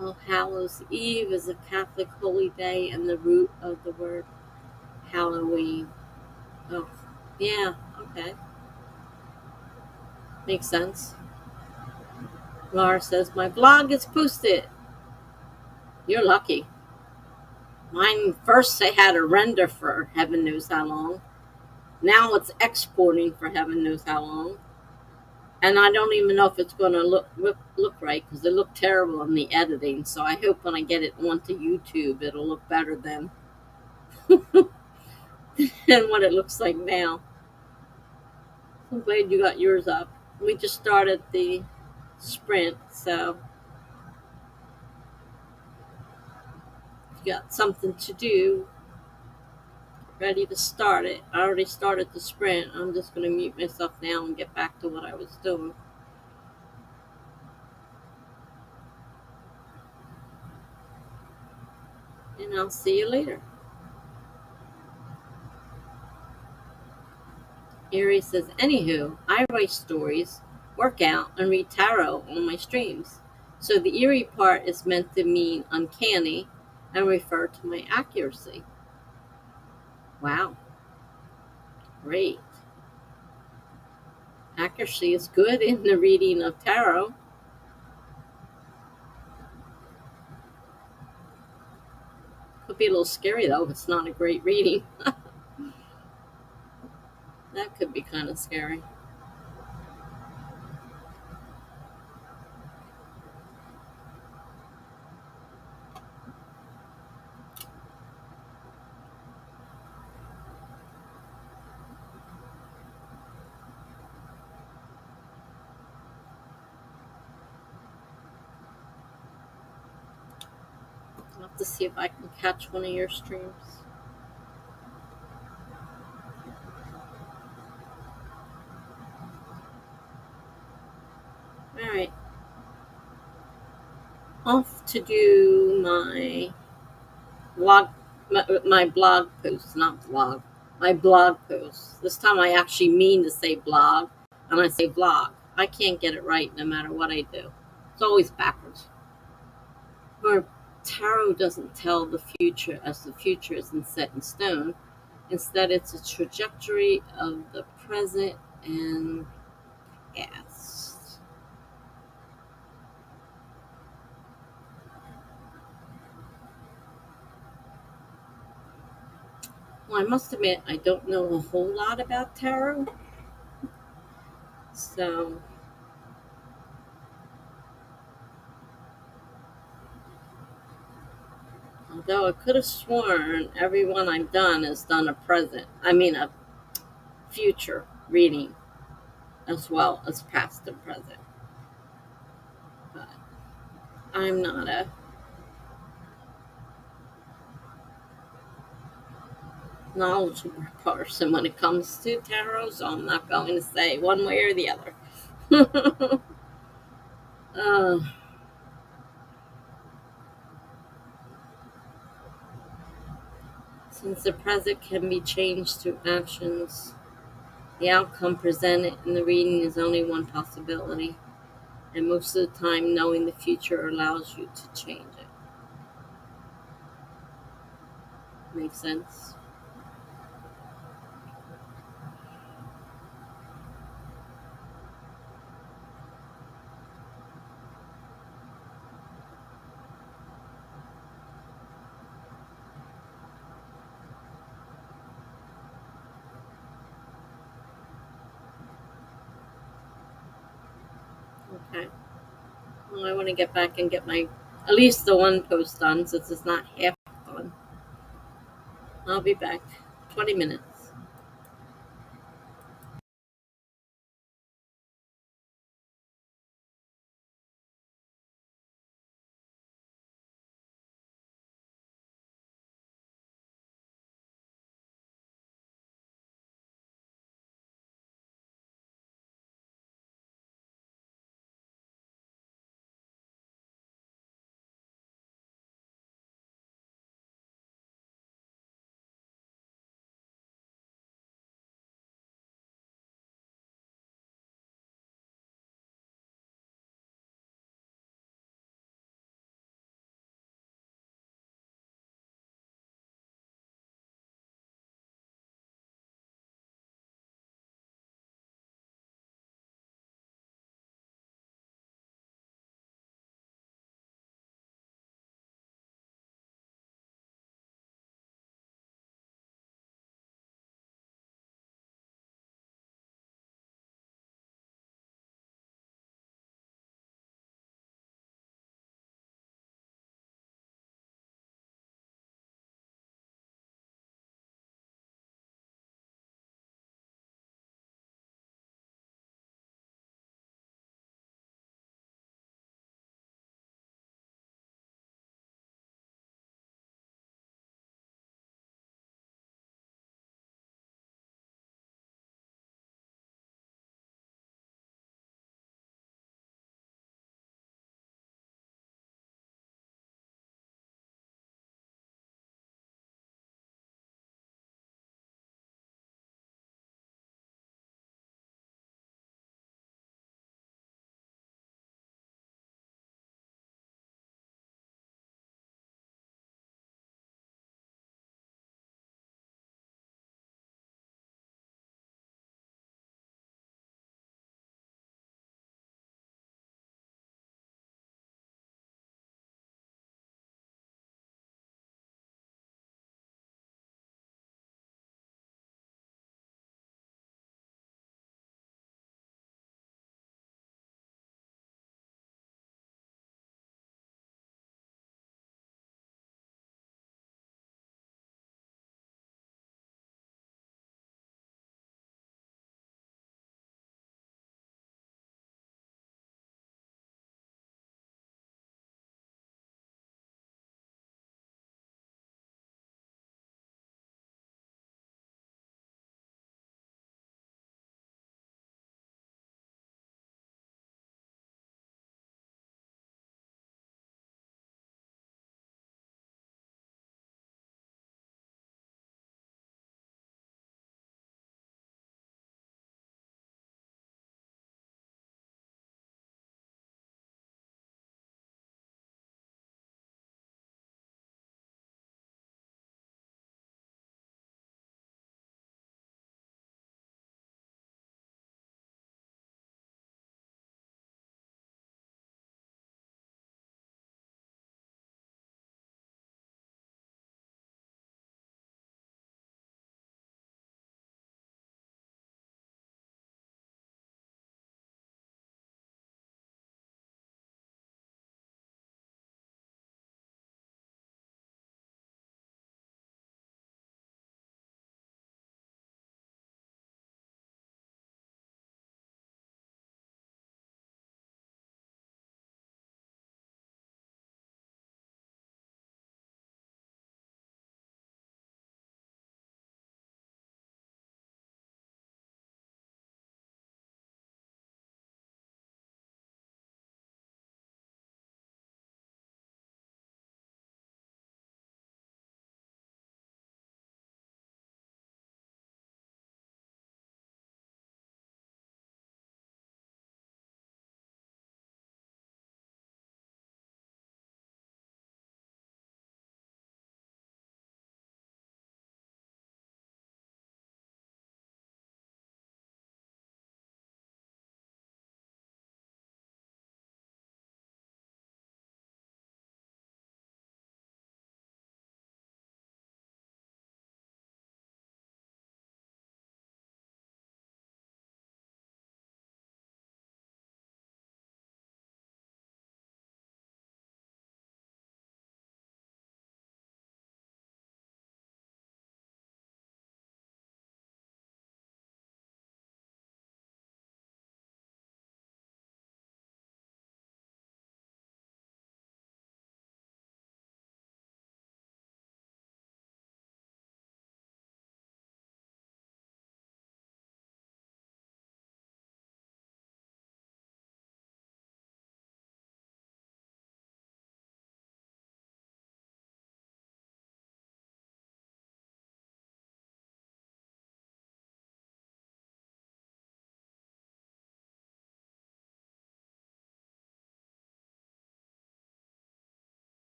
All Hallows Eve is a Catholic holy day and the root of the word Halloween. Oh, yeah, okay. Makes sense. Laura says, my blog is posted. You're lucky. Mine first I had to render for heaven knows how long. Now it's exporting for heaven knows how long. And I don't even know if it's going to look right because it looked terrible in the editing. So I hope when I get it onto YouTube, it'll look better than than what it looks like now. I'm glad you got yours up. We just started the sprint, so if you got something to do, ready to start it. I already started the sprint. I'm just going to mute myself now and get back to what I was doing. And I'll see you later. Erie says, anywho, I write stories, work out, and read tarot on my streams. So the eerie part is meant to mean uncanny and refer to my accuracy. Wow, great. Accuracy is good in the reading of tarot. Could be a little scary though if it's not a great reading. That could be kind of scary. I'll have to see if I can catch one of your streams. All right. Off to do blog, my blog posts, not vlog, my blog posts. This time I actually mean to say blog, and I say vlog. I can't get it right no matter what I do. It's always backwards. Or tarot doesn't tell the future, as the future isn't set in stone. Instead, it's a trajectory of the present and past. Well, I must admit, I don't know a whole lot about tarot. So, although I could have sworn everyone I've done has done a future reading as well as past and present. But I'm not a knowledgeable person when it comes to tarot, so I'm not going to say one way or the other. uh, since the present can be changed through actions, the outcome presented in the reading is only one possibility, and most of the time, knowing the future allows you to change it. Makes sense? Okay. Well, I want to get back and get at least the one post done since it's not half done. I'll be back. 20 minutes.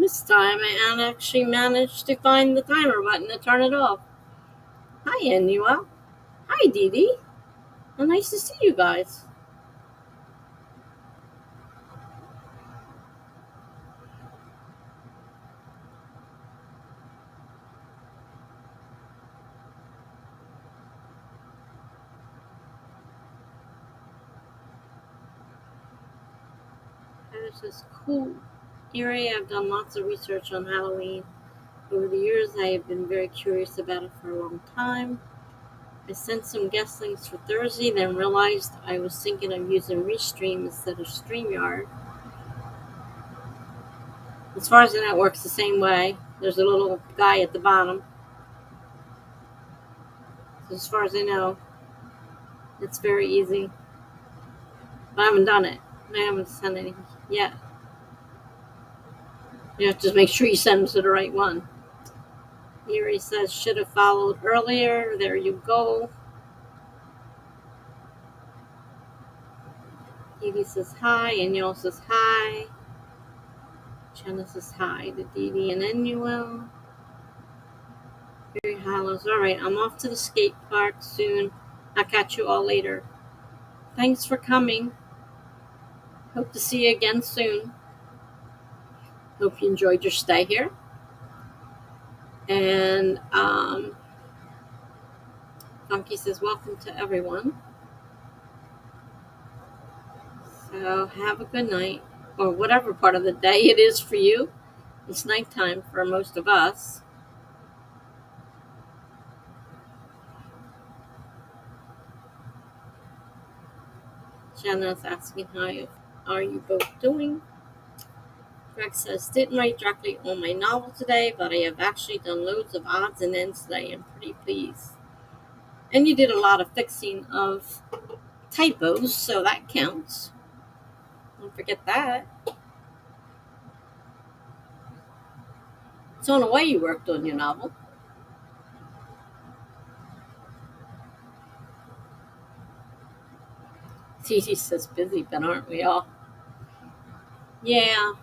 This time I actually managed to find the timer button to turn it off. Hi, Anua. Hi, Dee Dee. Well, nice to see you guys. There's this cool area. I've done lots of research on Halloween. Over the years, I have been very curious about it for a long time. I sent some guest links for Thursday, then realized I was thinking of using Restream instead of StreamYard. As far as I know, it works the same way. There's a little guy at the bottom. So as far as I know, it's very easy. But I haven't done it. I haven't sent any yet. You have to make sure you send them to the right one. Here he says, should have followed earlier. There you go. Evie says hi. Annuel says hi. Jenna says hi to Dee Dee and Annuel. Very Hollows. All right, I'm off to the skate park soon. I'll catch you all later. Thanks for coming. Hope to see you again soon. Hope you enjoyed your stay here. And Funky says, welcome to everyone. So have a good night, or whatever part of the day it is for you. It's nighttime for most of us. Jenna's asking how are you both doing? Greg says, didn't write directly on my novel today, but I have actually done loads of odds and ends today. I'm pretty pleased. And you did a lot of fixing of typos, so that counts. Don't forget that. So in a way, you worked on your novel. Titi says, busy, but aren't we all? Yeah.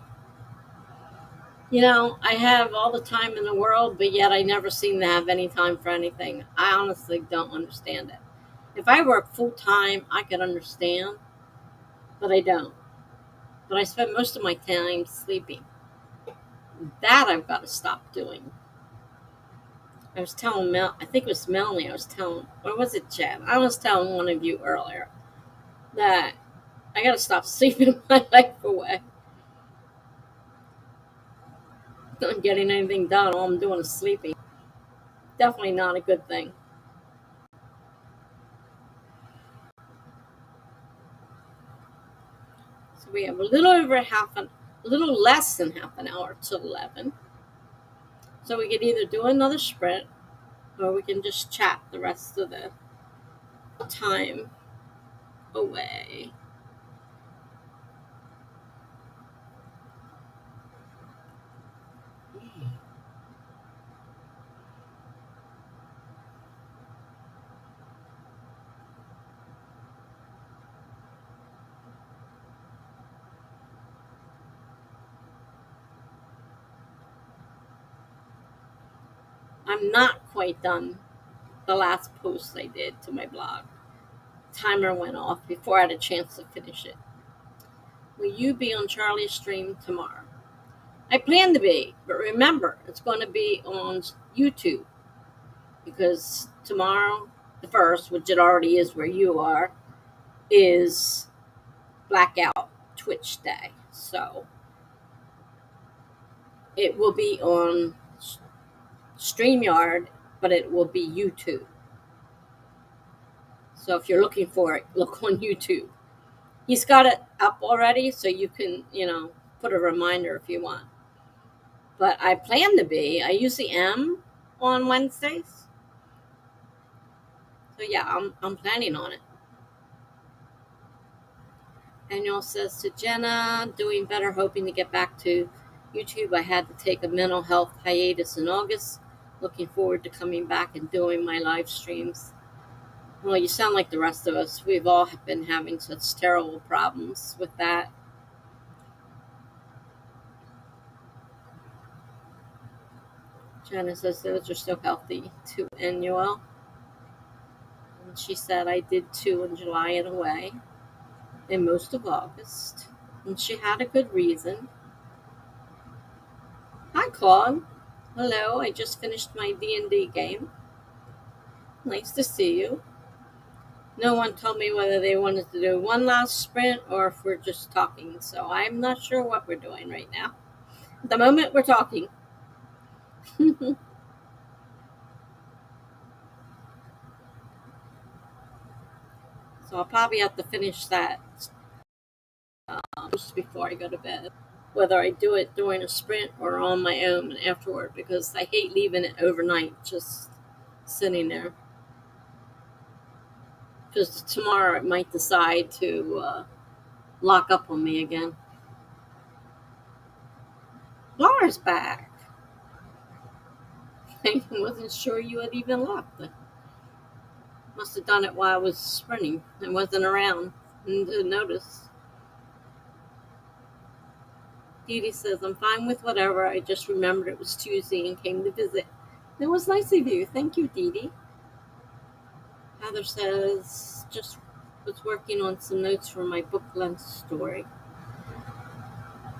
You know, I have all the time in the world, but yet I never seem to have any time for anything. I honestly don't understand it. If I work full time, I could understand, but I don't. But I spend most of my time sleeping. That I've got to stop doing. I was telling I think it was Melanie, or was it Jen? I was telling one of you earlier that I got to stop sleeping my life away. Not getting anything done. All I'm doing is sleeping. Definitely not a good thing. So we have a little less than half an hour till 11. So we could either do another sprint, or we can just chat the rest of the time away. I'm not quite done the last post I did to my blog. Timer went off before I had a chance to finish it. Will you be on Charlie's stream tomorrow? I plan to be, but remember, it's going to be on YouTube, because tomorrow, the 1st, which it already is where you are, is Blackout Twitch Day. So it will be on StreamYard, but it will be YouTube. So if you're looking for it, look on YouTube. He's got it up already, so you can, put a reminder if you want. But I plan to be. I usually am on Wednesdays. So yeah, I'm planning on it. Daniel says to Jenna, doing better, hoping to get back to YouTube. I had to take a mental health hiatus in August. Looking forward to coming back and doing my live streams. Well, you sound like the rest of us. We've all been having such terrible problems with that. Jenna says those are so healthy too, Annual. And she said I did too in July in a way, and most of August. And she had a good reason. Hi, Claude. Hello, I just finished my D&D game. Nice to see you. No one told me whether they wanted to do one last sprint or if we're just talking, so I'm not sure what we're doing right now. At the moment, we're talking. So I'll probably have to finish that just before I go to bed. Whether I do it during a sprint or on my own afterward, because I hate leaving it overnight just sitting there. Because tomorrow it might decide to lock up on me again. Laura's back. I wasn't sure you had even left. Must have done it while I was sprinting and wasn't around and didn't notice. Dee Dee says, I'm fine with whatever. I just remembered it was Tuesday and came to visit. It was nice of you. Thank you, Dee Dee. Heather says, just was working on some notes for my book length story.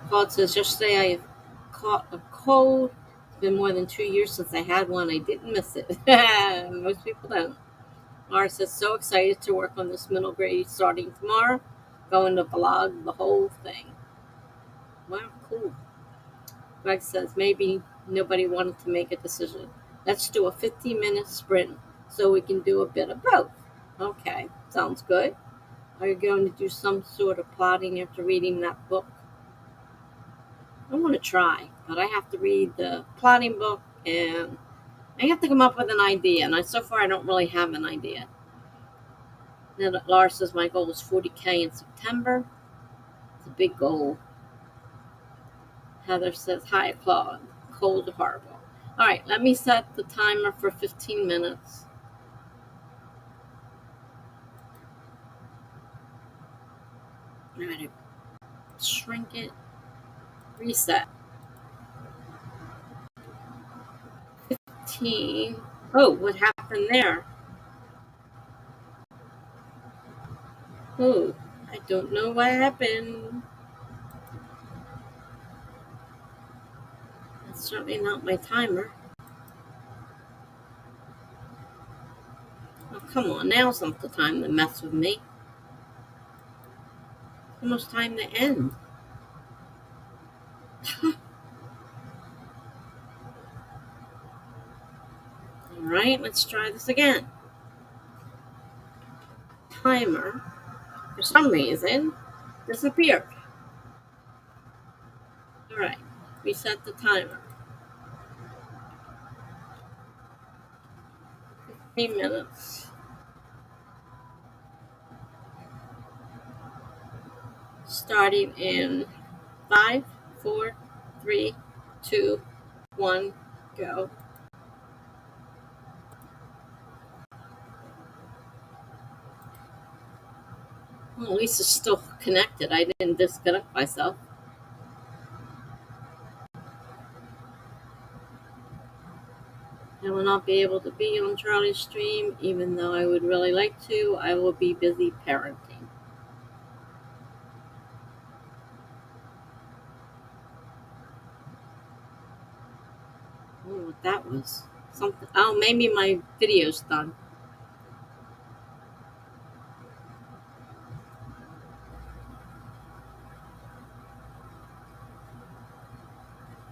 Claude says, yesterday I caught a cold. It's been more than 2 years since I had one. I didn't miss it. Most people don't. Laura says, so excited to work on this middle grade starting tomorrow. Going to vlog the whole thing. Wow, cool. Greg says, maybe nobody wanted to make a decision. Let's do a 15-minute sprint so we can do a bit of both. Okay, sounds good. Are you going to do some sort of plotting after reading that book? I want to try, but I have to read the plotting book and I have to come up with an idea. And so far, I don't really have an idea. Now, Laura says my goal is 40K in September. It's a big goal. Heather says, hi, Claude. Cold, horrible. All right, let me set the timer for 15 minutes. I'm going to shrink it. Reset. 15. Oh, what happened there? Oh, I don't know what happened. That's certainly not my timer. Oh, come on, now's not the time to mess with me. It's almost time to end. All right, let's try this again. Timer, for some reason, disappeared. All right, reset the timer. 15 minutes. Starting in 5, 4, 3, 2, 1, go. Well, at least it's still connected. I didn't disconnect myself. I will not be able to be on Charlie's stream, even though I would really like to. I will be busy parenting. I don't know what that was. Something. Oh, maybe my video's done.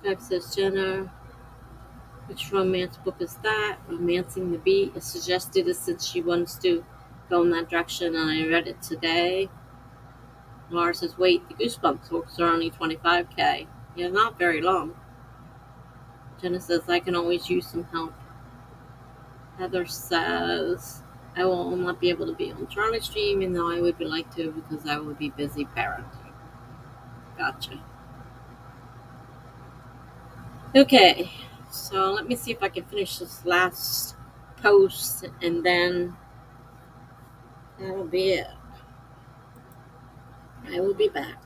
Jack says, Jenna, which romance book is that? Romancing the Beat. It suggested it since she wants to go in that direction, and I read it today. Laura says, wait, the Goosebumps books are only 25K. Yeah, not very long. Jenna says, I can always use some help. Heather says, I will not be able to be on Charlie's stream, even though I would like to because I will be busy parenting. Gotcha. Okay, so let me see if I can finish this last post and then that'll be it. I will be back.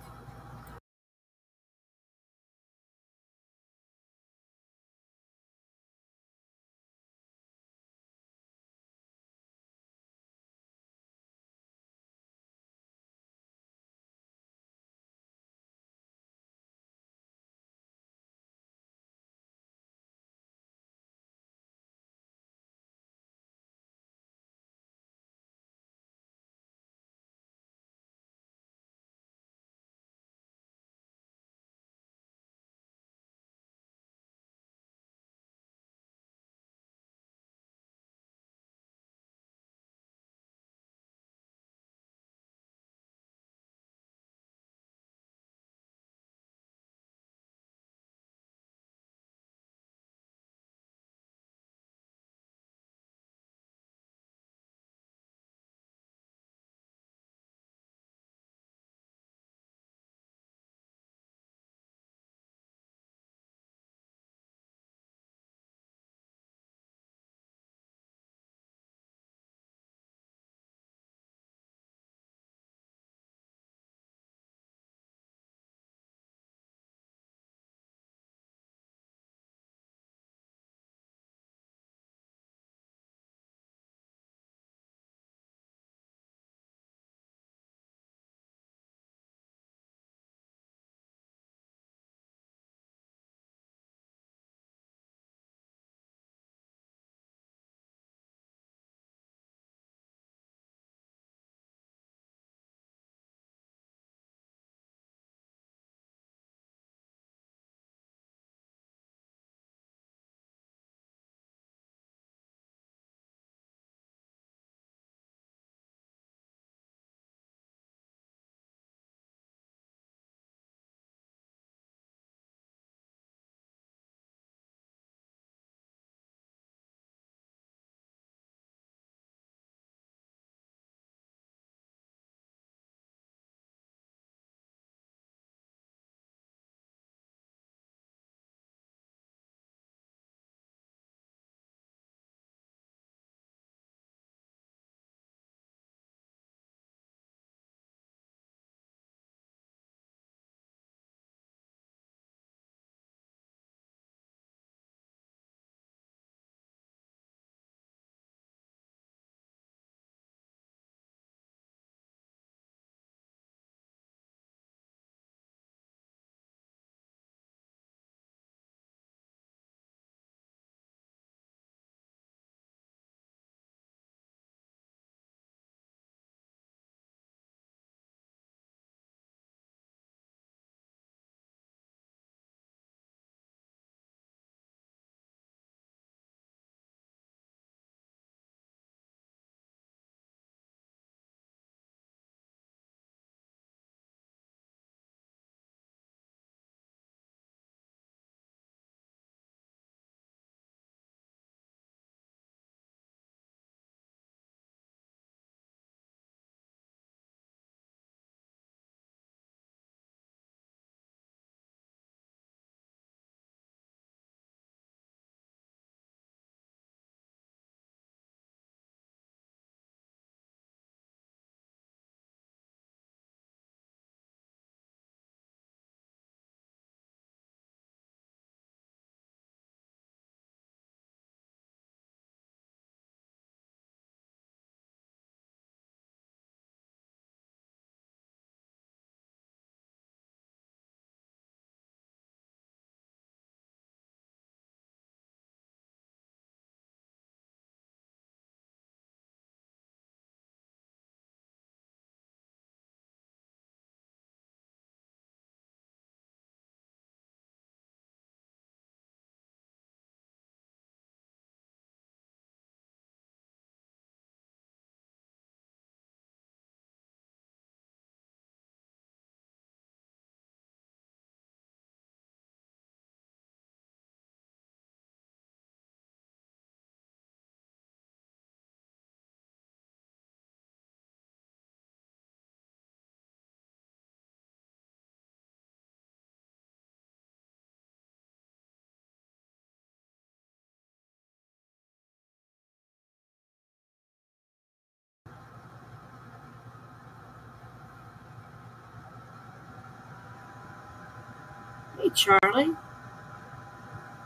Hey, Charlie.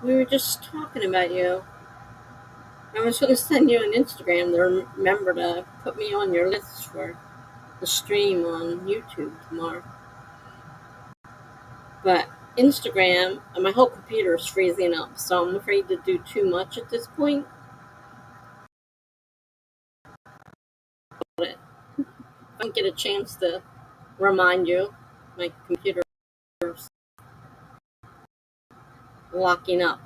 We were just talking about you. I was going to send you an Instagram to remember to put me on your list for the stream on YouTube tomorrow. But Instagram, my whole computer is freezing up, so I'm afraid to do too much at this point. But if I don't get a chance to remind you, my computer's locking up.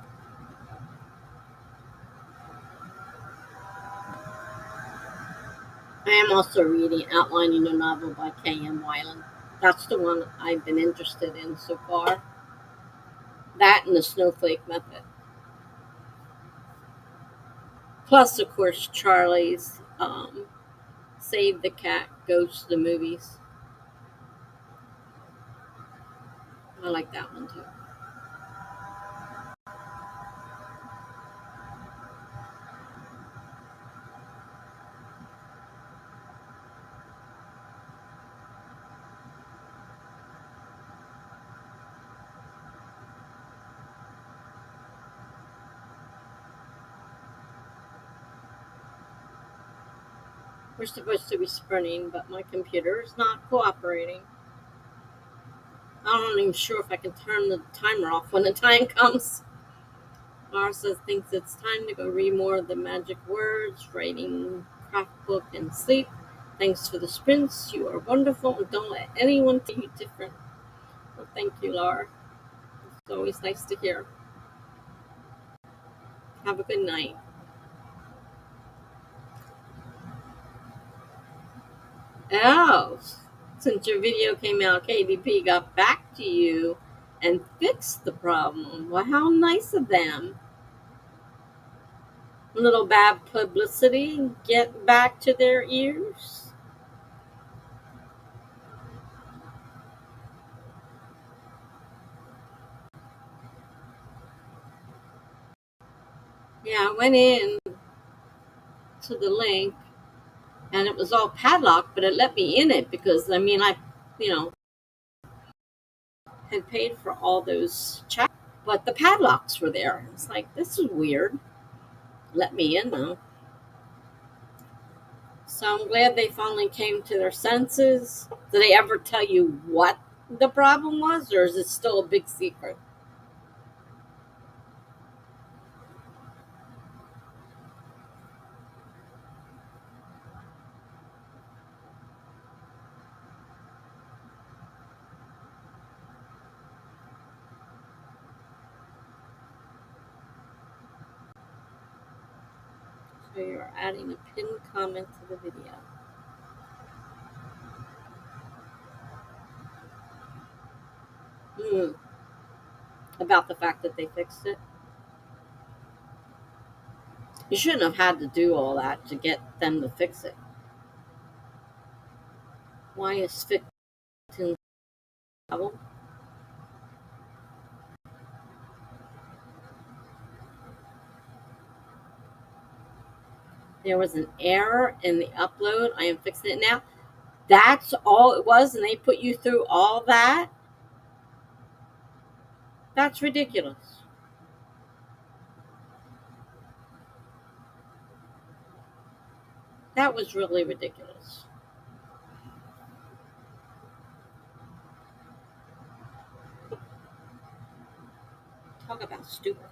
I am also reading Outlining a Novel by K.M. Weiland. That's the one I've been interested in so far. That and the Snowflake Method. Plus, of course, Charlie's Save the Cat Goes to the Movies. I like that one too. We're supposed to be sprinting, but my computer is not cooperating. I'm not even sure if I can turn the timer off when the time comes. Marcia thinks it's time to go read more of the magic words, writing, craft book, and sleep. Thanks for the sprints. You are wonderful, and don't let anyone tell you different. Well, thank you, Laura. It's always nice to hear. Have a good night. Oh, since your video came out, KDP got back to you and fixed the problem. Well, how nice of them. A little bad publicity get back to their ears. Yeah, I went in to the link and it was all padlocked, but it let me in it because I you know, had paid for all those checks, but the padlocks were there. It's like, this is weird. Let me in though. So I'm glad they finally came to their senses. Did they ever tell you what the problem was, or is it still a big secret? So you're adding a pinned comment to the video. Hmm. About the fact that they fixed it. You shouldn't have had to do all that to get them to fix it. Why is fixing trouble? There was an error in the upload. I am fixing it now. That's all it was, and they put you through all that? That's ridiculous. That was really ridiculous. Talk about stupid.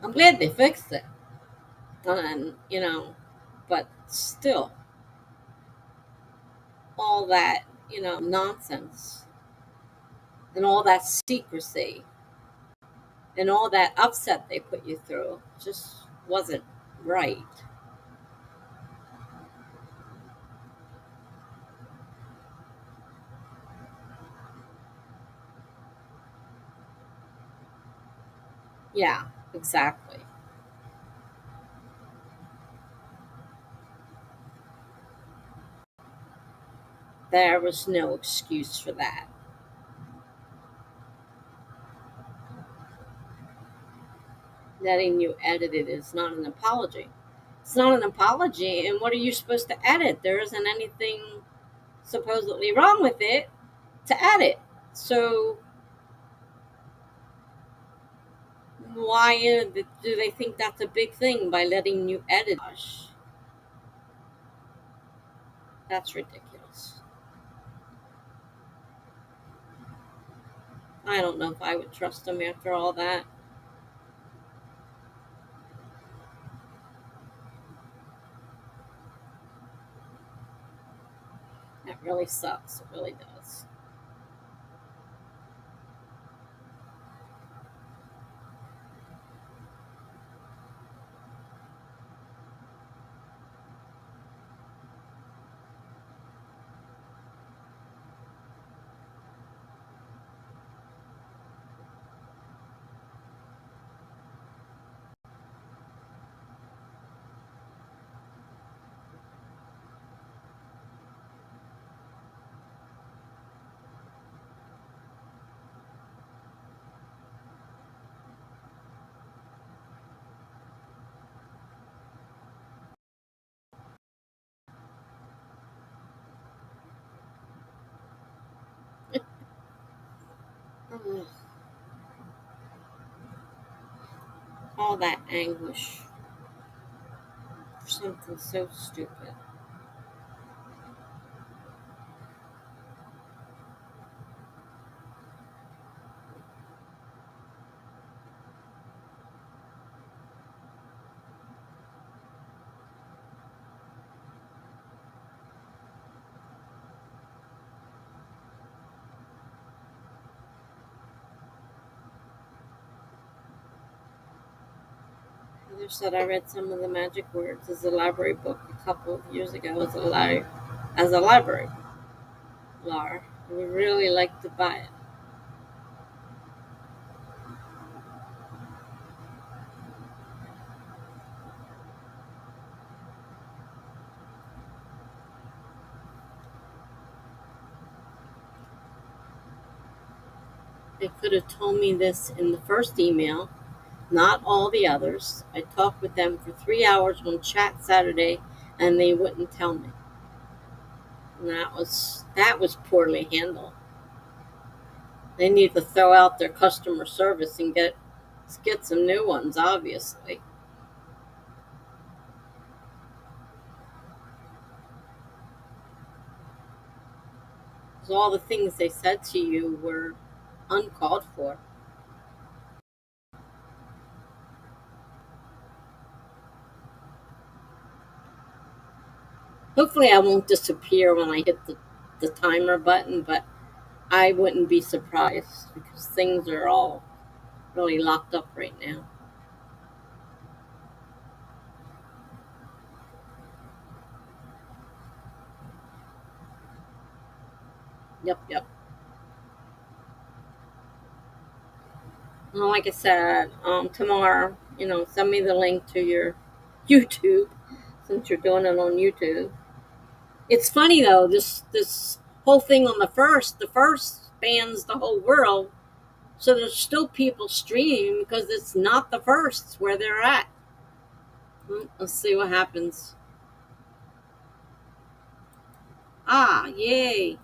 I'm glad they fixed it. And, but still, all that, nonsense and all that secrecy and all that upset they put you through just wasn't right. Yeah, exactly. There was no excuse for that. Letting you edit it is not an apology. It's not an apology, and what are you supposed to edit? There isn't anything supposedly wrong with it to edit. So Why do they think that's a big thing by letting you edit? Gosh, that's ridiculous. I don't know if I would trust them after all that. That really sucks. It really does. Ugh, all that anguish for something so stupid. Heather said I read some of the magic words as a library book a couple of years ago as a library. Lar. I would really like to buy it. They could have told me this in the first email, not all the others. I talked with them for 3 hours on chat Saturday and they wouldn't tell me. And that was poorly handled. They need to throw out their customer service and get some new ones, obviously. 'Cause all the things they said to you were uncalled for. Hopefully, I won't disappear when I hit the timer button, but I wouldn't be surprised because things are all really locked up right now. Yep, yep. Well, like I said, tomorrow, send me the link to your YouTube since you're doing it on YouTube. It's funny though, this whole thing on the first spans the whole world, so there's still people streaming because it's not the first where they're at. Let's see what happens. Ah, yay!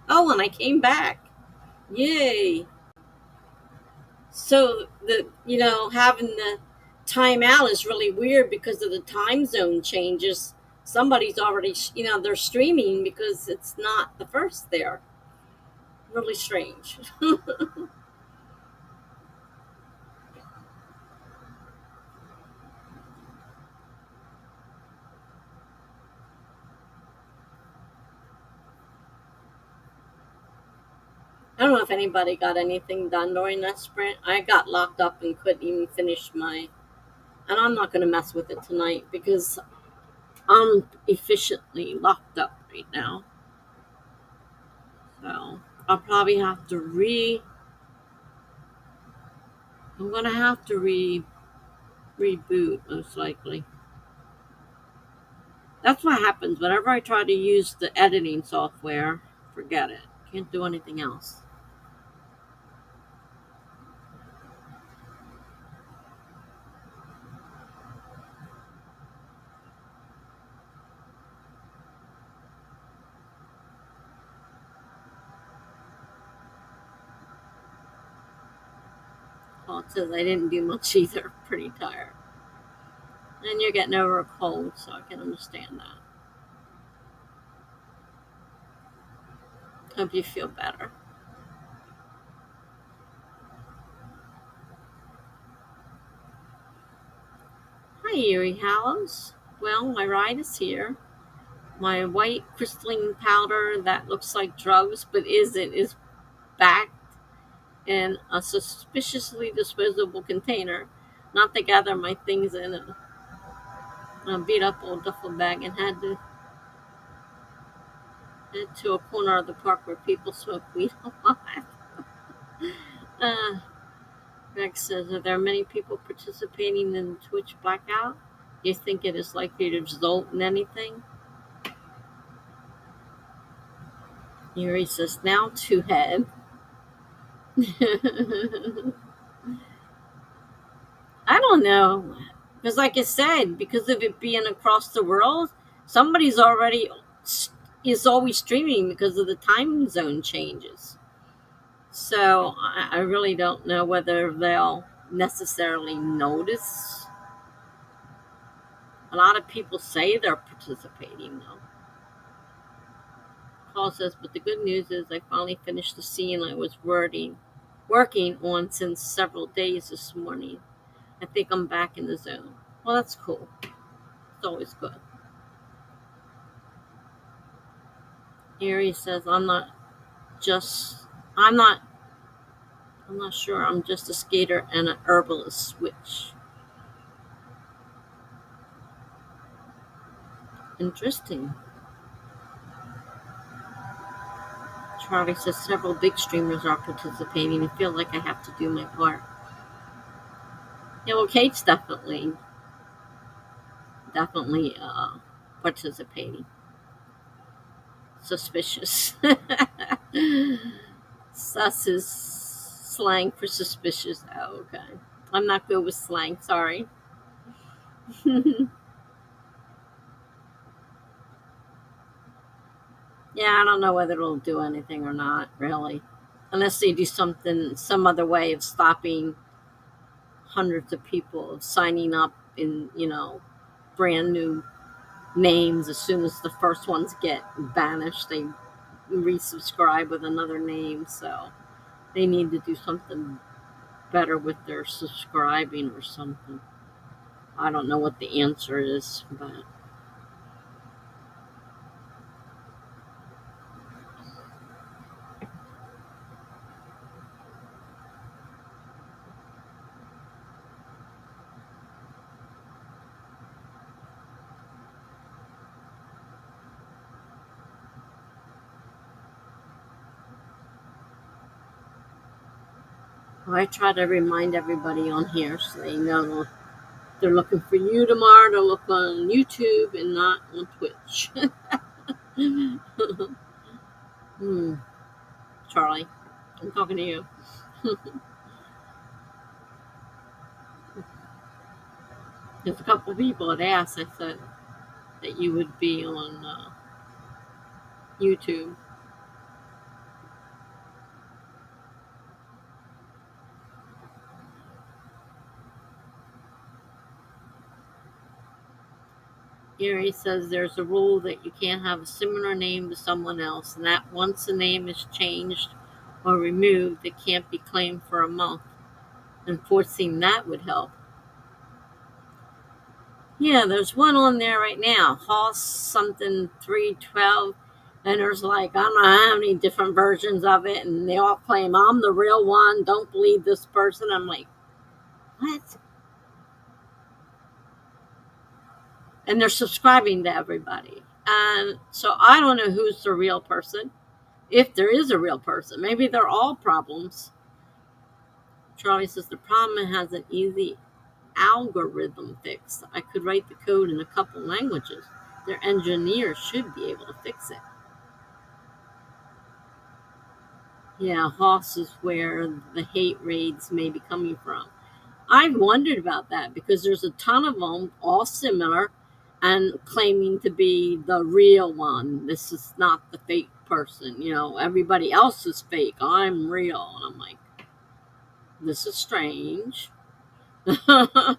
Oh, and I came back. Yay! So having the timeout is really weird because of the time zone changes. Somebody's already they're streaming because it's not the first there. Really strange. I don't know if anybody got anything done during that sprint. I got locked up and couldn't even finish my. And I'm not going to mess with it tonight because I'm efficiently locked up right now. So I'll probably have to re. I'm going to have to reboot most likely. That's what happens whenever I try to use the editing software. Forget it. Can't do anything else. Paul says I didn't do much either. Pretty tired. And you're getting over a cold, so I can understand that. Hope you feel better. Hi, Erie Hallows. Well, my ride is here. My white crystalline powder that looks like drugs but isn't is back in a suspiciously disposable container, not to gather my things in a beat up old duffel bag, and head to a corner of the park where people smoke weed a lot. uh, Greg says, are there many people participating in the Twitch blackout? Do you think it is likely to result in anything? Yuri says, now two head. I don't know. Because like I said, because of it being across the world, somebody's already is always streaming because of the time zone changes. So I really don't know whether they'll necessarily notice. A lot of people say they're participating though. Paul says, but the good news is I finally finished the scene I was working on since several days this morning. I think I'm back in the zone. Well, that's cool. It's always good. Erie says, I'm not sure. I'm just a skater and an herbalist switch. Interesting. Charlie says several big streamers are participating. I feel like I have to do my part. Yeah, well, Kate's definitely participating. Suspicious. Sus is slang for suspicious. Oh, okay. I'm not good with slang. Sorry. Yeah, I don't know whether it'll do anything or not, really. Unless they do some other way of stopping hundreds of people of signing up in, brand new names. As soon as the first ones get banished, they resubscribe with another name. So they need to do something better with their subscribing or something. I don't know what the answer is, but I try to remind everybody on here so they know they're looking for you tomorrow to look on YouTube and not on Twitch. Charlie, I'm talking to you. There's a couple people that asked. I said that you would be on YouTube. Gary says there's a rule that you can't have a similar name to someone else, and that once a name is changed or removed, it can't be claimed for a month. Enforcing that would help. Yeah, there's one on there right now, Hoss something 312, and there's like, I don't know how many different versions of it, and they all claim I'm the real one, don't believe this person. I'm like, what? And they're subscribing to everybody. And so I don't know who's the real person, if there is a real person. Maybe they're all problems. Charlie says the problem has an easy algorithm fix. I could write the code in a couple languages. Their engineers should be able to fix it. Yeah, Hoss is where the hate raids may be coming from. I've wondered about that because there's a ton of them, all similar, and claiming to be the real one. This is not the fake person. Everybody else is fake. I'm real. And I'm like, This is strange. And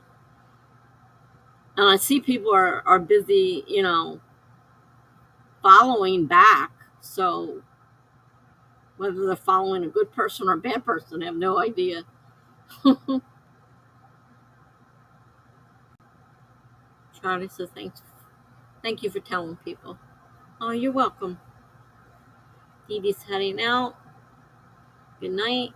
I see people are busy, following back. So whether they're following a good person or a bad person, I have no idea. Charlie says thanks. Thank you for telling people. Oh, you're welcome. Dee Dee's heading out. Good night.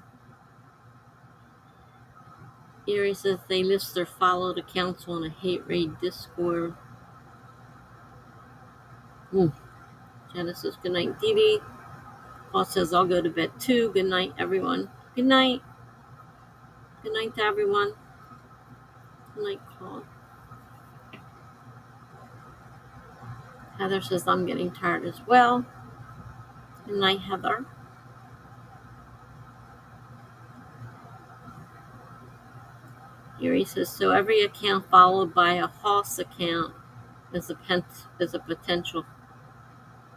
Erie says they list their followed accounts on a hate raid Discord. Janice says good night, Dee Dee. Paul says I'll go to bed too. Good night, everyone. Good night. Good night to everyone. Good night, Paul. Heather says I'm getting tired as well. Good night, Heather. Erie says so every account followed by a Hoss account is a potential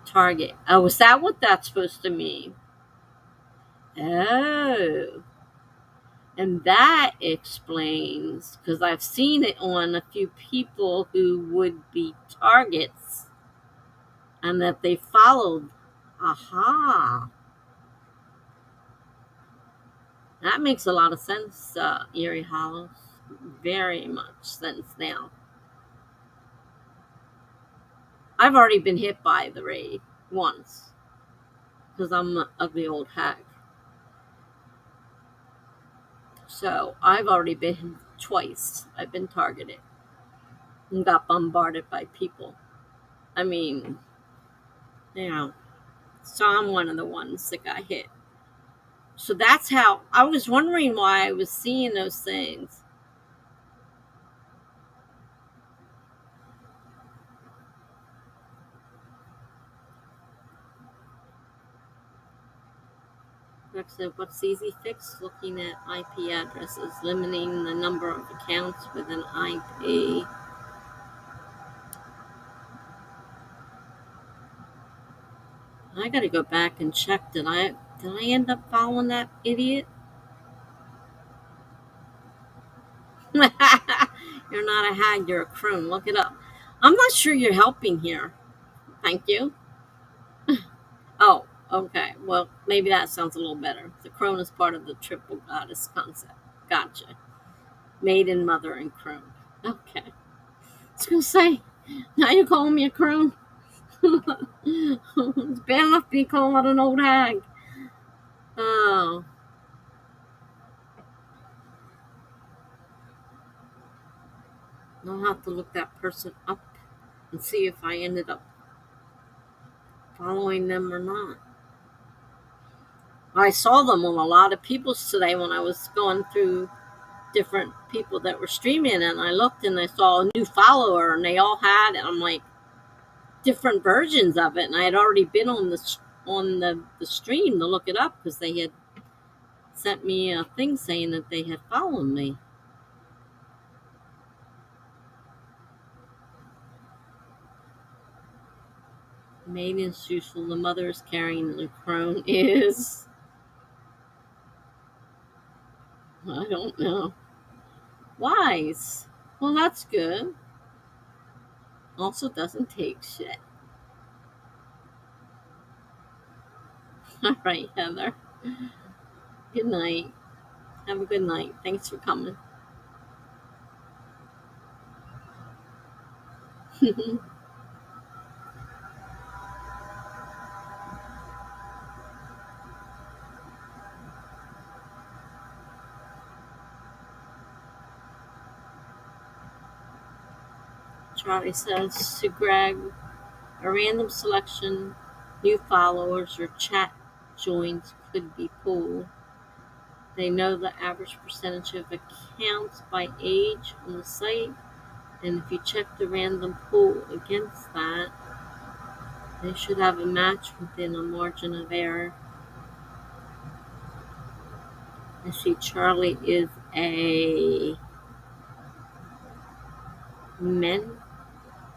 target. Oh, is that what that's supposed to mean? Oh. And that explains, because I've seen it on a few people who would be targets and that they followed. Aha. That makes a lot of sense, Erie Hollows. Very much sense now. I've already been hit by the raid once because I'm an ugly old hag. So I've already been twice. I've been targeted and got bombarded by people. I mean, so I'm one of the ones that got hit. So that's how I was wondering why I was seeing those things. Rex said, what's the easy fix? Looking at IP addresses, limiting the number of accounts with an IP. I gotta go back and check. Did I end up following that idiot? You're not a hag, you're a crone. Look it up. I'm not sure you're helping here. Thank you. Oh, okay. Well, maybe that sounds a little better. The crone is part of the triple goddess concept. Gotcha. Maiden, mother, and crone. Okay. I was gonna say, now you're calling me a crone? It's bad enough being called an old hag. Oh. I'll have to look that person up and see if I ended up following them or not. I saw them on a lot of people's today when I was going through different people that were streaming, and I looked and I saw a new follower, and they all had, and I'm like, different versions of it, and I had already been on the stream to look it up because they had sent me a thing saying that they had followed me. Maiden is useful. The mother is carrying the crone is. I don't know. Wise. Well, that's good. Also doesn't take shit. All right, Heather. Good night. Have a good night. Thanks for coming. Charlie says to Greg, a random selection, new followers, or chat joins could be pulled. They know the average percentage of accounts by age on the site, and if you check the random pool against that, they should have a match within a margin of error. I see Charlie is a mental?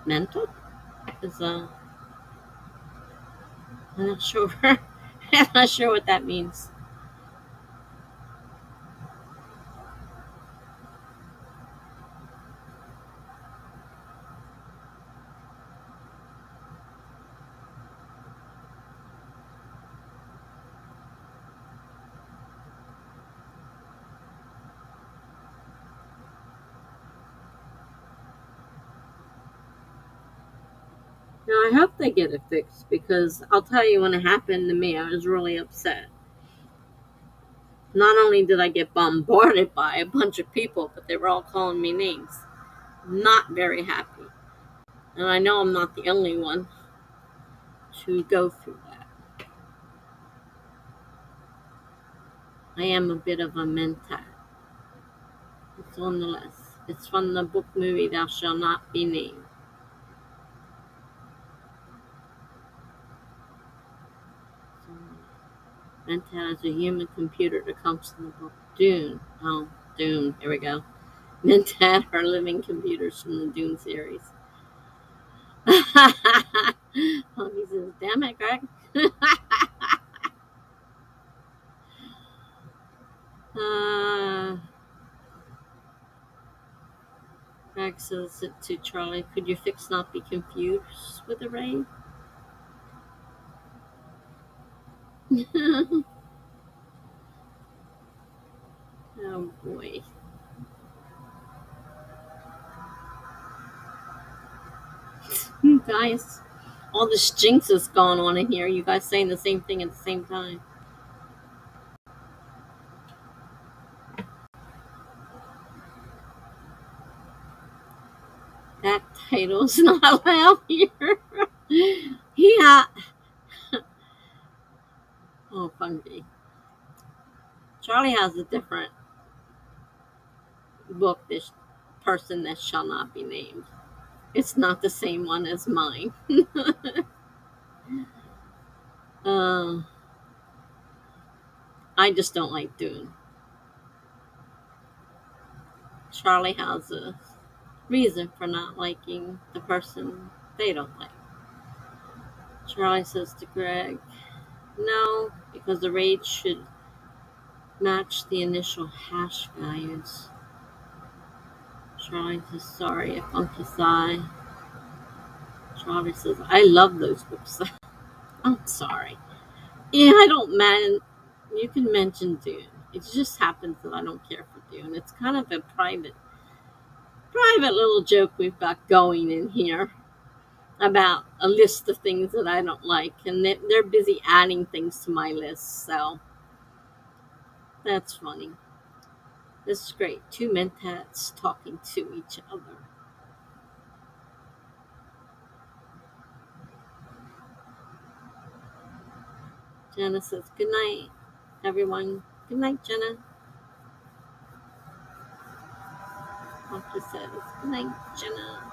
I'm not sure. I'm not sure what that means. Now, I hope they get it fixed because I'll tell you, when it happened to me, I was really upset. Not only did I get bombarded by a bunch of people, but they were all calling me names. Not very happy. And I know I'm not the only one to go through that. I am a bit of a mentat. It's on the list. It's from the book movie Thou Shall Not Be Named. So, mentat is a human computer that comes from the book Dune. Oh, Dune. Here we go. Mentat are living computers from the Dune series. Oh, he says, damn it, Greg. uh, Greg says it to Charlie, could your fix not be confused with a raid? Oh boy. You guys, all this jinx is going on in here. You guys saying the same thing at the same time. That title's not allowed here. Yeah. Oh, funky. Charlie has a different book, this person that shall not be named. It's not the same one as mine. uh, I just don't like Dune. Charlie has a reason for not liking the person they don't like. Charlie says to Greg, no, because the raid should match the initial hash values. Charlie says, sorry, a funky sigh. Charlie says, I love those books. I'm sorry. Yeah, I don't man. You can mention Dune. It just happens that I don't care for Dune. It's kind of a private little joke we've got going in here about a list of things that I don't like, and they're busy adding things to my list, so that's funny. This is great. Two mentats talking to each other. Jenna says, good night, everyone. Good night, Jenna. Doctor says, good night, Jenna.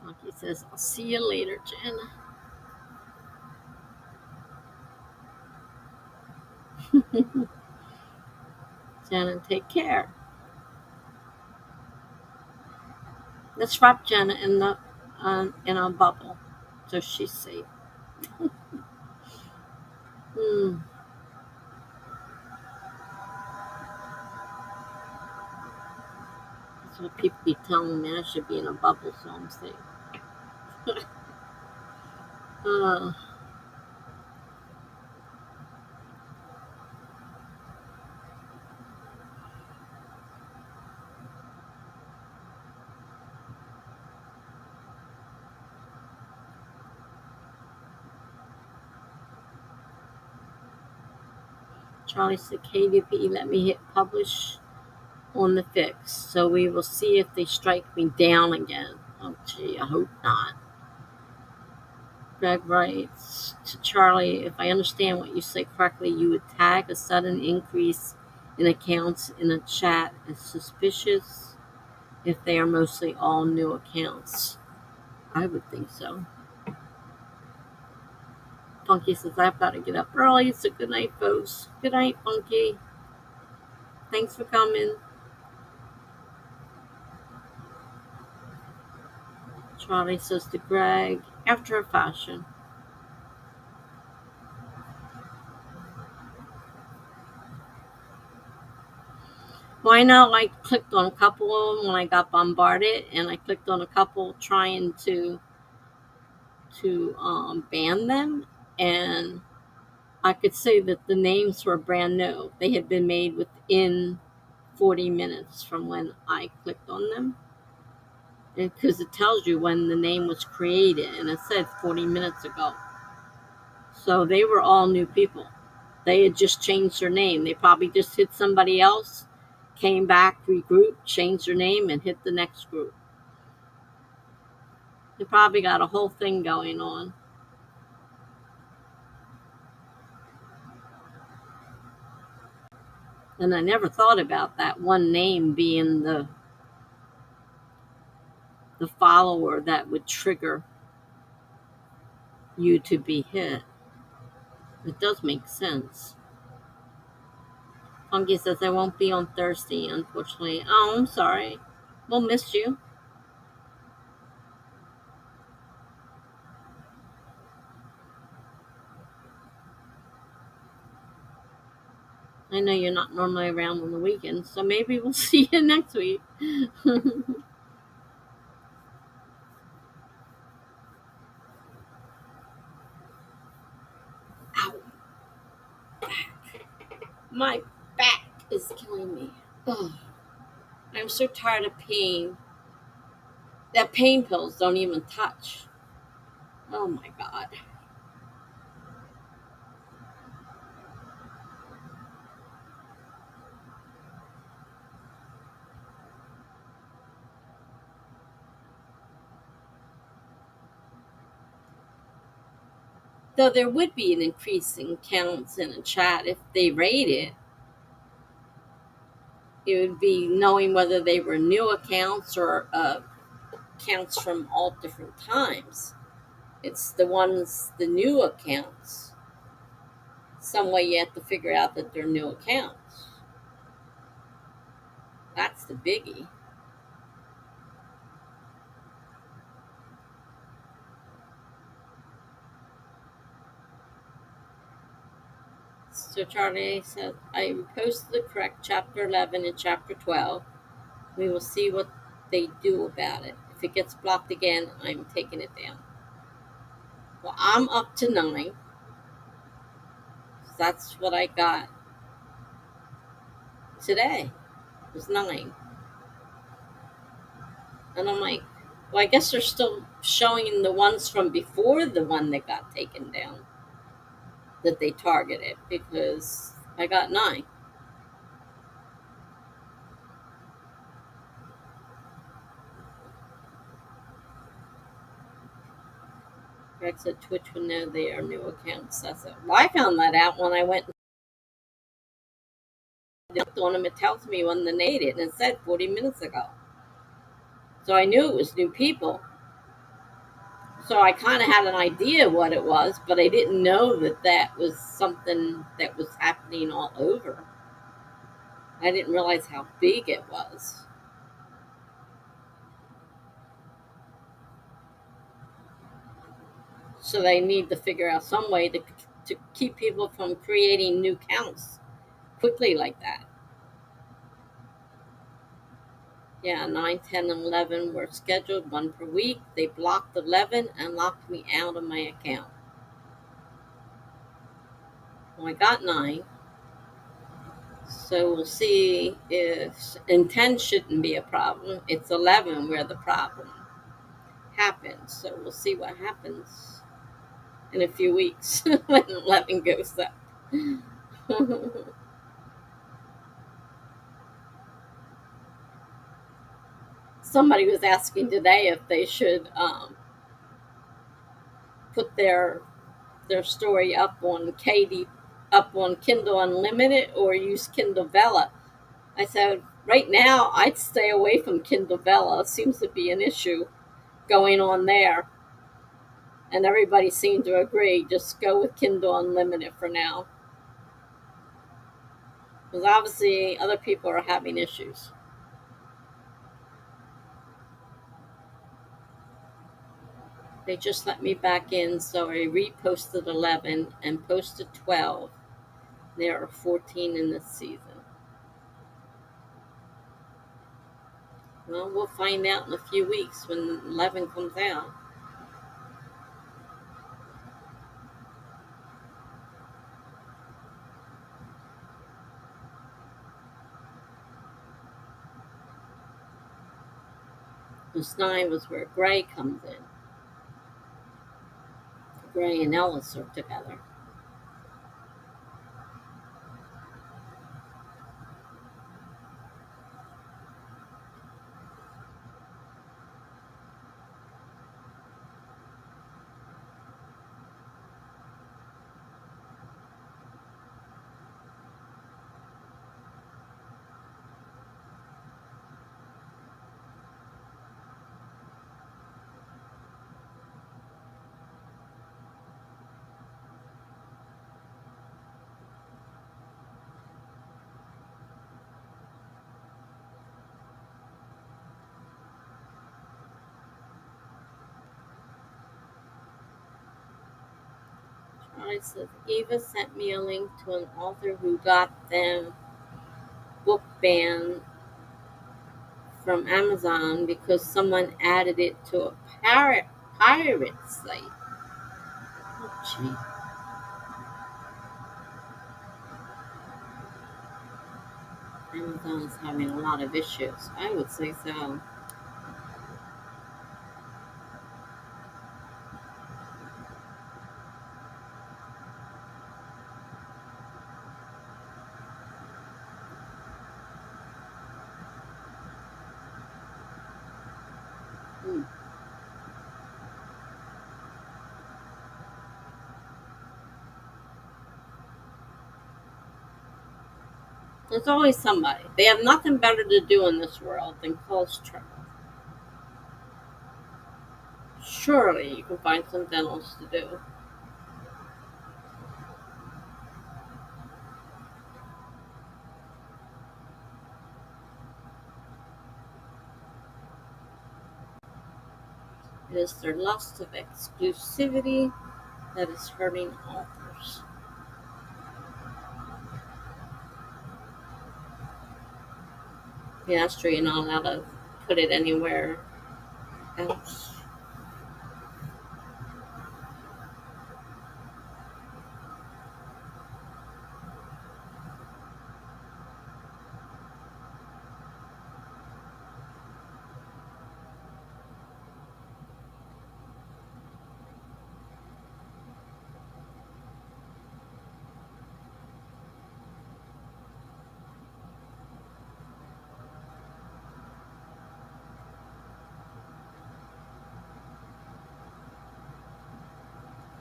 Monkey says, I'll see you later, Jenna. Jenna, take care. Let's wrap Jenna in a bubble so she's safe. That's what people be telling me. I should be in a bubble so I'm safe. uh, Charlie said, KDP, let me hit publish on the fix. So we will see if they strike me down again. Oh, gee, I hope not. Greg writes to Charlie, if I understand what you say correctly, you would tag a sudden increase in accounts in a chat as suspicious if they are mostly all new accounts. I would think so. Funky says, I've got to get up early, so good night, folks. Good night, Funky. Thanks for coming. Charlie says to Greg, after a fashion. Well, I know I clicked on a couple of them when I got bombarded, and I clicked on a couple trying to to ban them, and I could say that the names were brand new. They had been made within 40 minutes from when I clicked on them, because it tells you when the name was created, and it said 40 minutes ago. So they were all new people. They had just changed their name. They probably just hit somebody else, came back, regrouped, changed their name, and hit the next group. They probably got a whole thing going on. And I never thought about that one name being the follower that would trigger you to be hit. It does make sense. Funky says, I won't be on Thursday, unfortunately. Oh, I'm sorry. We'll miss you. I know you're not normally around on the weekends, so maybe we'll see you next week. Ow. My back is killing me. Ugh. I'm so tired of pain. That pain pills don't even touch. Oh my God. Though there would be an increase in counts in a chat if they rate it. It would be knowing whether they were new accounts or accounts from all different times. It's the new accounts. Some way you have to figure out that they're new accounts. That's the biggie. So Charlie said, I posted the correct chapter 11 and chapter 12. We will see what they do about it. If it gets blocked again, I'm taking it down. Well, I'm up to 9. That's what I got today. It was 9. And I'm like, well, I guess they're still showing the ones from before the one that got taken down that they targeted, because I got 9. Greg said Twitch would know they are new accounts. That's it. Well, I found that out when I went on them. It tells me when they made it, and it said 40 minutes ago. So I knew it was new people. So I kind of had an idea what it was, but I didn't know that that was something that was happening all over. I didn't realize how big it was. So they need to figure out some way to keep people from creating new counts quickly like that. Yeah, 9, 10, and 11 were scheduled, 1 per week. They blocked 11 and locked me out of my account. Well, I got 9. So we'll see if, and 10 shouldn't be a problem. It's 11 where the problem happens. So we'll see what happens in a few weeks when 11 goes up. Somebody was asking today if they should put their story up on Kindle Unlimited or use Kindle Vella. I said, right now, I'd stay away from Kindle Vella. It seems to be an issue going on there. And everybody seemed to agree. Just go with Kindle Unlimited for now. Because obviously, other people are having issues. They just let me back in, so I reposted 11 and posted 12. There are 14 in this season. Well, we'll find out in a few weeks when 11 comes out. This 9 was where Gray comes in. Gray and Ellis are together. Charlie says Eva sent me a link to an author who got them book banned from Amazon because someone added it to a pirate site. Oh, gee. Amazon is having a lot of issues. I would say so. Hmm. There's always somebody. They have nothing better to do in this world than cause trouble. Surely you can find something else to do. It is their lust of exclusivity that is hurting authors. Yeah, that's true. You're not allowed to put it anywhere else.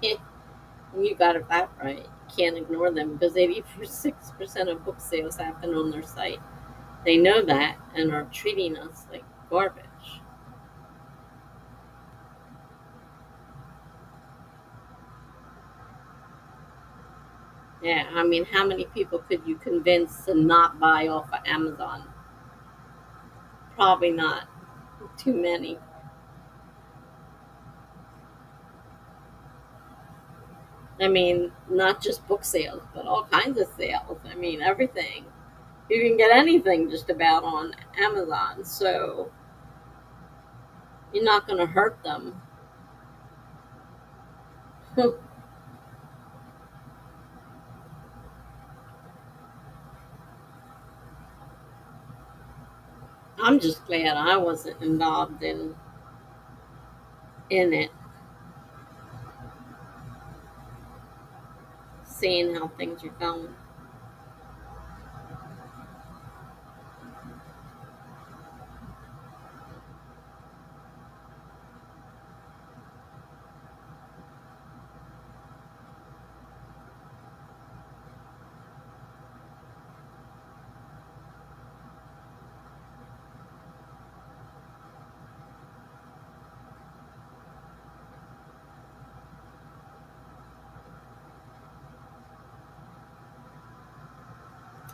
Yeah, you got it that right. You can't ignore them because 86% of book sales happen on their site. They know that and are treating us like garbage. Yeah, I mean, how many people could you convince to not buy off of Amazon? Probably not too many. I mean, not just book sales, but all kinds of sales. I mean, everything. You can get anything just about on Amazon, so you're not going to hurt them. I'm just glad I wasn't involved in it, seeing how things are going.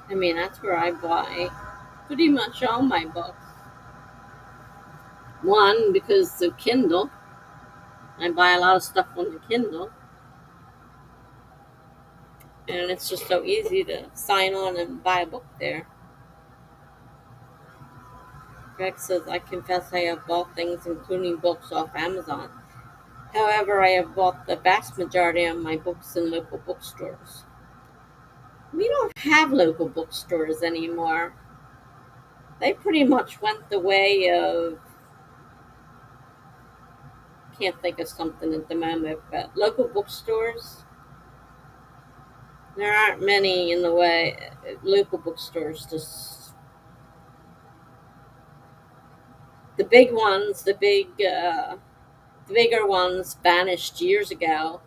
I mean, that's where I buy pretty much all my books. One, because of Kindle. I buy a lot of stuff on the Kindle, and it's just so easy to sign on and buy a book there. Greg says, I confess I have bought things, including books, off Amazon. However, I have bought the vast majority of my books in local bookstores. We don't have local bookstores anymore. They pretty much went the way of Can't think of something at the moment, but local bookstores, there aren't many in the way. Local bookstores, just the big ones, the bigger ones vanished years ago,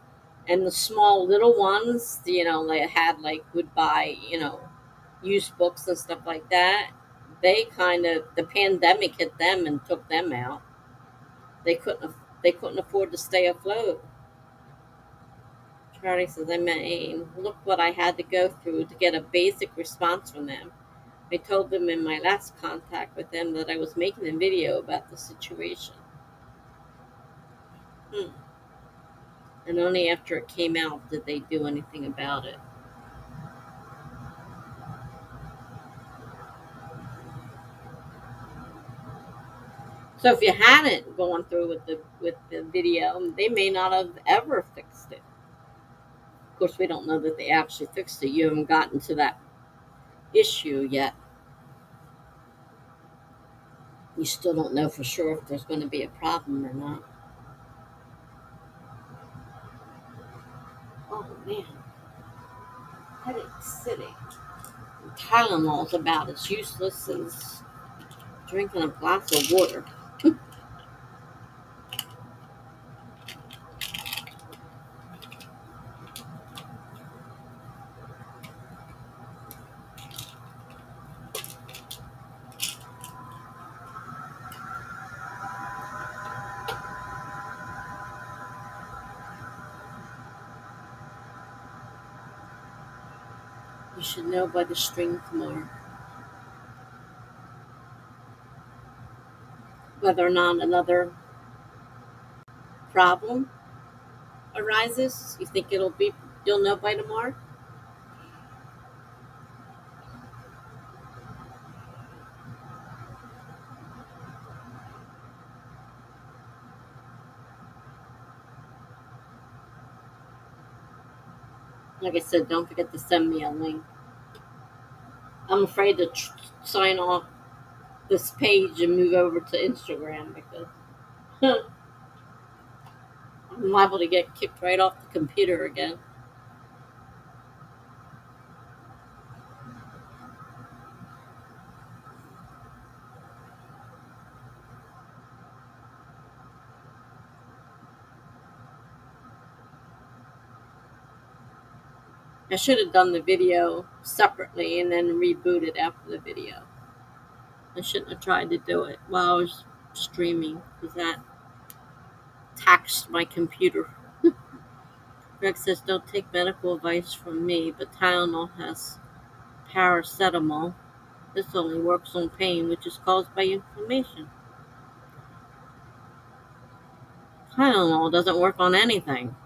and the small little ones, they had like would buy, used books and stuff like that. They kind of the pandemic hit them and took them out. They couldn't afford to stay afloat. Charlie says, I mean, look what I had to go through to get a basic response from them. I told them in my last contact with them that I was making a video about the situation. Hmm. And only after it came out did they do anything about it. So if you hadn't gone through with the video, they may not have ever fixed it. Of course, we don't know that they actually fixed it. You haven't gotten to that issue yet. You still don't know for sure if there's going to be a problem or not. Oh man, headache city. Tylenol's about as useless as drinking a glass of water. You should know by the strength more whether or not another problem arises. You think you'll know by tomorrow? Like I said, don't forget to send me a link. I'm afraid to sign off this page and move over to Instagram because I'm liable to get kicked right off the computer again. I should have done the video separately and then rebooted after the video. I shouldn't have tried to do it while I was streaming because that taxed my computer. Greg says, don't take medical advice from me, but Tylenol has paracetamol. This only works on pain, which is caused by inflammation. Tylenol doesn't work on anything.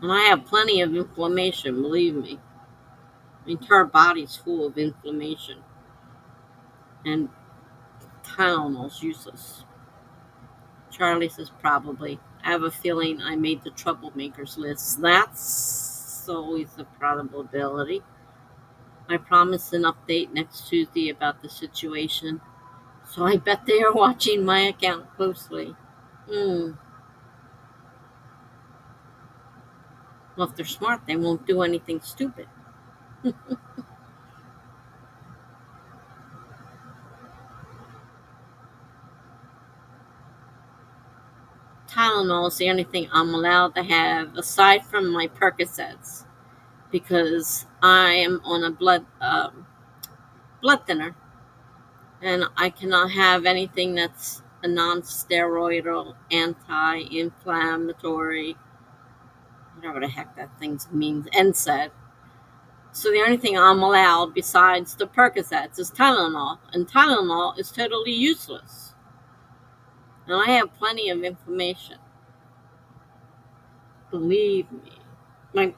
And I have plenty of inflammation, believe me. My entire body's full of inflammation. And Tylenol's useless. Charlie says, probably. I have a feeling I made the troublemakers list. That's always a probability. I promised an update next Tuesday about the situation, so I bet they are watching my account closely. Well, if they're smart, they won't do anything stupid. Tylenol is the only thing I'm allowed to have aside from my Percocets because I am on a blood thinner, and I cannot have anything that's a non-steroidal, anti-inflammatory, whatever the heck that thing means, NSAID. So the only thing I'm allowed besides the Percocets is Tylenol, and Tylenol is totally useless. And I have plenty of inflammation. Believe me, my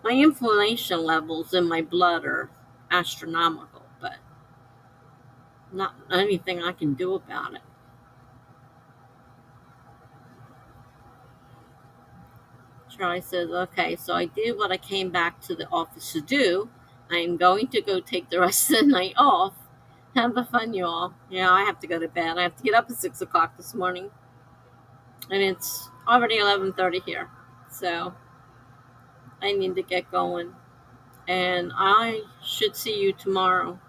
inflammation levels in my blood are astronomical, but not anything I can do about it. Charlie says, okay, so I did what I came back to the office to do. I am going to go take the rest of the night off. Have a fun, y'all. Yeah, I have to go to bed. I have to get up at 6 o'clock this morning. and it's already 11:30 here. So I need to get going. And I should see you tomorrow.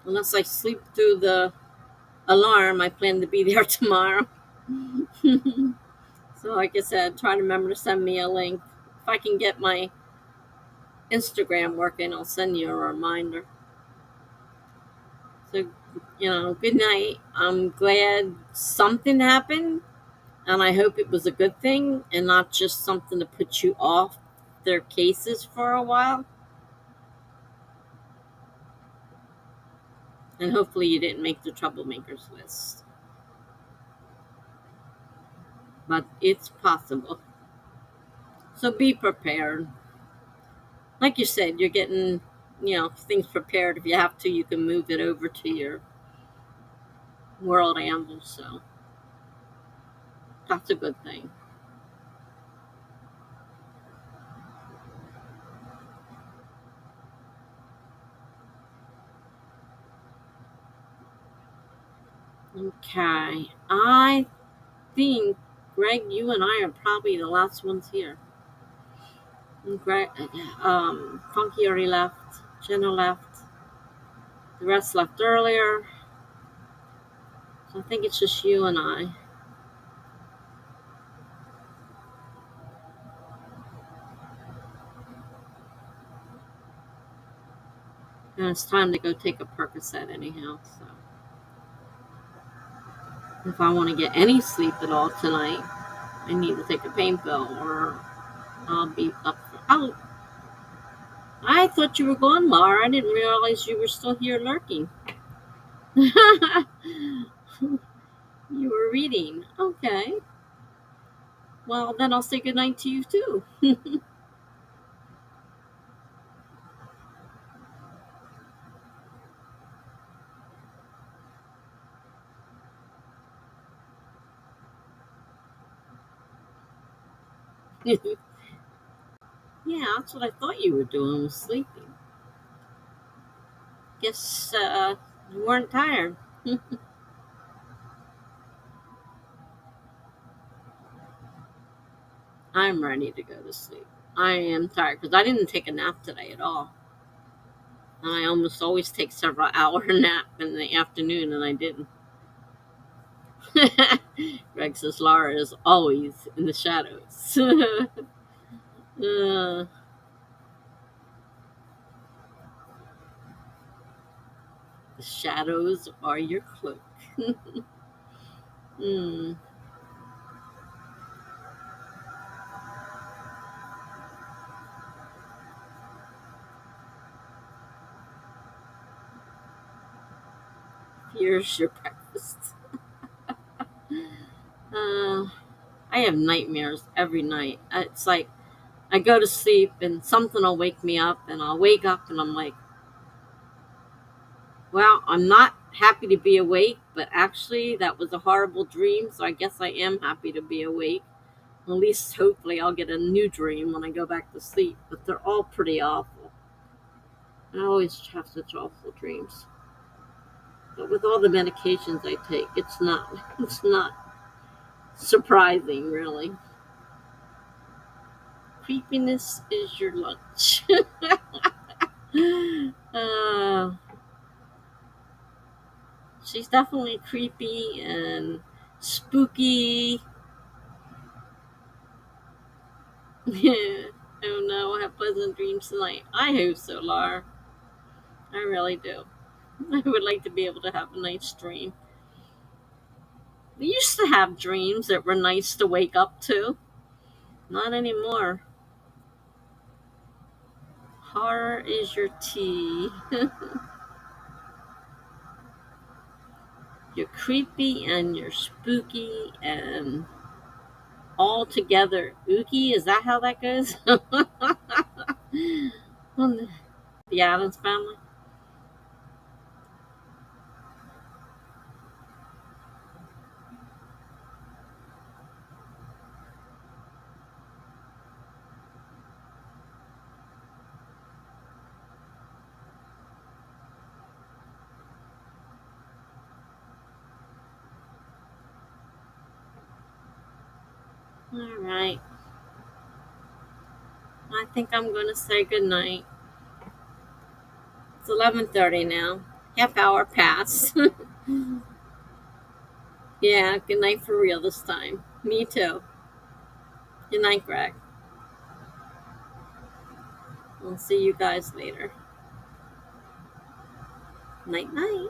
Unless I sleep through the alarm, I plan to be there tomorrow. So, like I said, try to remember to send me a link. If I can get my Instagram working, I'll send you a reminder. So, good night. I'm glad something happened, and I hope it was a good thing and not just something to put you off their cases for a while. And hopefully you didn't make the troublemakers list. But it's possible. So be prepared. Like you said, you're getting, things prepared. If you have to, you can move it over to your world amble. So that's a good thing. Okay. I think, Greg, you and I are probably the last ones here. Greg, Funky already left. Jenna left. The rest left earlier. So I think it's just you and I. And it's time to go take a Percocet anyhow. So if I want to get any sleep at all tonight, I need to take a pain pill or I'll be up. Oh, I thought you were gone, Laura. I didn't realize you were still here lurking. You were reading. Okay. Well, then I'll say goodnight to you too. Yeah, that's what I thought you were doing, was sleeping. Guess you weren't tired. I'm ready to go to sleep. I am tired because I didn't take a nap today at all. And I almost always take several hour nap in the afternoon, and I didn't. Greg says Laura is always in the shadows. The shadows are your cloak. mm, here's your breakfast. Uh, I have nightmares every night. It's like I go to sleep and something will wake me up, and I'll wake up and I'm like, well, I'm not happy to be awake, but actually that was a horrible dream, so I guess I am happy to be awake. At least hopefully I'll get a new dream when I go back to sleep, but they're all pretty awful. I always have such awful dreams. But with all the medications I take, it's not surprising really. Creepiness is your lunch. uh, she's definitely creepy and spooky. Oh no, I have pleasant dreams tonight. I hope so, Laura. I really do. I would like to be able to have a nice dream. We used to have dreams that were nice to wake up to. Not anymore. Horror is your tea. You're creepy and you're spooky and all together ooky. Is that how that goes? The Adams family. All right. I think I'm going to say good night. It's 11:30 now. Half hour past. Yeah, good night for real this time. Me too. Good night, Greg. I'll see you guys later. Night, night.